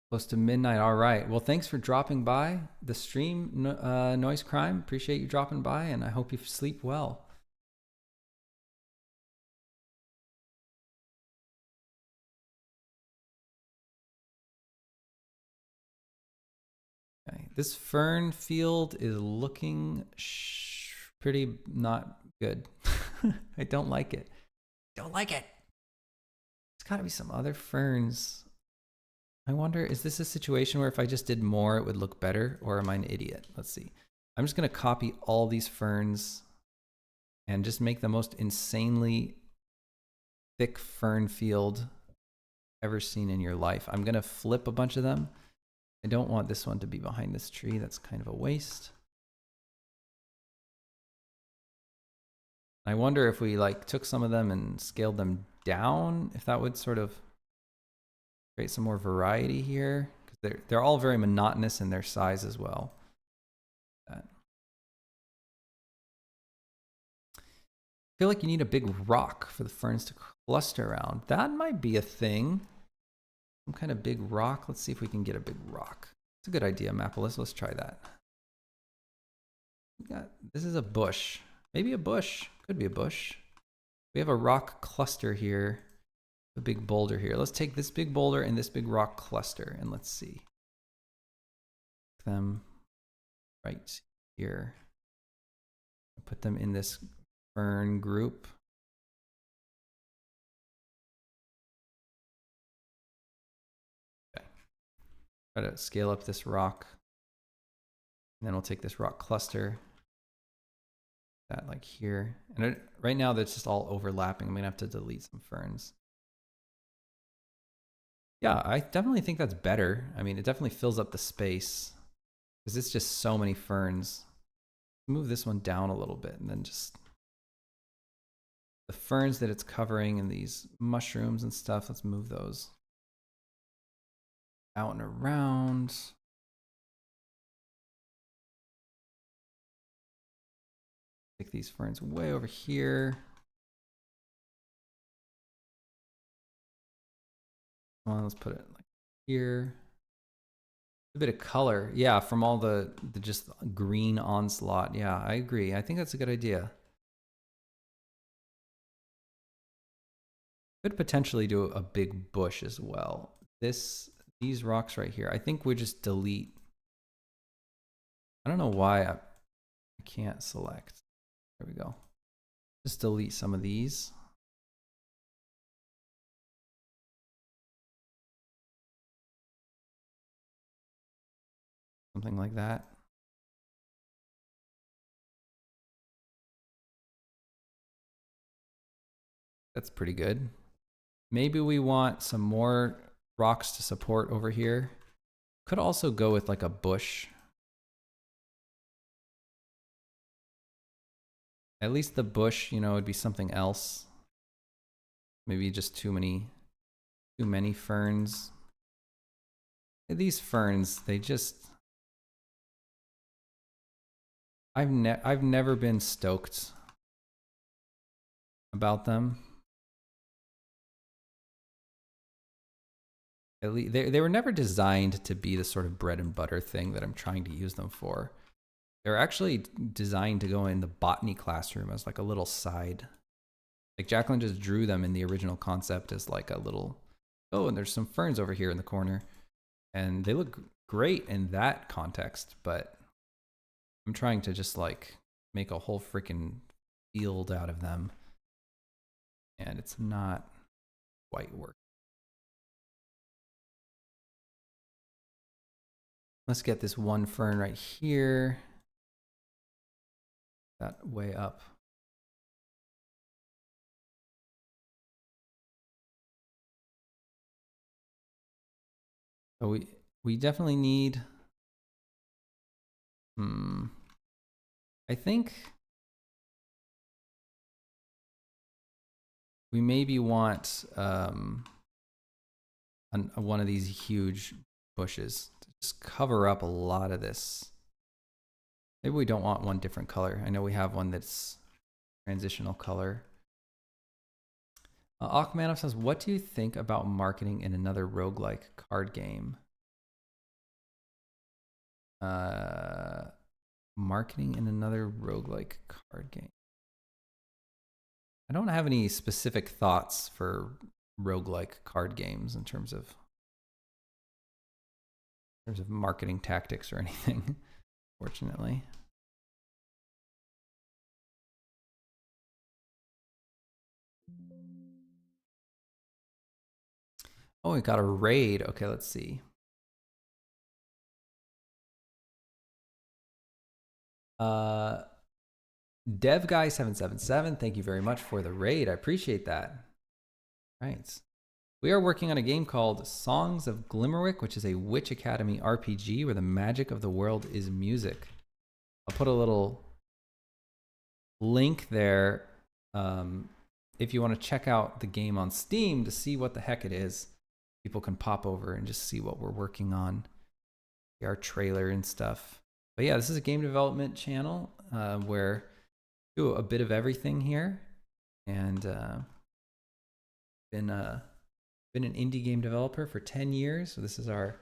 Close to midnight. All right. Well, thanks for dropping by the stream, Noise Crime. Appreciate you dropping by, and I hope you sleep well. Okay. This fern field is looking pretty not good. I don't like it. Don't like it. There's got to be some other ferns. I wonder, is this a situation where if I just did more, it would look better, or am I an idiot? Let's see. I'm just going to copy all these ferns and just make the most insanely thick fern field ever seen in your life. I'm going to flip a bunch of them. I don't want this one to be behind this tree. That's kind of a waste. I wonder if we like took some of them and scaled them down, if that would sort of create some more variety here. Because they're all very monotonous in their size as well. I feel like you need a big rock for the ferns to cluster around. That might be a thing. Some kind of big rock. Let's see if we can get a big rock. It's a good idea, Mapolis. Let's try that. This is a bush. Maybe a bush. Could be a bush. We have a rock cluster here. A big boulder here. Let's take this big boulder and this big rock cluster and let's see. Them right here. Put them in this fern group. Okay. Try to scale up this rock. And then we'll take this rock cluster. That like here. And right now that's just all overlapping. I'm gonna have to delete some ferns. Yeah, I definitely think that's better. I mean, it definitely fills up the space because it's just so many ferns. Move this one down a little bit and then just the ferns that it's covering and these mushrooms and stuff, let's move those out and around. Take these ferns way over here. Well, let's put it like here. A bit of color. Yeah, from all the just green onslaught. Yeah, I agree. I think that's a good idea. Could potentially do a big bush as well. These rocks right here. I think we just delete. I don't know why I can't select. There we go. Just delete some of these. Something like that. That's pretty good. Maybe we want some more rocks to support over here. Could also go with like a bush. At least the bush, you know, would be something else. Maybe just too many ferns. These ferns, they just I've never been stoked about them. At least they were never designed to be the sort of bread and butter thing that I'm trying to use them for. They're actually designed to go in the botany classroom as like a little side. Like Jacqueline just drew them in the original concept as like a little, oh, and there's some ferns over here in the corner. And they look great in that context, but I'm trying to just like make a whole freaking field out of them. And it's not quite working. Let's get this one fern right here. That way up. So we definitely need, I think we maybe want one of these huge bushes to just cover up a lot of this. Maybe we don't want one different color. I know we have one that's transitional color. Akmanov says, what do you think about marketing in another roguelike card game? Marketing in another roguelike card game. I don't have any specific thoughts for roguelike card games in terms of marketing tactics or anything, fortunately. Oh, we got a raid. Okay, let's see. DevGuy777, thank you very much for the raid. I appreciate that. Right. We are working on a game called Songs of Glimmerwick, which is a Witch Academy RPG where the magic of the world is music. I'll put a little link there if you want to check out the game on Steam to see what the heck it is, people can pop over and just see what we're working on, our trailer and stuff. But yeah, this is a game development channel where we do a bit of everything here, and been an indie game developer for 10 years. So this is our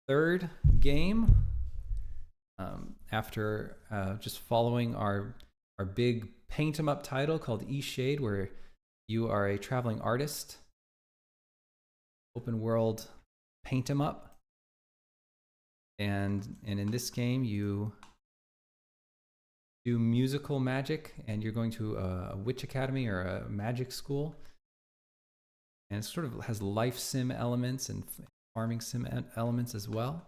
third game after just following our big paint 'em up title called E-Shade, where you are a traveling artist, open world paint 'em up, and in this game you do musical magic, and you're going to a witch academy or a magic school, and it sort of has life sim elements and farming sim elements as well.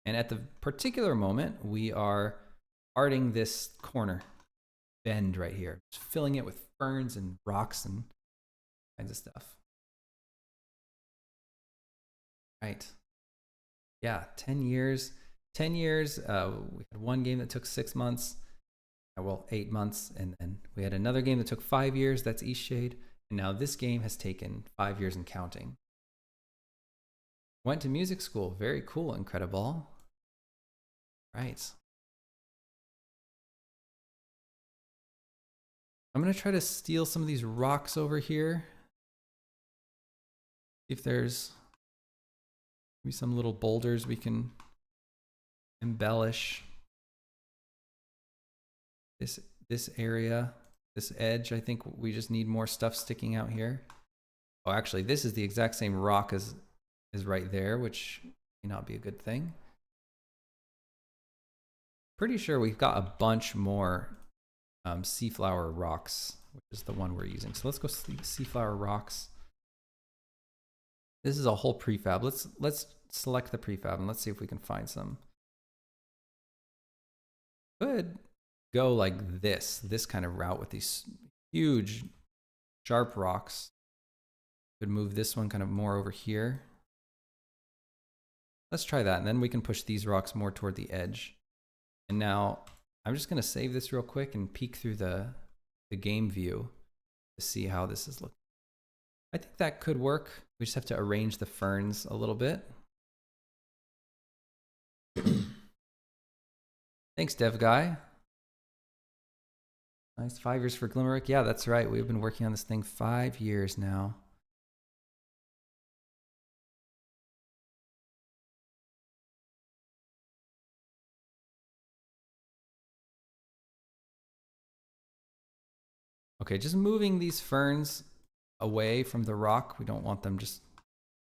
And at the particular moment, we are arting this corner bend right here, just filling it with ferns and rocks and kinds of stuff. Right. Yeah, 10 years. 10 years. We had one game that took 6 months. Well, 8 months. And then we had another game that took 5 years. That's Eastshade. And now this game has taken 5 years and counting. Went to music school. Very cool. Incredible. Right. I'm going to try to steal some of these rocks over here. See if there's maybe some little boulders we can embellish this area, this edge. I think we just need more stuff sticking out here. Oh, actually, this is the exact same rock as right there, which may not be a good thing. Pretty sure we've got a bunch more Seaflower rocks, which is the one we're using. So let's go Seaflower rocks. This is a whole prefab. Let's select the prefab and let's see if we can find some. Could go like this kind of route with these huge sharp rocks. Could move this one kind of more over here. Let's try that, and then we can push these rocks more toward the edge. And now I'm just going to save this real quick and peek through the game view to see how this is looking. I think that could work. We just have to arrange the ferns a little bit. Thanks, dev guy. Nice. 5 years for Glimmerwick. Yeah, that's right. We've been working on this thing 5 years now. Okay, just moving these ferns away from the rock. We don't want them just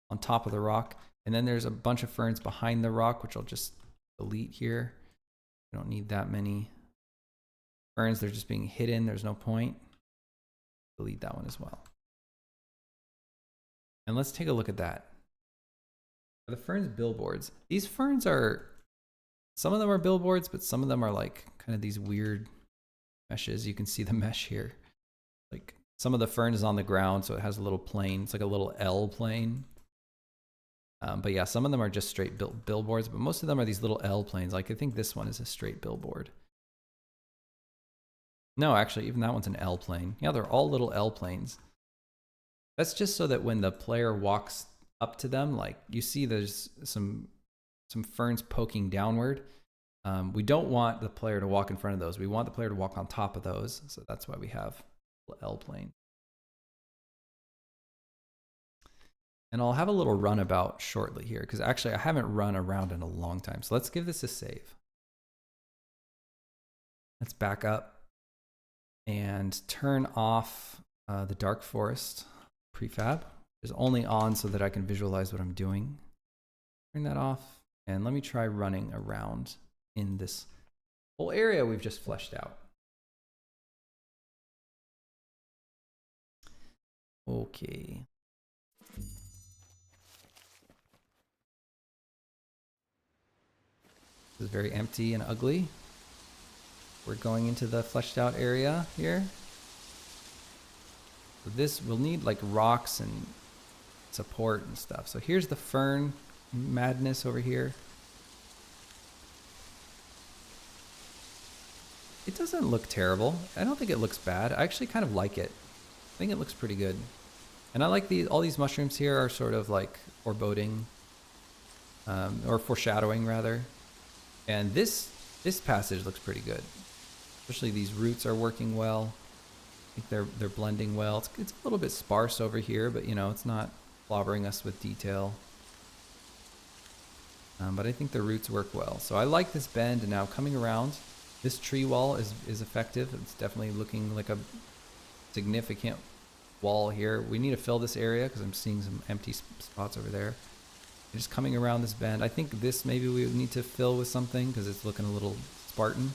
on top of the rock. And then there's a bunch of ferns behind the rock, which I'll just delete here. We don't need that many ferns. They're just being hidden. There's no point. Delete that one as well. And let's take a look at that. Are the ferns billboards? These ferns are, some of them are billboards, but some of them are like kind of these weird meshes. You can see the mesh here. Like some of the fern is on the ground, so it has a little plane. It's like a little L plane. But yeah, some of them are just straight billboards, but most of them are these little L planes. Like I think this one is a straight billboard. No, actually, even that one's an L plane. Yeah, they're all little L planes. That's just so that when the player walks up to them, like you see there's some ferns poking downward. We don't want the player to walk in front of those. We want the player to walk on top of those. So that's why we have L plane. And I'll have a little runabout shortly here, because actually I haven't run around in a long time. So let's give this a save. Let's back up and turn off the dark forest prefab. It's only on so that I can visualize what I'm doing. Turn that off, and let me try running around in this whole area we've just fleshed out. Okay. This is very empty and ugly. We're going into the fleshed out area here. So this will need like rocks and support and stuff. So here's the fern madness over here. It doesn't look terrible. I don't think it looks bad. I actually kind of like it. think it looks pretty good. And I like all these mushrooms here are sort of like foreboding, or foreshadowing rather. And this passage looks pretty good. Especially these roots are working well. I think they're blending well. It's a little bit sparse over here, but you know, it's not clobbering us with detail. But I think the roots work well. So I like this bend, and now coming around, this tree wall is effective. It's definitely looking like a significant wall here. We need to fill this area because I'm seeing some empty spots over there. Just coming around this bend. I think this maybe we need to fill with something because it's looking a little Spartan.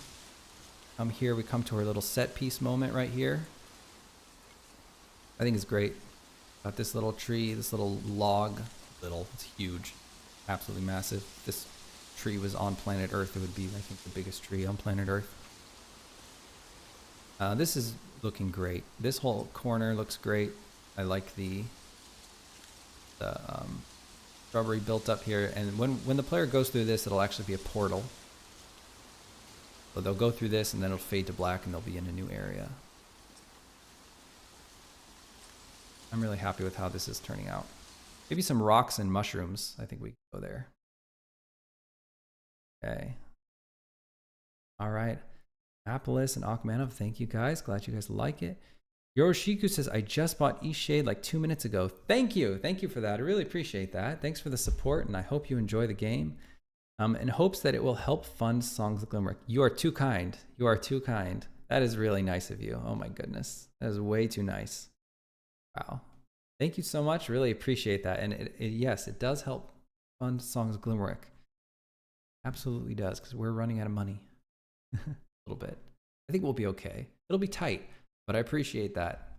Here we come to our little set piece moment right here. I think it's great. Got this little tree, this little log. It's huge. Absolutely massive. If this tree was on planet Earth, it would be, I think, the biggest tree on planet Earth. This is looking great. This whole corner looks great. I like the shrubbery built up here. And when the player goes through this, it'll actually be a portal. So they'll go through this and then it'll fade to black and they'll be in a new area. I'm really happy with how this is turning out. Maybe some rocks and mushrooms. I think we can go there. Okay. All right. Apolis and Akhmanov, thank you guys. Glad you guys like it. Yoroshiku says, I just bought East Shade like 2 minutes ago. Thank you. Thank you for that. I really appreciate that. Thanks for the support, and I hope you enjoy the game. In hopes that it will help fund Songs of Glimmerwick. You are too kind. You are too kind. That is really nice of you. Oh my goodness. That is way too nice. Wow. Thank you so much. Really appreciate that. And yes, it does help fund Songs of Glimmerwick. Absolutely does, because we're running out of money. A little bit. I think we'll be okay. It'll be tight, but I appreciate that.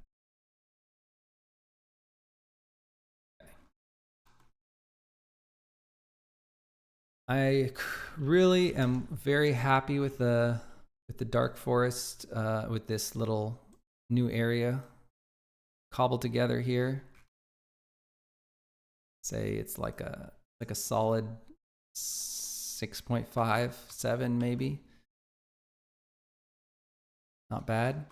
I really am very happy with the dark forest, with this little new area cobbled together here. Say it's like a solid 6.5, 7 maybe. Not bad.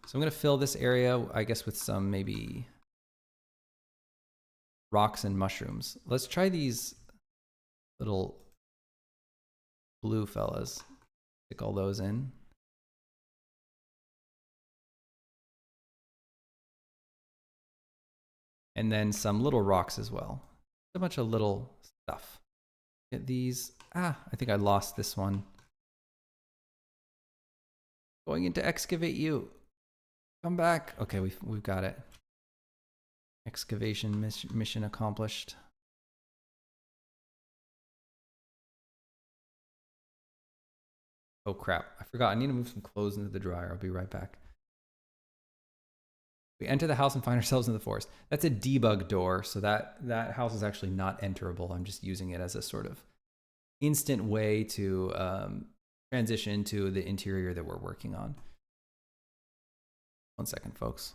So I'm gonna fill this area, I guess, with some maybe rocks and mushrooms. Let's try these little blue fellas. Stick all those in. And then some little rocks as well. A bunch of little stuff. Get these. I think I lost this one. Going into excavate you. Come back. Okay, we've got it. Excavation mission accomplished. Oh crap, I forgot. I need to move some clothes into the dryer. I'll be right back. We enter the house and find ourselves in the forest. That's a debug door, so that house is actually not enterable. I'm just using it as a sort of instant way to transition to the interior that we're working on. 1 second, folks.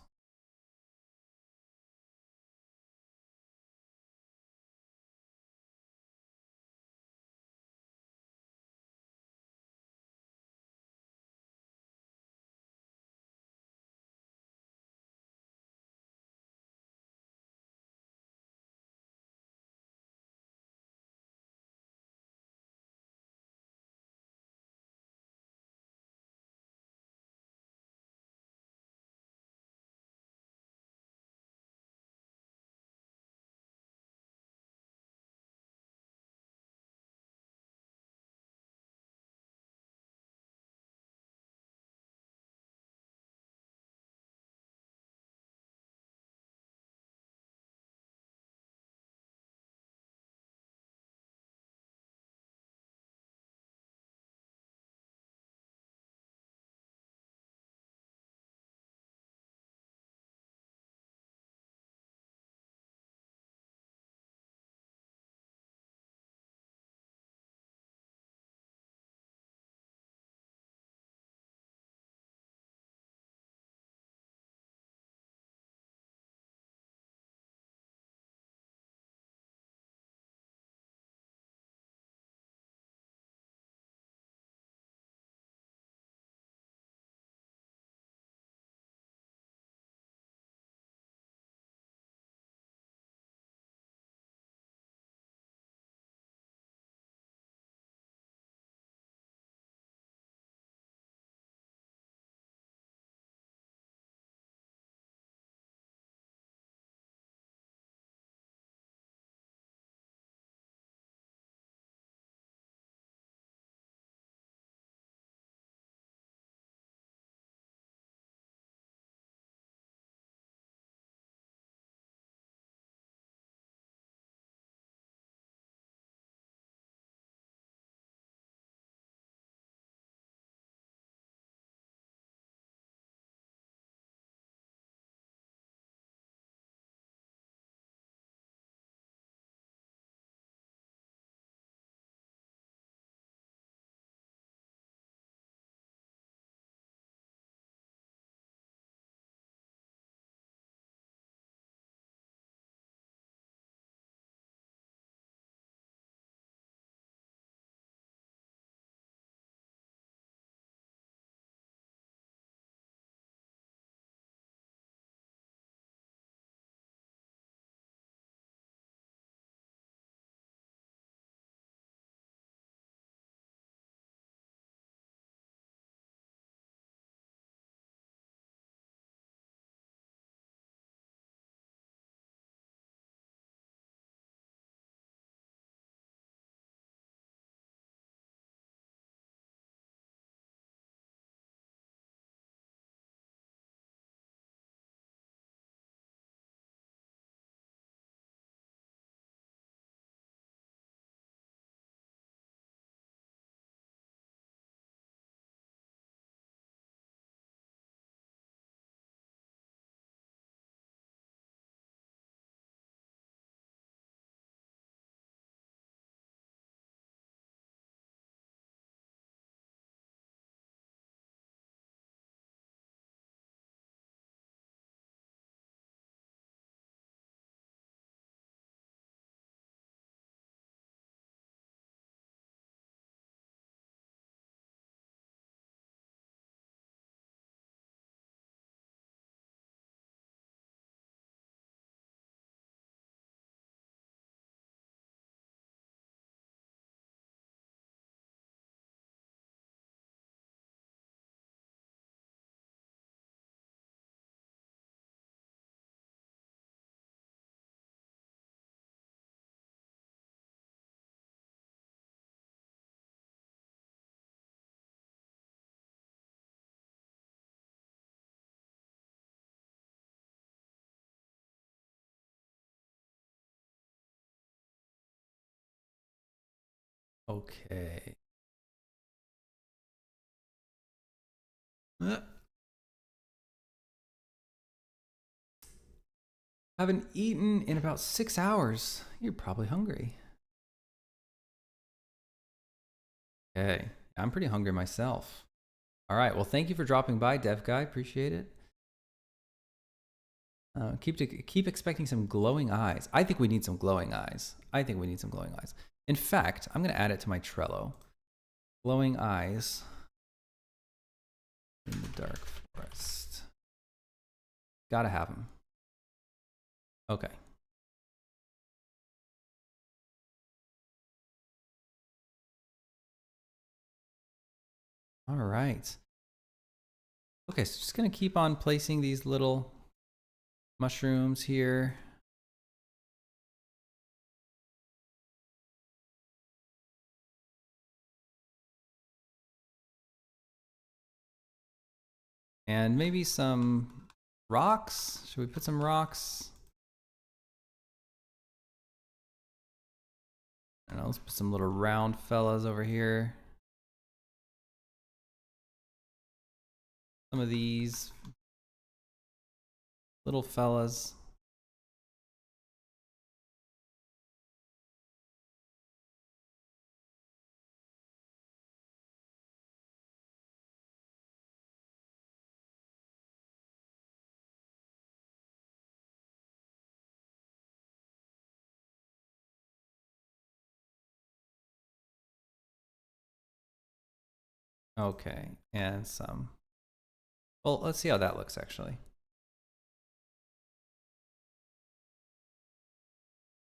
Okay. Haven't eaten in about 6 hours. You're probably hungry. Okay. I'm pretty hungry myself. All right. Well, thank you for dropping by, Dev Guy. Appreciate it. Keep expecting some glowing eyes. I think we need some glowing eyes. In fact, I'm going to add it to my Trello. Glowing eyes in the dark forest. Gotta have them. Okay. All right. Okay, so just gonna keep on placing these little mushrooms here. And maybe some rocks. Should we put some rocks? I don't know, let's put some little round fellas over here. Some of these little fellas. Okay, and some. Well, let's see how that looks actually.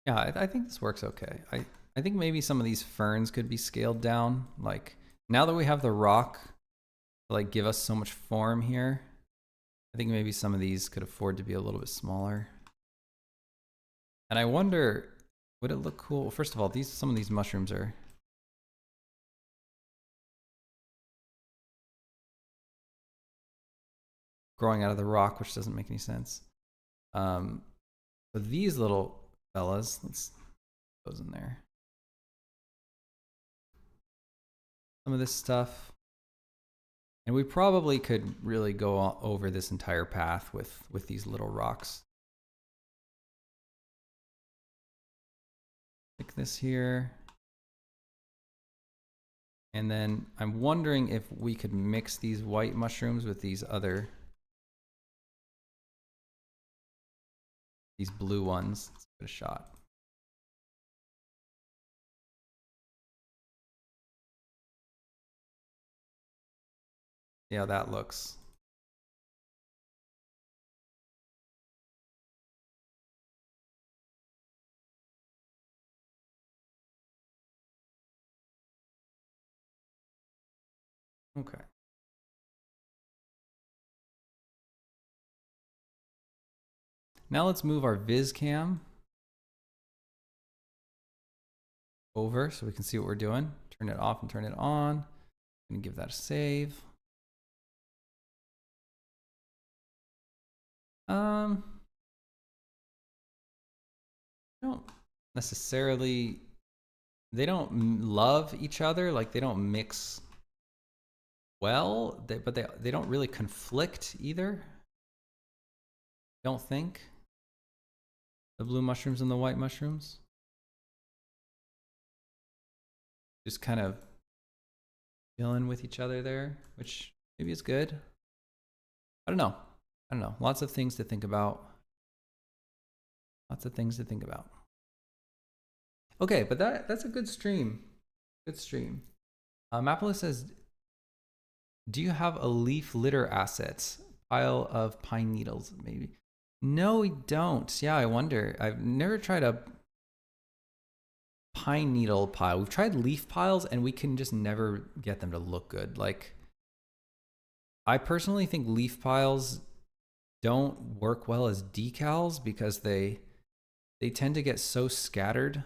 Yeah, I think this works okay. I think maybe some of these ferns could be scaled down. Like now that we have the rock to like give us so much form here, I think maybe some of these could afford to be a little bit smaller. And I wonder, would it look cool? First of all, some of these mushrooms are growing out of the rock, which doesn't make any sense. But these little fellas, let's put those in there. Some of this stuff. And we probably could really go over this entire path with these little rocks. Like this here. And then I'm wondering if we could mix these white mushrooms with these blue ones. Let's give it a shot. See how that looks. Okay. Now let's move our viz cam over so we can see what we're doing. Turn it off and turn it on. And give that a save. Don't necessarily, they don't love each other, like they don't mix well, but they don't really conflict either. Don't think. The blue mushrooms and the white mushrooms. Just kind of chilling with each other there, which maybe is good. I don't know. Lots of things to think about. Okay, but that's a good stream. Mapalist says, do you have a leaf litter assets? Pile of pine needles, maybe. No, we don't. Yeah, I wonder. I've never tried a pine needle pile. We've tried leaf piles and we can just never get them to look good. Like, I personally think leaf piles don't work well as decals because they tend to get so scattered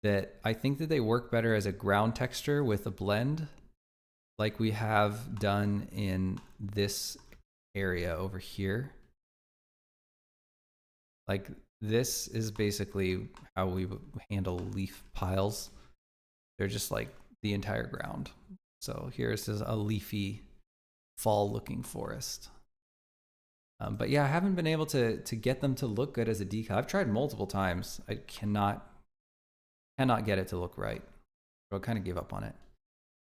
that I think that they work better as a ground texture with a blend like we have done in this area over here. Like this is basically how we handle leaf piles. They're just like the entire ground. So here's a leafy fall looking forest. But yeah, I haven't been able to get them to look good as a decal. I've tried multiple times. I cannot get it to look right. So I'll kind of give up on it.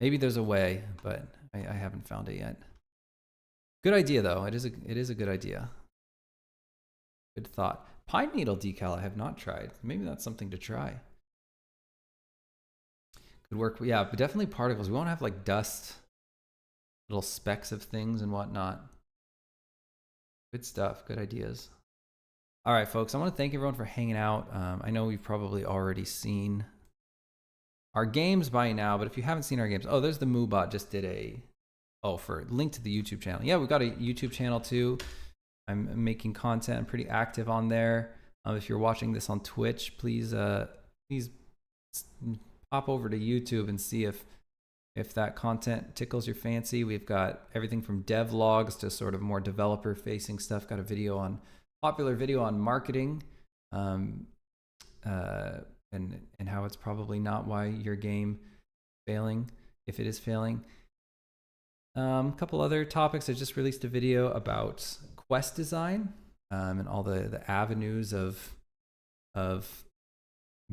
Maybe there's a way, but I haven't found it yet. Good idea though. It is a good idea. Good thought. Pine needle decal I have not tried. Maybe that's something to try. Good work. Yeah, but definitely particles. We won't have like dust, little specks of things and whatnot. Good stuff. Good ideas. All right, folks. I want to thank everyone for hanging out. I know we've probably already seen our games by now, but if you haven't seen our games, oh, there's the Moobot just did for link to the YouTube channel. Yeah, we've got a YouTube channel too. I'm making content. I'm pretty active on there. If you're watching this on Twitch, please pop over to YouTube and see if that content tickles your fancy. We've got everything from devlogs to sort of more developer facing stuff. Got a popular video on marketing, and how it's probably not why your game failing, if it is failing. A couple other topics. I just released a video about quest design, and all the avenues of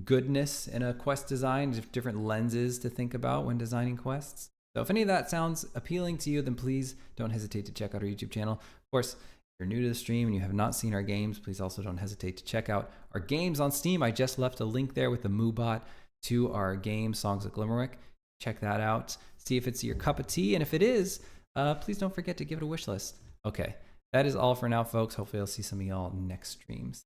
goodness in a quest design, different lenses to think about when designing quests. So if any of that sounds appealing to you, then please don't hesitate to check out our YouTube channel. Of course, if you're new to the stream and you have not seen our games, please also don't hesitate to check out our games on Steam. I just left a link there with the Moobot to our game, Songs of Glimmerwick. Check that out. See if it's your cup of tea. And if it is, please don't forget to give it a wish list. Okay, that is all for now, folks. Hopefully I'll see some of y'all next streams.